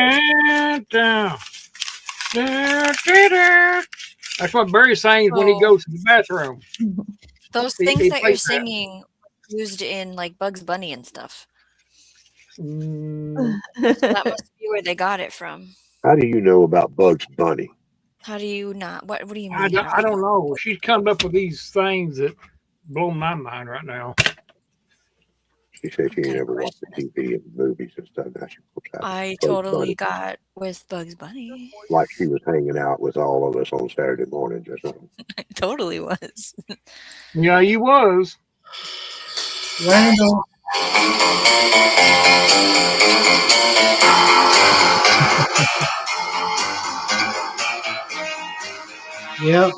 That's what Barry sings when he goes to the bathroom. Those He- things he that you're plays that. singing used in like Bugs Bunny and stuff. Mm, That must be where they got it from. How do you know about Bugs Bunny? How do you not? What do you mean? I don't know. She's come up with these things that blow my mind right now. She said she Okay, never watched the TV and movies and stuff. Now she looks at I Bugs totally Bunny got with Bugs Bunny. like she was hanging out with all of us on Saturday mornings or something. I totally was. Yeah, he was. Randall. Yep.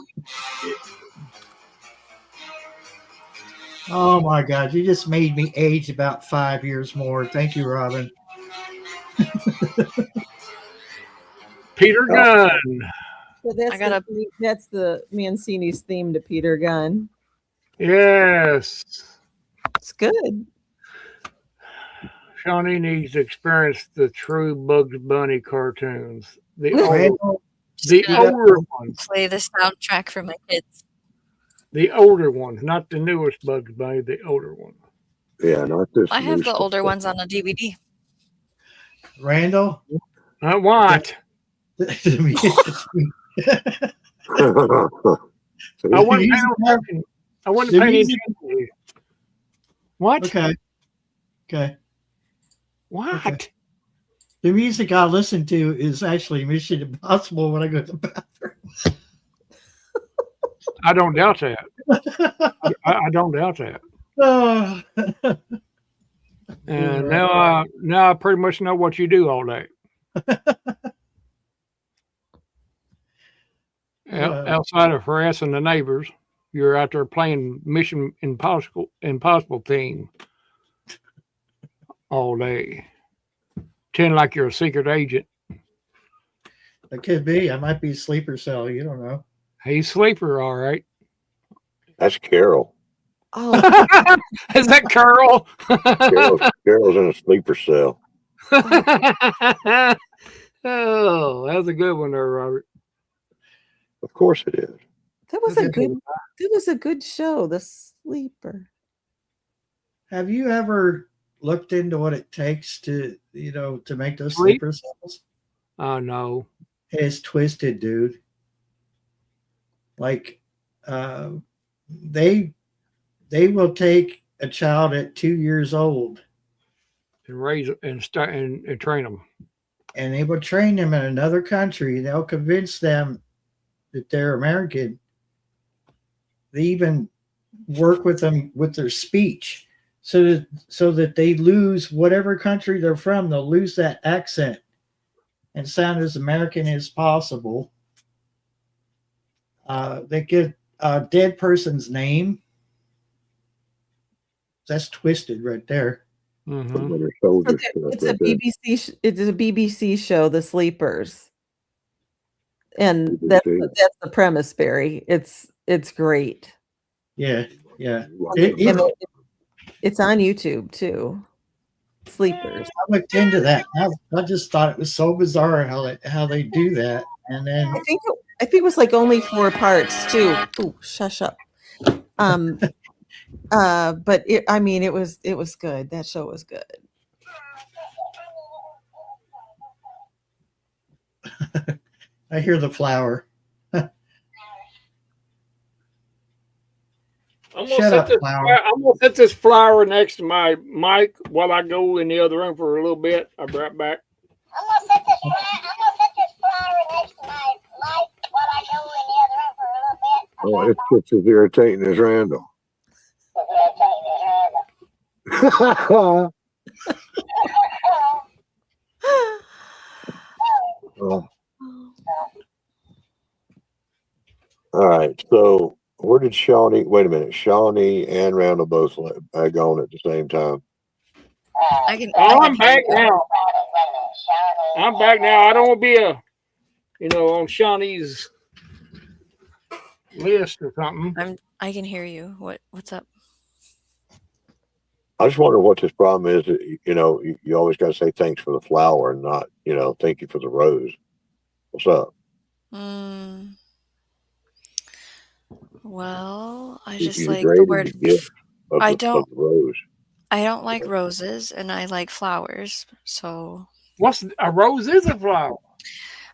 Oh my God, you just made me age about 5 years more. Thank you, Robin. Peter Gunn. So that's I gotta- that's the Mancini's theme to Peter Gunn. Yes. It's good. Shawnee needs to experience the true Bugs Bunny cartoons. The Randall, older ones. Play the soundtrack for my kids. The older ones, not the newest Bugs Bunny, the older one. Yeah, not this. I have new the stuff. older ones on a DVD. Randall. What? See? I wasn't music paying I wasn't the paying music- attention to you. What? Okay. Okay. What? Okay. The music I listen to is actually Mission Impossible when I go to the bathroom. I don't doubt that. I don't doubt that. Oh. And now I pretty much know what you do all day. Outside of harassing the neighbors, you're out there playing Mission Impossible theme all day. Pretend like you're a secret agent. It could be. I might be a sleeper cell. You don't know. He's sleeper, all right. That's Carol. Oh, Is that Carl? Carol's in a sleeper cell. Oh, that's a good one there, Robert. Of course it is. that was a good show, The Sleeper. Have you ever looked into what it takes to make those Sleep? sleeper cells? Oh no. It's twisted, dude. Like, they will take a child at 2 years old And raise and start and train them. and they will train them in another country. They'll convince them that they're American. They even work with them with their speech so that they lose whatever country they're from. They'll lose that accent and sound as American as possible. They get a dead person's name. That's twisted right there. Mm-hmm. When their soldiers Okay, stuff it's a right there. BBC. It is a BBC show, The Sleepers, and that's BBC. the premise, Barry. It's great. Yeah, yeah. Wow. And It's it's on YouTube too. Sleepers. I looked into that. I just thought it was so bizarre how they do that. And then I think it was like only 4 parts too. Ooh, shush up. But I mean, it was good. That show was good. I hear the flower. Shut up, flower. I'm gonna set this flower next to my mic while I go in the other room for a little bit. I'll be right back. I'm gonna set this flower next to my mic while I go in the other room for a little bit. Oh, it's just as irritating as Randall. Oh. All right. So where did Shawnee? Wait a minute. Shawnee and Randall both gone at the same time. I can. I'm back now. I'm back now. I don't want to be on Shawnee's list or something. I can hear you. What's up? I just wonder what this problem is. You always got to say thanks for the flower and not, thank you for the rose. What's up? Well, I You just like the degraded word. the gift of I the don't. rose. I don't like roses, and I like flowers. So What's a rose is a flower?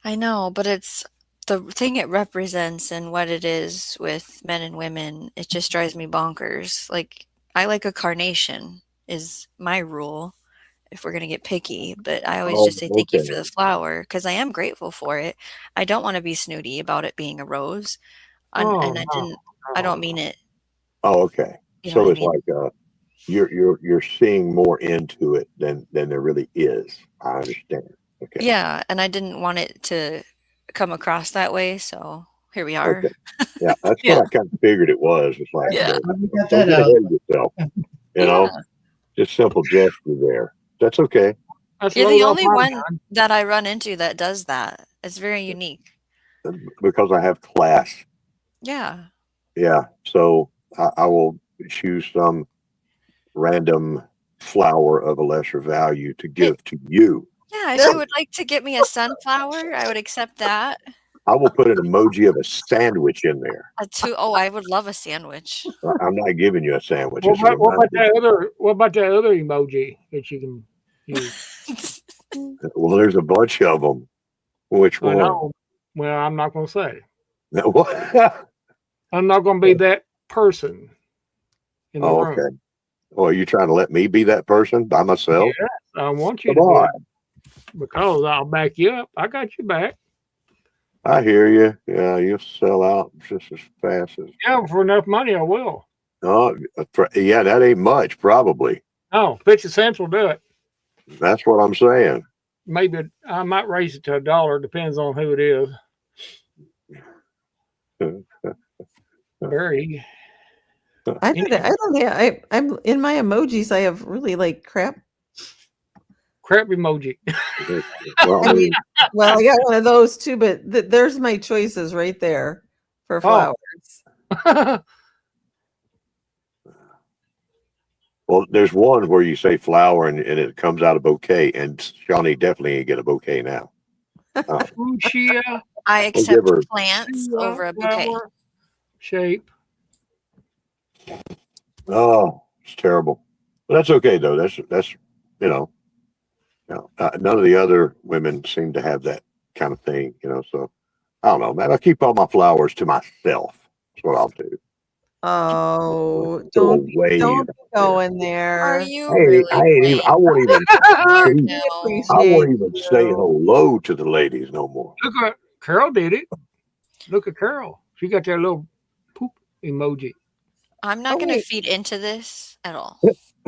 I know, but it's the thing it represents and what it is with men and women. It just drives me bonkers. Like I like a carnation is my rule if we're gonna get picky. But I always just say thank you for the flower because I am grateful for it. I don't want to be snooty about it being a rose, and I don't mean it. Oh, okay. You know So what I it's mean? like you're seeing more into it than there really is. I understand. Okay. Yeah, and I didn't want it to come across that way, so here we are. Okay. Yeah, that's Yeah. what I kind of figured it was. It's like, Yeah. You got don't that get out. ahead of yourself. Just simple gesture there. That's okay. You're the only one that I run into that does that. It's very unique. Because I have class. Yeah. Yeah. So I will choose some random flower of a lesser value to give to you. Yeah, if you would like to get me a sunflower, I would accept that. I will put an emoji of a sandwich in there. I would love a sandwich. I'm not giving you a sandwich. What about that other emoji that you can use? Well, there's a bunch of them. Which one? Well, I'm not going to say. What? I'm not going to be that person in the room. Okay. Well, are you trying to let me be that person by myself? Yes, I want you Come to on. Because I'll back you up. I got you back. I hear you. Yeah, you'll sell out just as fast as. Yeah, for enough money, I will. Oh, yeah, that ain't much, probably. Oh, 50 cents will do it. That's what I'm saying. Maybe I might raise it to $1. Depends on who it is. Very. I'm in my emojis. I have really like crap emoji. Well, I got one of those too, but there's my choices right there for flowers. Well, there's one where you say flower and it comes out a bouquet, and Shawnee definitely ain't get a bouquet now. I accept plants over a bouquet. Shape. Oh, it's terrible. But that's okay though. That's none of the other women seem to have that kind of thing, so I don't know, man. I'll keep all my flowers to myself. That's what I'll do. Oh, don't go in there. Are you really? I won't even say hello to the ladies no more. Look at Carol did it. Look at Carol. She got that little poop emoji. I'm not going to feed into this at all.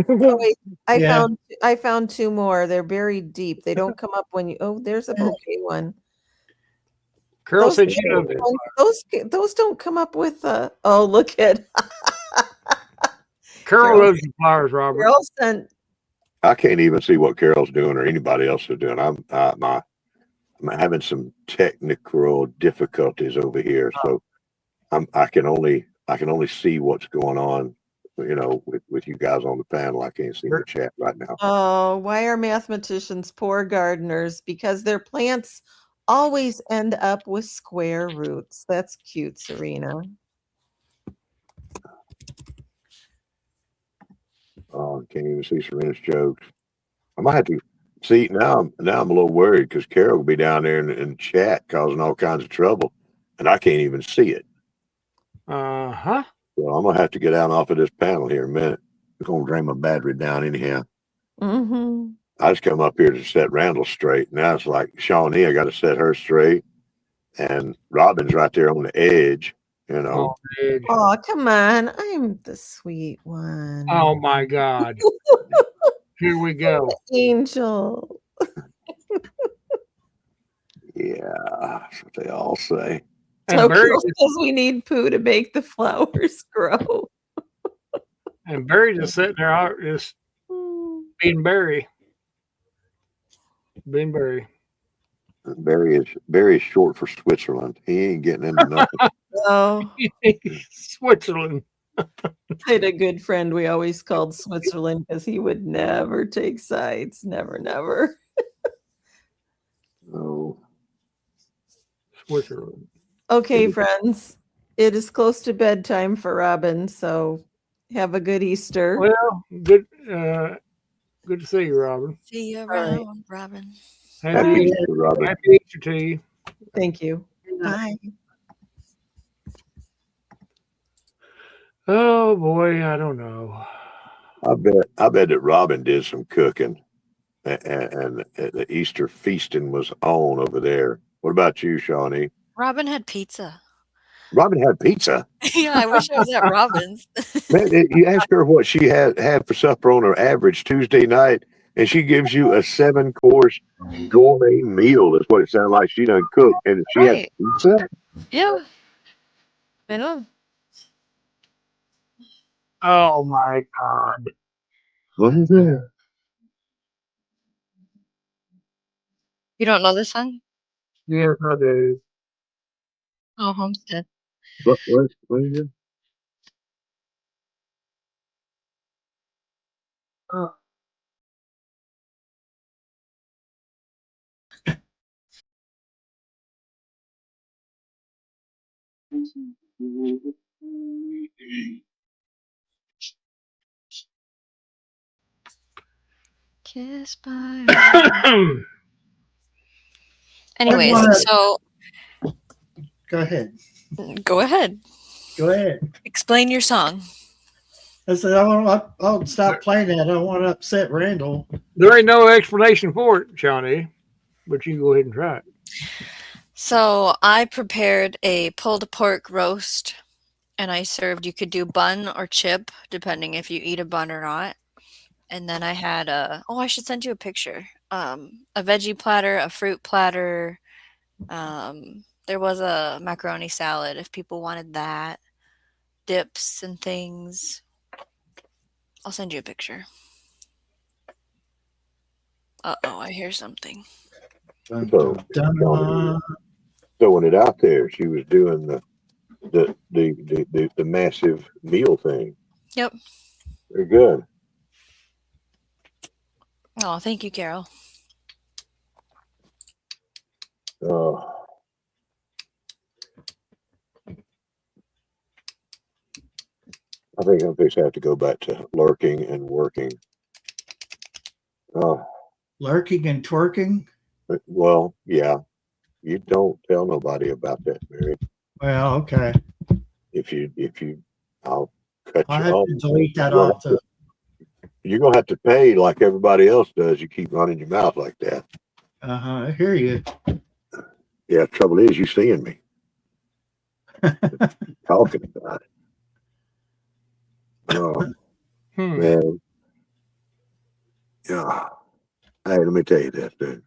Wait, I found 2 more. They're buried deep. They don't come up when you. Oh, there's a bouquet one. Carol Those said she loved it. those don't come up with oh, look at Carol Carol. loves the flowers, Robert. Carol sent I can't even see what Carol's doing or anybody else is doing. I'm having some technical difficulties over here, so I can only see what's going on, with you guys on the panel. I can't see the chat right now. oh, why are mathematicians poor gardeners? Because their plants always end up with square roots. That's cute, Serena. Oh, can't even see Serena's jokes. I might have to see now. I'm a little worried because Carol will be down there in chat causing all kinds of trouble, and I can't even see it. Uh-huh. So I'm gonna have to get out off of this panel here in a minute. I'm gonna drain my battery down anyhow. Mm-hmm. I just come up here to set Randall straight. Now it's like Shawnee, I got to set her straight, and Robin's right there on the edge. Oh, Edge. Oh, come on. I'm the sweet one. Oh my God. Here we go. Angel. Yeah, that's what they all say. And So Barry, Carol says we need poo to make the flowers grow. and Barry just sitting there out just being Barry. Being Barry. Barry is short for Switzerland. He ain't getting into nothing. Oh, Switzerland. I had a good friend we always called Switzerland because he would never take sides. Never, never. Oh, Switzerland. Okay, friends. It is close to bedtime for Robin, so have a good Easter. Well, good to see you, Robin. See you right. around, Robin. Happy Easter, Robin. Happy Easter to you. Thank you. Bye. Oh boy, I don't know. I bet that Robin did some cooking, and the Easter feasting was on over there. What about you, Shawnee? Robin had pizza. Robin had pizza. Yeah, I wish I was at Robin's. Man, you ask her what she had for supper on her average Tuesday night, and she gives you a 7-course gourmet meal. That's what it sounded like. She done cooked, and she had Right. pizza. Yeah. I know. Oh my God. What is that? You don't know this song? Yes, I do. Oh, Homestead. What is it? Oh. Kissed by. I Anyways, wanna- so Go ahead. go ahead. Go ahead. Explain your song. I said, I'll stop playing that. I don't want to upset Randall. There ain't no explanation for it, Shawnee, but you can go ahead and try it. So I prepared a pulled pork roast, and I served. You could do bun or chip, depending if you eat a bun or not. And then I had I should send you a picture. A veggie platter, a fruit platter. There was a macaroni salad if people wanted that. Dips and things. I'll send you a picture. Uh-oh, I hear something. Dun, So, dun, dun. throwing it out there. She was doing the massive meal thing. Yep. Very good. Oh, thank you, Carol. I think I'm fixing to have to go back to lurking and working. Lurking and twerking. Well, yeah. You don't tell nobody about that, Mary. Well, okay. If you, I'll cut I you have off. to delete that off. You're gonna have to pay like everybody else does. You keep running your mouth like that. I hear you. Yeah. Trouble is, you seeing me talking about it. Oh man. Yeah. Hey, let me tell you this, dude.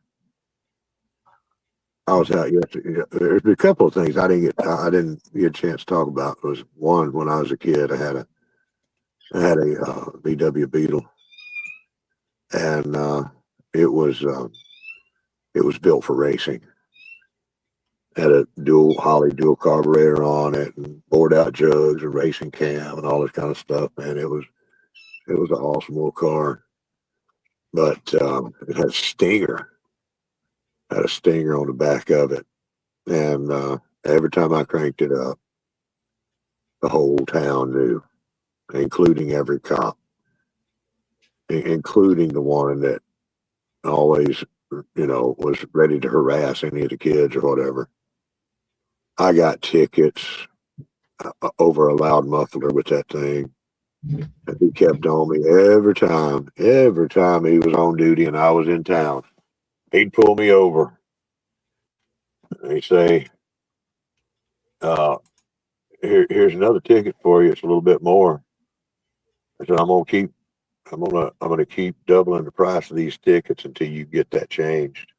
I was out yesterday. There's a couple of things I didn't get a chance to talk about. It was one, when I was a kid, I had a VW Beetle, and it was it was built for racing. Had a dual carburetor on it, and bored out jugs and racing cam and all this kind of stuff. Man, it was an awesome little car. But it had a stinger. Had a stinger on the back of it, and every time I cranked it up, the whole town knew, including every cop, including the one that always, was ready to harass any of the kids or whatever. I got tickets over a loud muffler with that thing. And he kept on me every time he was on duty and I was in town. He'd pull me over. And he'd say, here's another ticket for you. It's a little bit more. I said, I'm gonna keep doubling the price of these tickets until you get that changed.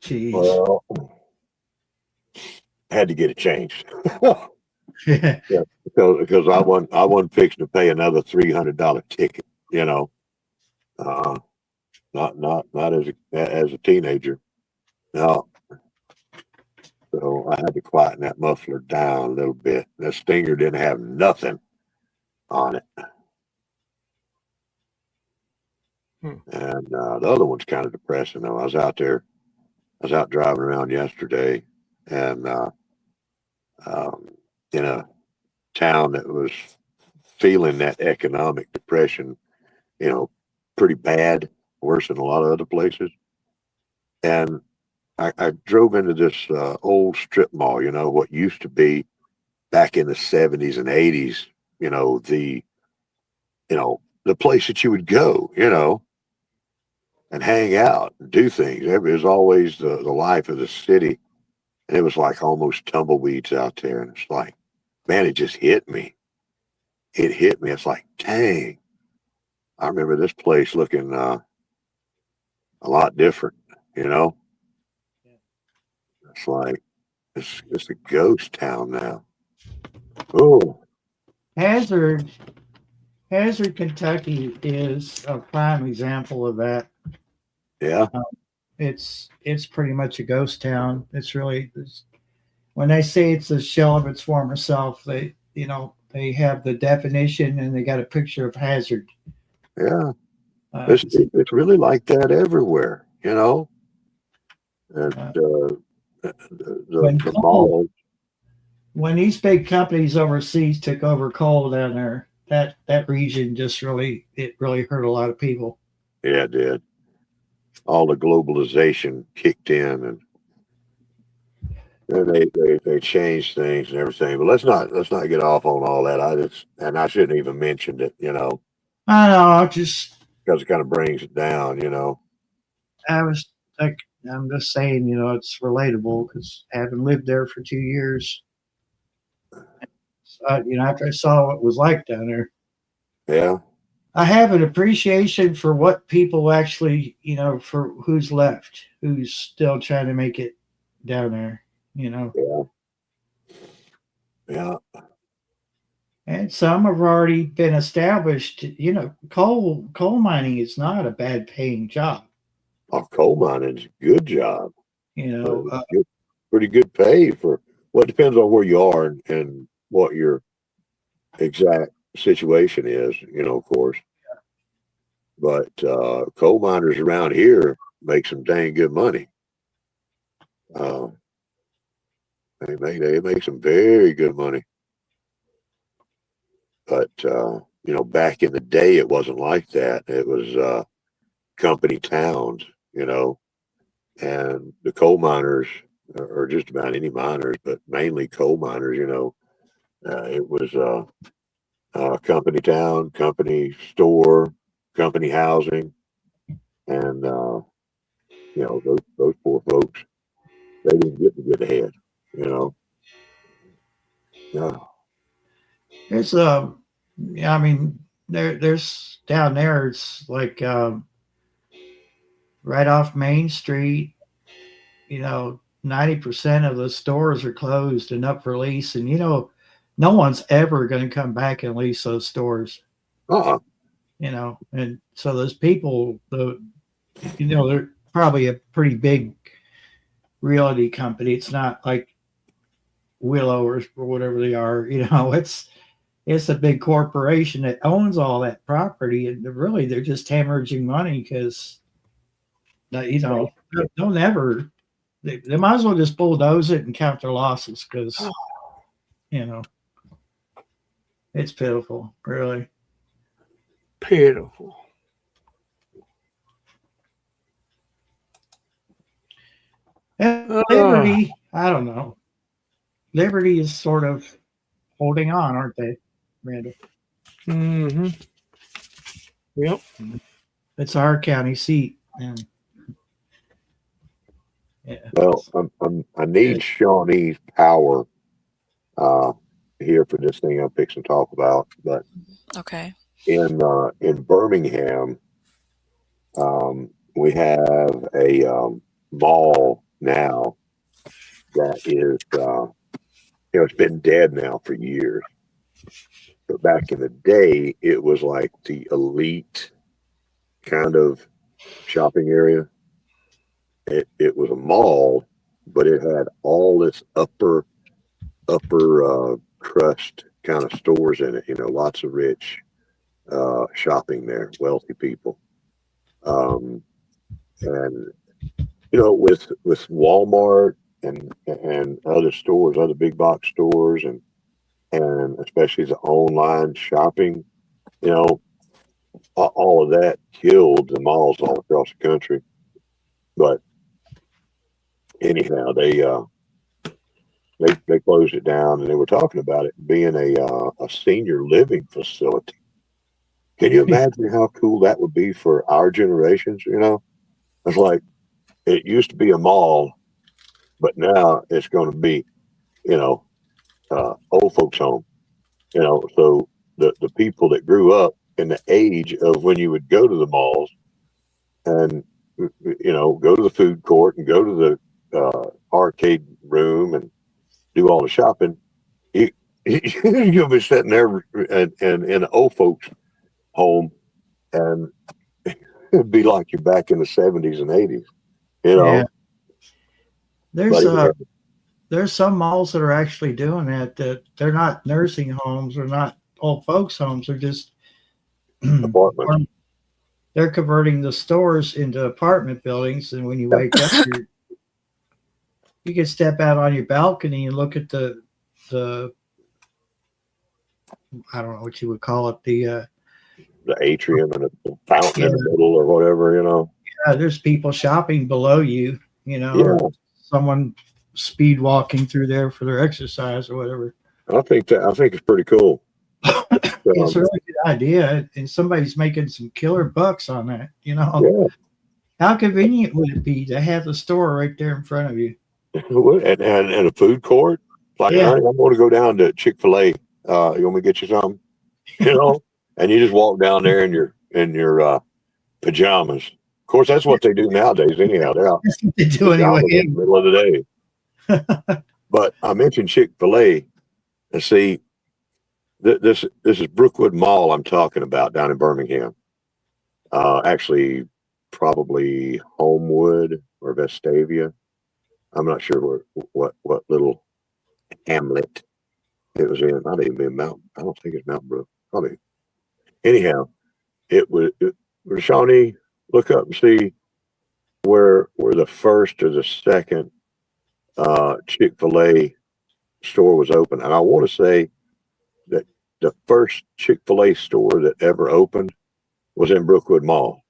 Jeez. Well, had to get it changed. Yeah. Yeah, because I wasn't fixing to pay another $300 ticket, uh, not as a teenager. No, so I had to quieten that muffler down a little bit. The Stinger didn't have nothing on it, and the other one's kind of depressing though. I was out driving around yesterday, and in a town that was feeling that economic depression, pretty bad, worse than a lot of other places. And I drove into this old strip mall, what used to be back in the 70s and 80s, the place that you would go, and hang out and do things. It was always the life of the city. And it was like almost tumbleweeds out there. And it's like, man, it just hit me. It hit me. It's like, dang, I remember this place looking a lot different, It's like, it's a ghost town now. Oh, Hazard, Kentucky is a prime example of that. yeah. It's pretty much a ghost town. When they say it's a shell of its former self, they have the definition and they got a picture of Hazard. Yeah. It's really like that everywhere, And the mall. When these big companies overseas took over coal down there, that region just really hurt a lot of people. Yeah, it did. All the globalization kicked in, and they changed things and everything. But let's not get off on all that. I shouldn't even mentioned it, I know. because it kind of brings it down, I'm just saying, it's relatable because having lived there for 2 years, after I saw what it was like down there, Yeah. I have an appreciation for what people actually, for who's left, who's still trying to make it down there, Yeah. Yeah. And some have already been established. Coal mining is not a bad paying job. Coal mining's a good job. Pretty good pay for. Well, it depends on where you are and what your exact situation is, of course. But coal miners around here make some dang good money. They make some very good money. But back in the day, it wasn't like that. It was company towns, and the coal miners, or just about any miners, but mainly coal miners, it was company town, company store, company housing, and those poor folks, they didn't get to get ahead, Yeah. It's I mean, there's down there. It's like right off Main Street. 90% of the stores are closed and up for lease, and no one's ever going to come back and lease those stores. Uh-uh. And so those people, they're probably a pretty big realty company. It's not like Willow or whatever they are. It's a big corporation that owns all that property, and really they're just hemorrhaging money because they'll never. They might as well just bulldoze it and count their losses because it's pitiful, really. Pitiful. And Liberty, I don't know. Liberty is sort of holding on, aren't they, Randall? Mm-hmm. Yep. It's our county seat, and Well, I need Shawnee's power here for this thing I'm fixing to talk about. But Okay. in Birmingham, we have a mall now that is it's been dead now for years. But back in the day, it was like the elite kind of shopping area. It was a mall, but it had all this upper crust kind of stores in it. Lots of rich shopping there, wealthy people. And with Walmart and other stores, other big box stores, and especially the online shopping, all of that killed the malls all across the country. But anyhow, they closed it down, and they were talking about it being a senior living facility. Can you imagine how cool that would be for our generations? It's like it used to be a mall, but now it's going to be, old folks home. So the people that grew up in the age of when you would go to the malls and go to the food court and go to the arcade room and do all the shopping, you'll be sitting there and in an old folks home, and it'd be like you're back in the 70s and 80s. Yeah. There's some malls that are actually doing that they're not nursing homes or not old folks homes. They're just apartments. They're converting the stores into apartment buildings, and when you wake up, you can step out on your balcony and look at the I don't know what you would call it, the atrium and the fountain in the middle or whatever. Yeah, there's people shopping below you. Or someone speed walking through there for their exercise or whatever. I think it's pretty cool. It's a really good idea, and somebody's making some killer bucks on that. Yeah. How convenient would it be to have the store right there in front of you? And a food court. Like, I'm going to go down to Chick-fil-A. You want me to get you something? And you just walk down there in your pajamas. Of course, that's what they do nowadays. Anyhow, they're out. That's what they do anyway. In the middle of the day. But I mentioned Chick-fil-A, and see, this is Brookwood Mall I'm talking about down in Birmingham. Actually, probably Homewood or Vestavia. I'm not sure what little hamlet it was in. Not even in Mountain. I don't think it's Mountain Brook. Probably. Anyhow, it was Shawnee. Look up and see where the first or the second Chick-fil-A store was open. And I want to say that the first Chick-fil-A store that ever opened was in Brookwood Mall.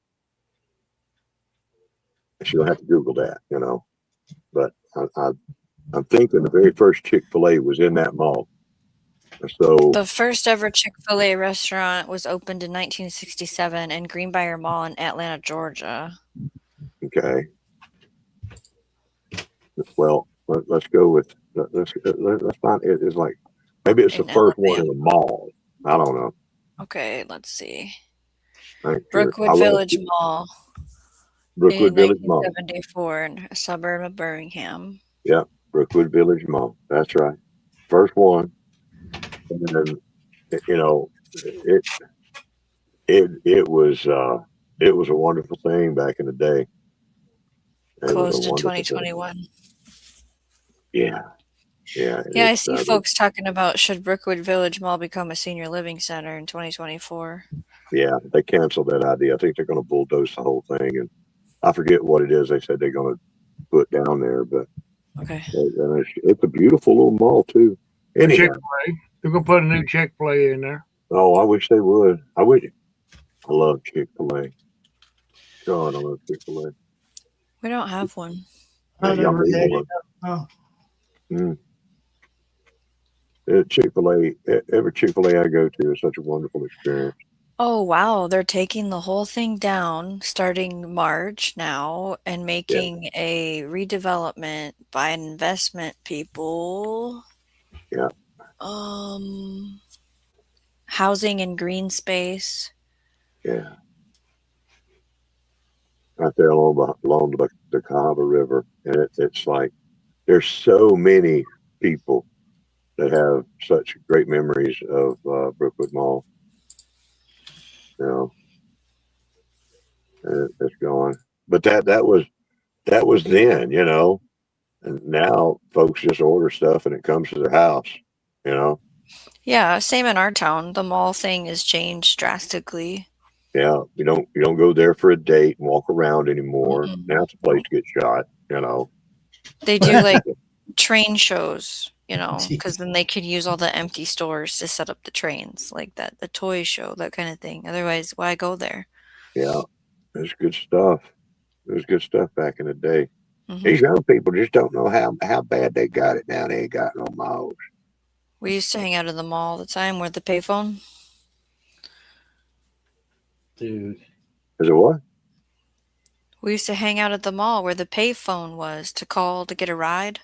You'll have to Google that, But I'm thinking the very first Chick-fil-A was in that mall. So the first ever Chick-fil-A restaurant was opened in 1967 in Greenbrier Mall in Atlanta, Georgia. Okay. Well, let's go with let's find it is like maybe it's the first one in the mall. I don't know. Okay, let's see. Sure. Brookwood Village Mall. Brookwood In Village Mall. 1974 in a suburb of Birmingham. Yeah, Brookwood Village Mall. That's right. First one. And then, you know, it it was a wonderful thing back in the day. It was a Closed in wonderful thing. 2021. Yeah, yeah. Yeah, I see folks talking about should Brookwood Village Mall become a senior living center in 2024. Yeah, they canceled that idea. I think they're going to bulldoze the whole thing, and I forget what it is. They said they're going to put down there, but Okay. it's a beautiful little mall too. Anyhow, Chick-fil-A. They're gonna put a new Chick-fil-A in there. oh, I wish they would. I love Chick-fil-A. God, I love Chick-fil-A. We don't have one. Yeah, I y'all never need had one. it. Oh, Chick-fil-A, every Chick-fil-A I go to is such a wonderful experience. Oh, wow. They're taking the whole thing down starting March now and making a redevelopment by investment people. Yeah. Housing and green space. Yeah. Right there along the Cahaba River. And it's like there's so many people that have such great memories of Brookwood Mall. You know, and it's gone. But that was then, you know. And now folks just order stuff and it comes to their house, you know. Yeah, same in our town. The mall thing has changed drastically. Yeah, you don't go there for a date and walk around anymore. Mm-mm. Now it's a place to get shot, you know. They do like train shows, you know, Jeez. because then they could use all the empty stores to set up the trains, like that, the toy show, that kind of thing. Otherwise, why go there? Yeah, there's good stuff. There's good stuff back in the day. Mhm. These young people just don't know how bad they got it now. They ain't got no malls. We used to hang out at the mall all the time where the payphone. dude. Is it what? We used to hang out at the mall where the payphone was to call to get a ride.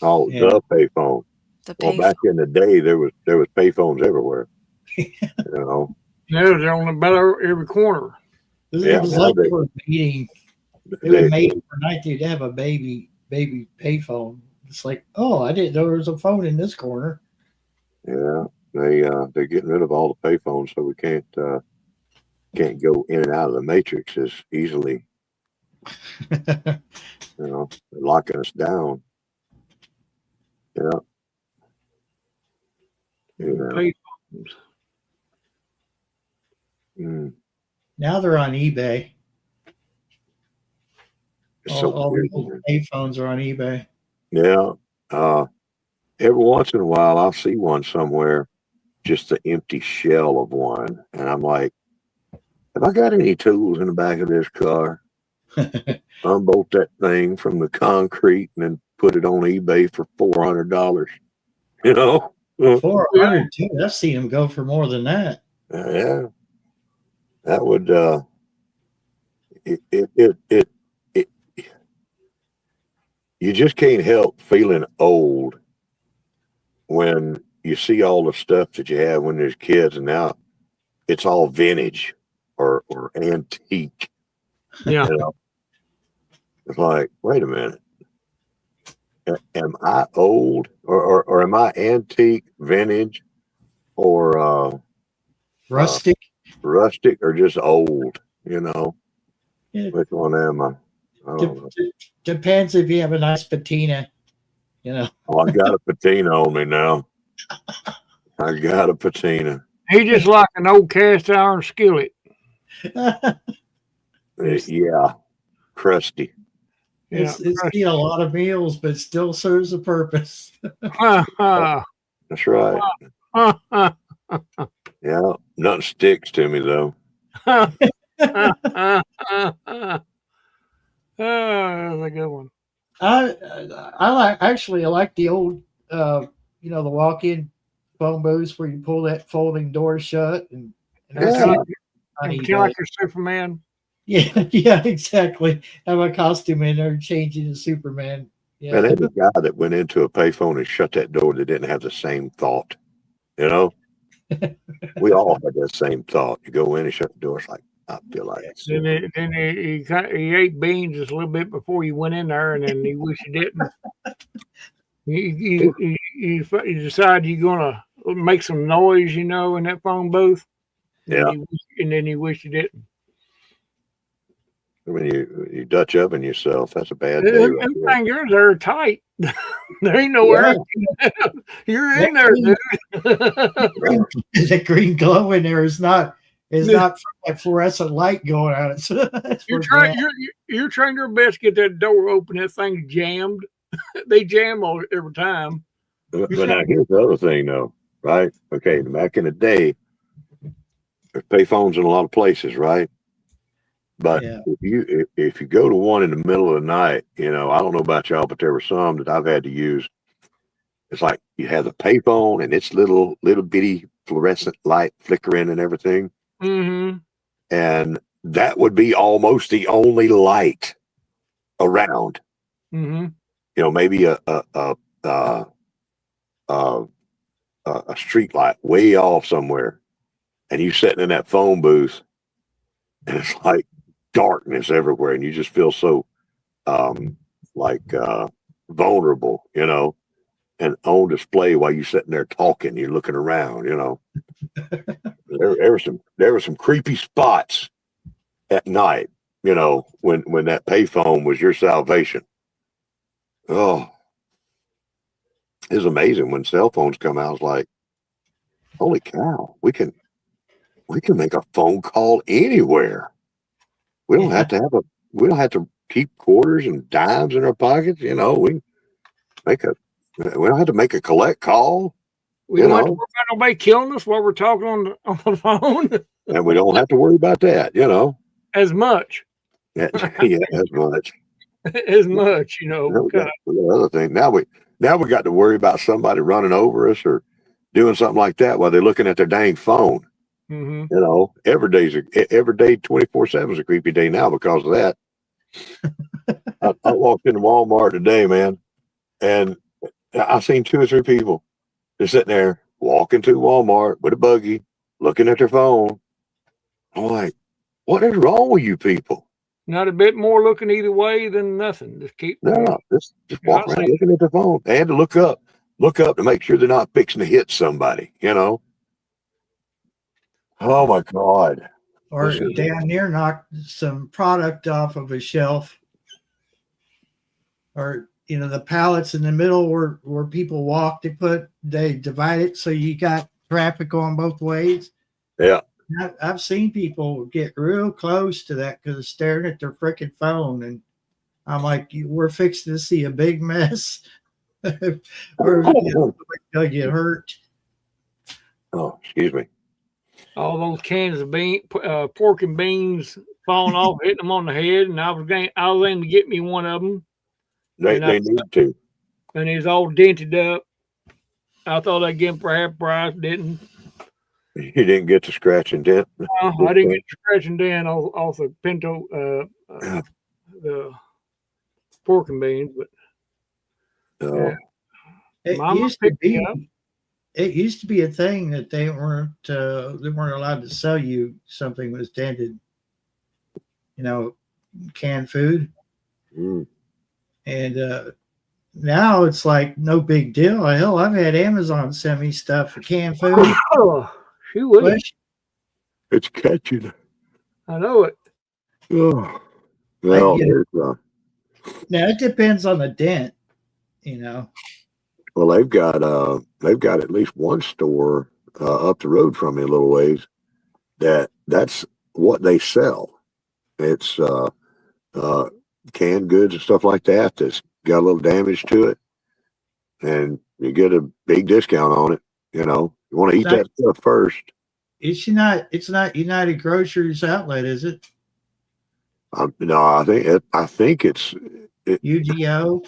Oh, Yeah. the payphone. The Well, payphone. back in the day, there was payphones everywhere. You know. Yeah, they're on about every corner. Yeah, It was now like they- they were meeting. They They- were made for night. They'd have a baby payphone. It's like, oh, I didn't know there was a phone in this corner. Yeah, they're getting rid of all the payphones, so we can't go in and out of the matrix as easily. You know, they're locking us down. Yeah. Yeah. Payphones. Mm. Now they're on eBay. It's so All the weird, old man. payphones are on eBay. Yeah. Every once in a while, I'll see one somewhere, just the empty shell of one, and I'm like, have I got any tools in the back of this car? Unbolt that thing from the concrete and then put it on eBay for $400. You know? 400 too. I've seen them go for more than that. Yeah. That would you just can't help feeling old when you see all the stuff that you had when there's kids, and now it's all vintage or antique. Yeah. You know? It's like, wait a minute. Am I old or am I antique, vintage, or Rustic. rustic, or just old? You know, Yeah. which one am I? I don't know. Depends if you have a nice patina. You know. Oh, I got a patina on me now. I got a patina. He just like an old cast iron skillet. Yeah, crusty. Yeah. It's seen a lot of meals, but still serves a purpose. That's right. Yeah, nothing sticks to me though. That's a good one. I like the old the walk-in phone booths where you pull that folding door shut and Yeah. I've seen it on Pretend eBay. like you're Superman. Yeah, exactly. Have a costume in there, changing to Superman. Yeah, And every guy that went into a payphone and shut that door that didn't have the same thought, you know? We all had that same thought. You go in and shut the door. It's like, I feel like He ate beans just a little bit before you went in there, and then he wish he didn't. You decide you're gonna make some noise, in that phone booth, Yeah. and then you wish you didn't. I mean, you Dutch oven yourself. That's a bad day. Them Right there. fingers are tight. There ain't nowhere. You're in there, dude. The green glow in there is not from that fluorescent light going out. You're trying your best to get that door open. That thing's jammed. They jam every time. But now here's the other thing, though, right? Okay, back in the day, there's payphones in a lot of places, right? But if you go to one in the middle of the night, I don't know about y'all, but there were some that I've had to use. It's like you have the payphone and its little bitty fluorescent light flickering and everything, and that would be almost the only light around. Maybe a street light way off somewhere, and you sitting in that phone booth, and it's like darkness everywhere, and you just feel so vulnerable, and on display while you're sitting there talking, you're looking around, there were some creepy spots at night, when that payphone was your salvation. Oh, it's amazing when cell phones come out. It's like, holy cow, we can make a phone call anywhere. We don't have to keep quarters and dimes in our pockets. We don't have to make a collect call. We don't have to worry about nobody killing us while we're talking on the phone. And we don't have to worry about that, As much. Yeah, as much. As much, The other thing, now we got to worry about somebody running over us or doing something like that while they're looking at their dang phone. Every day 24/7 is a creepy day now because of that. I walked into Walmart today, man, and I seen 2 or 3 people just sitting there walking to Walmart with a buggy, looking at their phone. I'm like, what is wrong with you people? Not a bit more looking either way than nothing. Just keep just walk around looking at their phone. They had to look up to make sure they're not fixing to hit somebody, Oh my God. Or down near knocked some product off of a shelf. Or, the pallets in the middle where people walk, they divide it so you got traffic going both ways. Yeah. I've seen people get real close to that because they're staring at their freaking phone. And I'm like, we're fixing to see a big mess. Or they'll get hurt. Oh, excuse me. All those cans of pork and beans falling off, hitting them on the head, and I was aiming to get me one of them. They need to. And he's all dented up. I thought I'd get him for half price, didn't. You didn't get the scratch and dent? I didn't get the scratch and dent off the pinto, the pork and beans, but it used to be a thing that they weren't allowed to sell you something was dented, canned food. And now it's like no big deal. Hell, I've had Amazon send me stuff for canned food. Oh, shoot. It's catching. I know it. Oh. Well, now it depends on the dent, Well, they've got at least one store up the road from me a little ways that's what they sell. It's canned goods and stuff like that that's got a little damage to it, and you get a big discount on it. You want to eat that stuff first. It's not United Grocers Outlet, is it? No, I think it's UGO.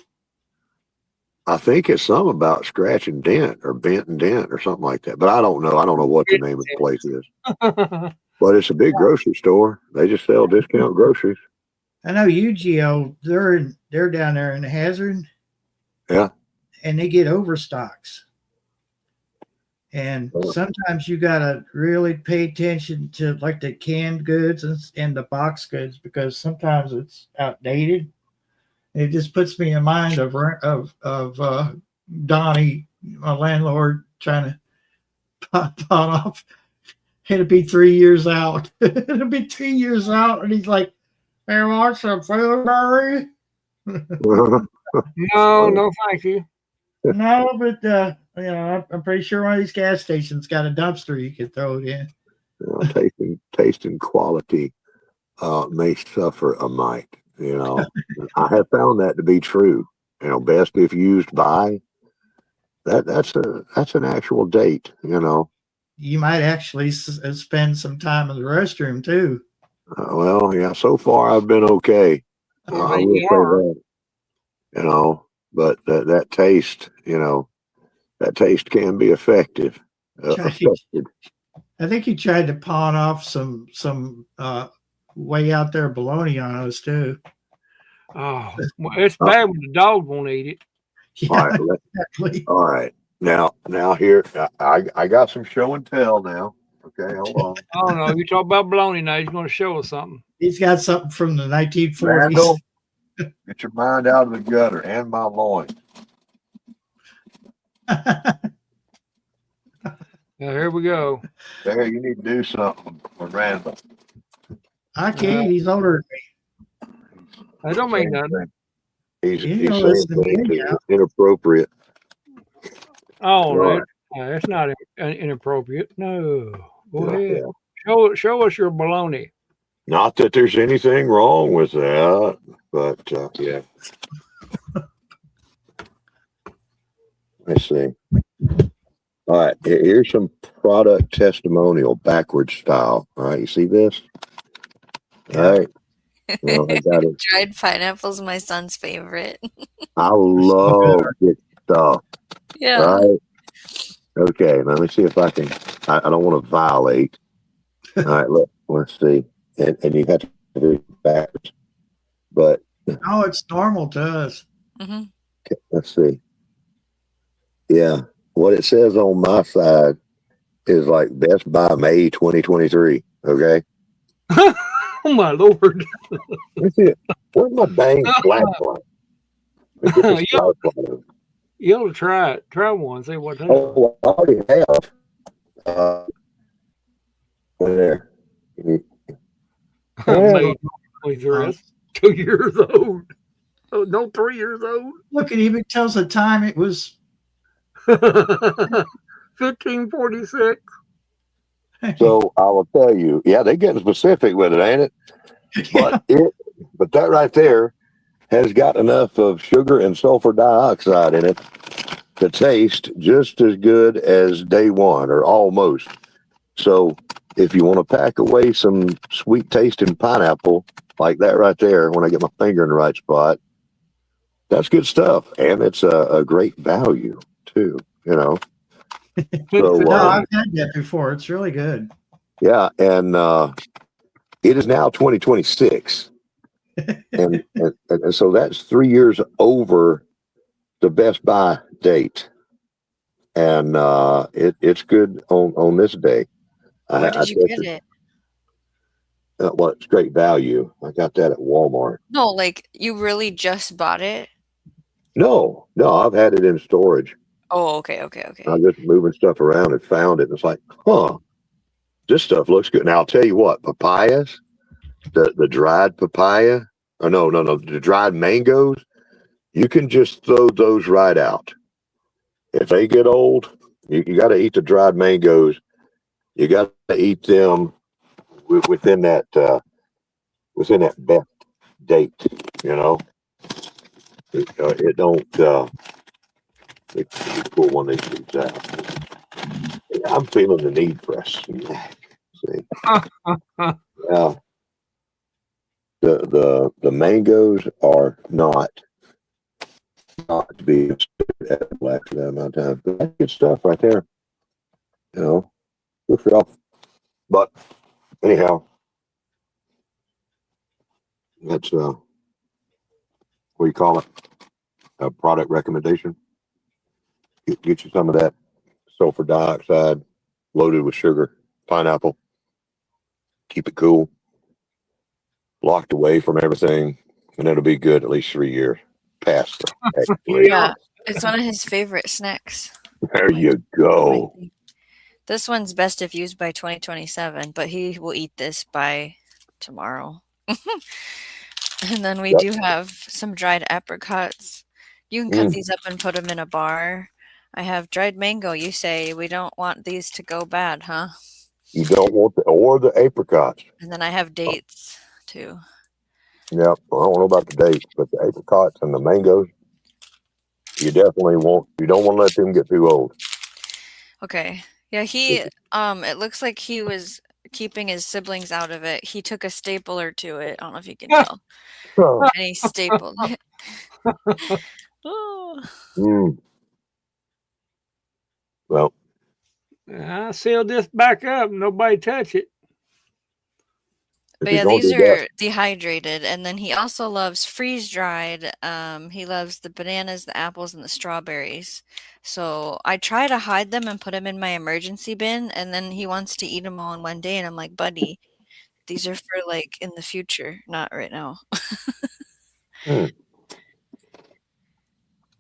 I think it's something about scratch and dent or bent and dent or something like that. But I don't know. I don't know what the name of the place is. But it's a big grocery store. They just sell discount groceries. I know UGO. They're down there in Hazard. Yeah. And they get overstocks. And sometimes you gotta really pay attention to like the canned goods and the box goods because sometimes it's outdated. It just puts me in mind of Donnie, my landlord, trying to pot off. It'll be 3 years out. It'll be 2 years out, and he's like, "Hey, want some food, Murray?" No, no, thank you. No, but I'm pretty sure one of these gas stations got a dumpster you can throw it in. Taste and quality may suffer a mite. I have found that to be true. Best if used by. That's an actual date. You might actually spend some time in the restroom too. Well, yeah. So far, I've been okay. I will say that. But that taste, that taste can be effective. Affected. I think he tried to pawn off some way out there bologna on us too. Oh, well, it's bad when the dog won't eat it. Yeah, exactly. All right. Now here, I got some show and tell now. Okay, hold on. Oh no, you talk about bologna now. He's going to show us something. He's got something from the 1940s. Randall, get your mind out of the gutter and my loin. Now, here we go. There, you need to do something for Randall. I can't. He's older than me. I don't mean nothing. He's saying inappropriate. Oh, right. That's not inappropriate. No. Go ahead. Yeah. Show us your baloney. Not that there's anything wrong with that, but yeah. Let's see. All right, here's some product testimonial backwards style. All right, you see this? All right. Well, I got it. Dried pineapple's my son's favorite. I love good stuff. Yeah. All right. Okay, let me see if I can. I don't want to violate. All right, let's see. And you have to do it backwards. But no, it's normal to us. Mm-hmm. Okay, let's see. Yeah, what it says on my side is like Best Buy May 2023. Okay. Oh my Lord! Where's my dang flashlight? You ought to try it. Try one. See what. Oh, I already have. There. May 23. That's 2 years old. Oh, no, 3 years old. Look, it even tells the time. It was 1546. So I will tell you, yeah, they're getting specific with it, ain't it? But that right there has got enough of sugar and sulfur dioxide in it to taste just as good as day one or almost. So if you want to pack away some sweet tasting pineapple like that right there, when I get my finger in the right spot, that's good stuff. And it's a great value too, So, no, I've had that before. It's really good. Yeah. And it is now 2026. and so that's 3 years over the Best Buy date. And it's good on this day. Where did you get it? Well, it's great value. I got that at Walmart. No, like you really just bought it? No, I've had it in storage. Oh, okay. I'm just moving stuff around and found it. And it's like, this stuff looks good. Now, I'll tell you what, papayas, the dried papaya, the dried mangoes, you can just throw those right out. If they get old, you got to eat the dried mangoes. You got to eat them within that best date. It don't. You pull one of these out. I'm feeling the need for a snack. See, yeah. The mangoes are not to be after that amount of time. But that's good stuff right there. Good for y'all. But anyhow, that's what do you call it? A product recommendation. Get you some of that sulfur dioxide, loaded with sugar, pineapple. Keep it cool, locked away from everything, and it'll be good at least 3 years past the expiration. Yeah, it's one of his favorite snacks. There you I go. think. This one's best if used by 2027, but he will eat this by tomorrow. And then we Yep. do have some dried apricots. You can cut Mm. these up and put them in a bar. I have dried mango. You say we don't want these to go bad, huh? You don't want the apricots. And then I have dates too. Yep. Well, I don't know about the dates, but the apricots and the mangoes, you don't want to let them get too old. Okay. Yeah, it looks like he was keeping his siblings out of it. He took a stapler to it. I don't know if you can tell. Huh. And he stapled it. Oh. Mm. Well, I sealed this back up. Nobody touch it. if But you're yeah, gonna these do that, are dehydrated, and then he also loves freeze dried. He loves the bananas, the apples, and the strawberries. So I try to hide them and put them in my emergency bin, and then he wants to eat them all in one day, and I'm like, buddy, these are for like in the future, not right now. I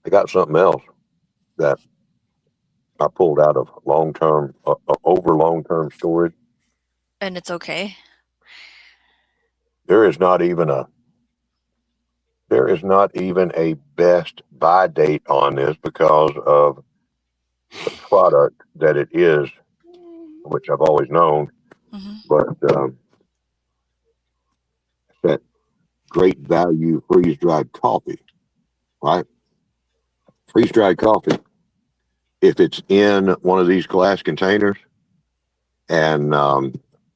got something else that I pulled out of long-term storage. And it's okay. There is not even a best buy date on this because of the product that it is, which I've always known. Mhm. But that great value freeze-dried coffee, right? Freeze-dried coffee. If it's in one of these glass containers, and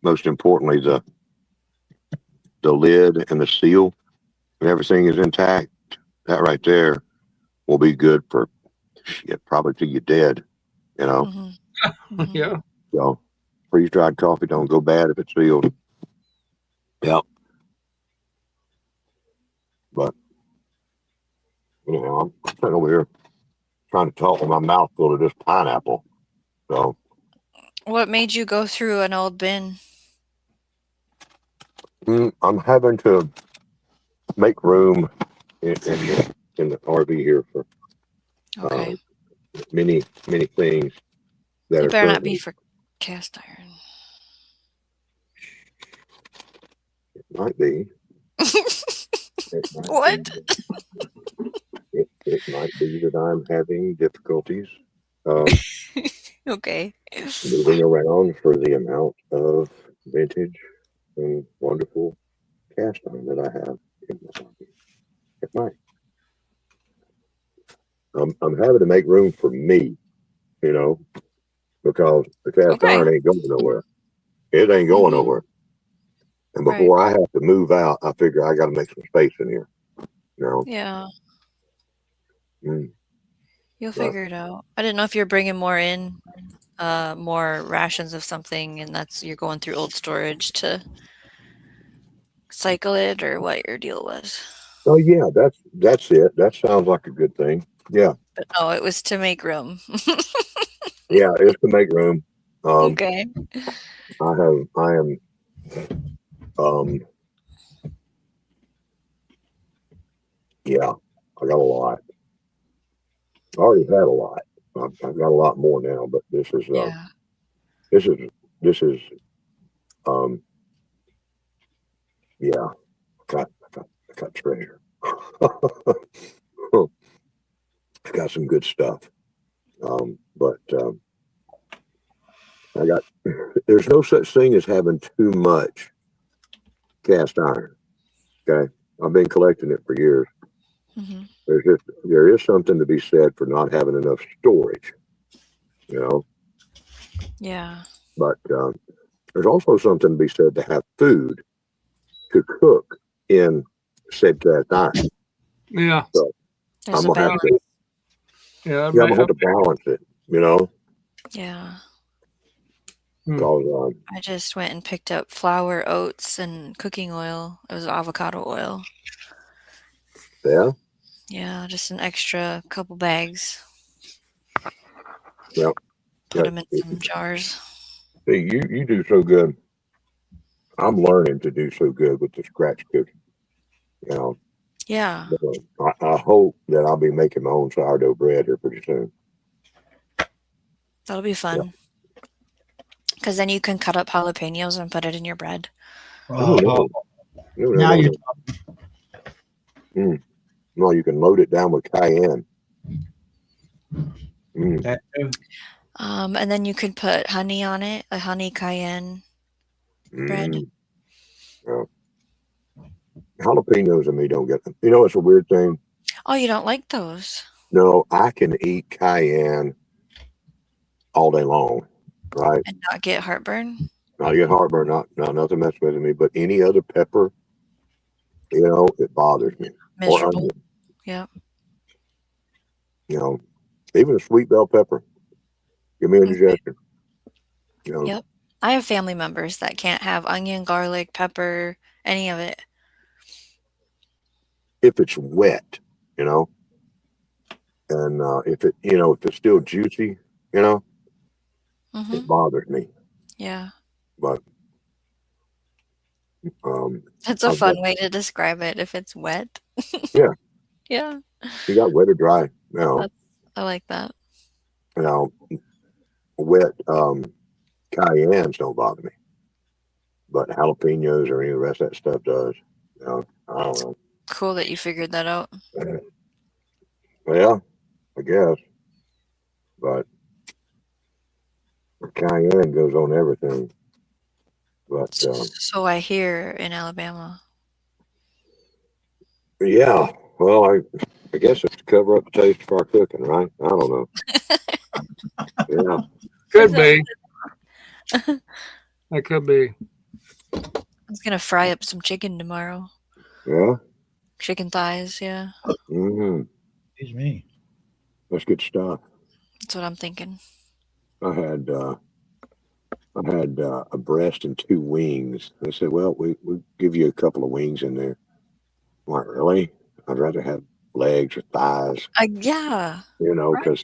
most importantly, the lid and the seal and everything is intact, that right there will be good for probably till you're dead, you know. Mhm. Mhm. Yeah. So freeze-dried coffee don't go bad if it's sealed. Yep. But I'm sitting over here trying to talk with my mouth full of this pineapple. So What made you go through an old bin? I'm having to make room in the RV here for Okay. many things that It are better not be currently. for cast iron. It might be. It might What? be. It might be that I'm having difficulties Okay. moving around for the amount of vintage and wonderful cast iron that I have in my RV. It might. I'm having to make room for me, you know, because the cast Okay. iron ain't going nowhere. It ain't going Mhm. nowhere. And Right. before I have to move out, I figure I got to make some space in here. You know. Yeah. Mm. You'll But figure it out. I didn't know if you're bringing more rations of something, and you're going through old storage to cycle it, or what your deal was. oh yeah, that's it. That sounds like a good thing. Yeah, But no, it was to make room. yeah, it's to make room. Okay. I am yeah, I got a lot. I already had a lot. I've got a lot more now, but Yeah. this is um yeah, I got treasure. I got some good stuff. But I got there's no such thing as having too much cast iron. Okay. I've been collecting it for years. Hmm. There is something to be said for not having enough storage, you know, Yeah. but there's also something to be said to have food to cook in said cast iron. Yeah. So There's I'm a gonna have balance. Yeah. I'm gonna have to balance it, you know, Yeah. because I just went and picked up flour, oats, and cooking oil. It was avocado oil. yeah, Yeah, just an extra couple bags. yeah. Put them in some jars. See, you do so good. I'm learning to do so good with the scratch cooking. You know, Yeah. I hope that I'll be making my own sourdough bread here pretty soon. That'll be fun. Because then you can cut up jalapenos and put it in your bread. Oh, no. Now you're No, you can load it down with cayenne. that too. And then you could put honey on it, a honey cayenne bread. Yeah. Jalapenos and me don't get them. You know, it's a weird thing. Oh, you don't like those? No, I can eat cayenne all day long, right? And not get heartburn? Not get heartburn, not nothing mess with me, but any other pepper, you know, it bothers me. Or Miserable. onion, Yeah. you know, even a sweet bell pepper. Give me indigestion. You know, Yep. I have family members that can't have onion, garlic, pepper, any of it. if it's wet, you know, and if it, you know, if it's still juicy, you know, Hmm. it bothers me. Yeah. But That's a I've fun got, way to describe it if it's wet. yeah, Yeah. you got wet or dry. You know, I like that. you know, wet cayennes don't bother me, but jalapenos or any of the rest of that stuff does. You know, I don't know. Cool that you figured that out. Well, I guess, but cayenne goes on everything. But So I hear in Alabama. yeah, well, I guess it's to cover up the taste of our cooking, right? I don't know. Yeah, Could be. That could be. I was gonna fry up some chicken tomorrow. yeah. Chicken thighs, yeah. Mm-hmm. Excuse me. That's good stuff. That's what I'm thinking. I had a breast and 2 wings. They said, "Well, we give you a couple of wings in there." I'm like, really? I'd rather have legs or thighs, Yeah. you know, Right. because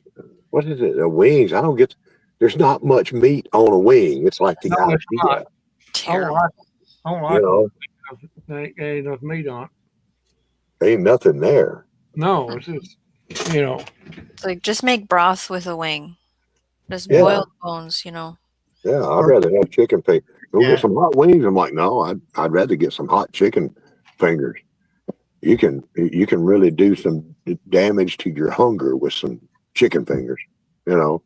what is it? The wings, I don't get. There's not much meat on a wing. It's like the No, it's idea, not. Terrible. I don't you like know. it. There ain't enough meat on it. Ain't nothing there. No, it's just, you know. It's like just make broth with a wing. Just Yeah. boil the bones, you know. Yeah, I'd rather have chicken fingers. Go Yeah. get some hot wings. I'm like, no, I'd rather get some hot chicken fingers. You can really do some damage to your hunger with some chicken fingers, you know.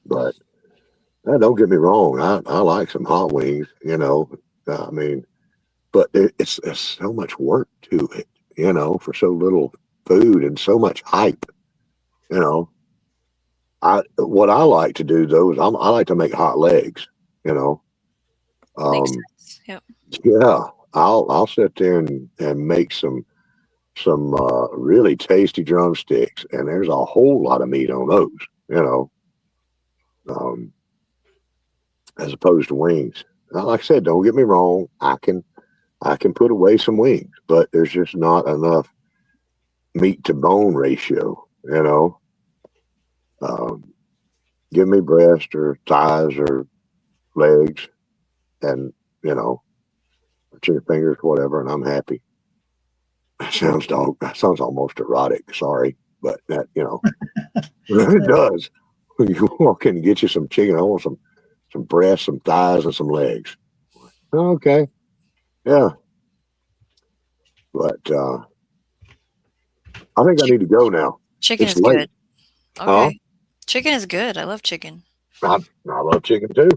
But don't get me wrong, I like some hot wings, you know. I mean, but it's so much work to it, you know, for so little food and so much hype, you know. What I like to do though is I like to make hot legs, you know. Makes sense. Yep. Yeah, I'll sit there and make some really tasty drumsticks, and there's a whole lot of meat on those, you know, as opposed to wings. Now, like I said, don't get me wrong, I can put away some wings, but there's just not enough meat to bone ratio, you know. Give me breast or thighs or legs, and you know, chicken fingers, whatever, and I'm happy. That sounds almost erotic. Sorry, but that, you know, it does. You walk in and get you some chicken. I want some breasts, some thighs, and some legs. Okay, yeah, but I think I need to go now. Chicken It's is late. good. Okay. Chicken is good. I love chicken. I love chicken too.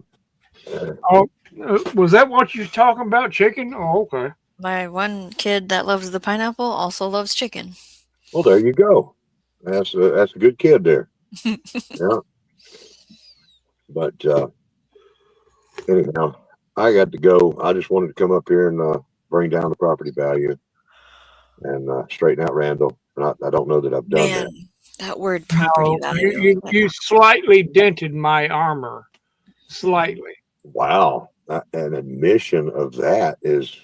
Was that what you're talking about? Chicken? Oh, okay. My one kid that loves the pineapple also loves chicken. Well, there you go. That's a good kid there. Yeah. But anyhow, I got to go. I just wanted to come up here and bring down the property value and straighten out Randall. And I don't know that I've done Man, that. that word property No, value. you slightly dented my armor. Slightly. Wow, an admission of that is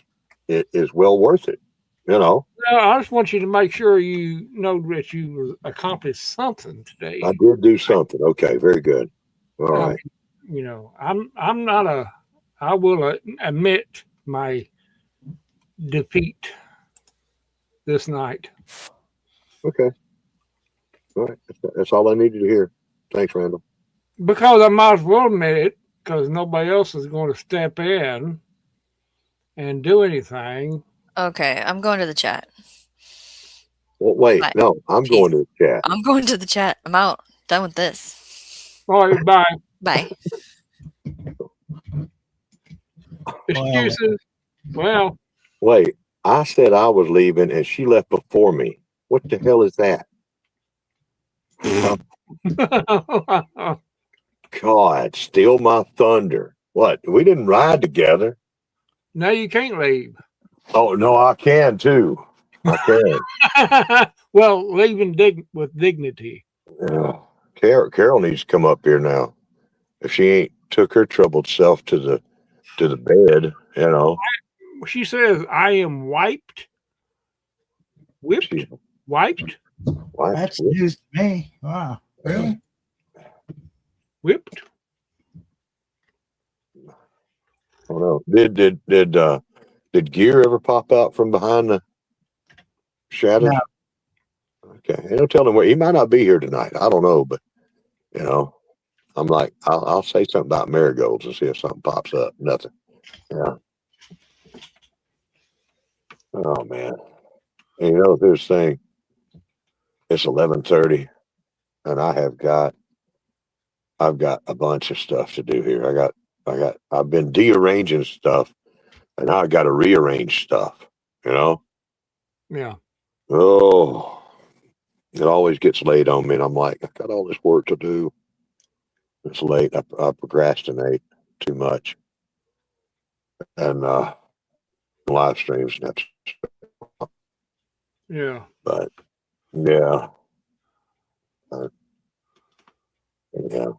well worth it. You know, I just want you to make sure you know that you accomplished something today. I did do something. Okay, very good. All right. You know, I'm not a. I will admit my defeat this night. Okay. All right. That's all I needed to hear. Thanks, Randall. Because I might as well admit it, because nobody else is going to step in and do anything. Okay, I'm going to the chat. Well, wait. Bye. No, I'm Peace. going to the chat. I'm going to the chat. I'm out. Done with this. All right, bye. Bye. Excuses. Well, Wait. I said I was leaving, and she left before me. What the hell is that? God, steal my thunder. What? We didn't ride together. now you can't leave. Oh no, I can too. I can. Well, leaving with dignity. Yeah. Carol needs to come up here now. If she ain't took her troubled self to the bed, you know. She says, "I am wiped, whipped, She's wiped, wiped. That's news to me. Wow. Really? whipped." Oh no. Did Gear ever pop out from behind the shadows? No. Okay. Ain't no telling where he might not be here tonight. I don't know, but you know, I'm like, I'll say something about marigolds and see if something pops up. Nothing. Yeah. Oh man. And you know this thing, it's 11:30 and I've got a bunch of stuff to do here. I've been dearranging stuff and now I gotta rearrange stuff, you know? Yeah. Oh, it always gets late on me and I'm like, I got all this work to do. It's late. I procrastinate too much. And live streams and that's Yeah. but yeah. Yeah. I'm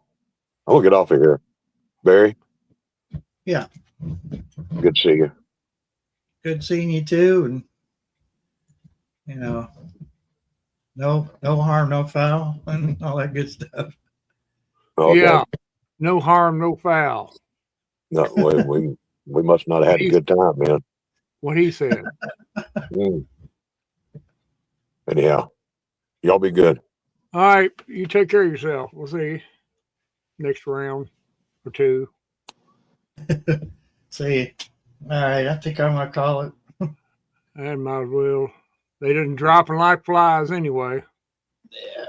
gonna get off of here. Barry? Yeah. Good to see you. Good seeing you too. And you know, no harm, no foul, and all that good stuff. Okay. Yeah. No harm, no foul. No, we must not have had a good time, man. What he said. Mm. Anyhow, y'all be good. All right. You take care of yourself. We'll see you next round or two. See, all right. I think I'm gonna call it. And might as well. They didn't drop like flies anyway. Yeah.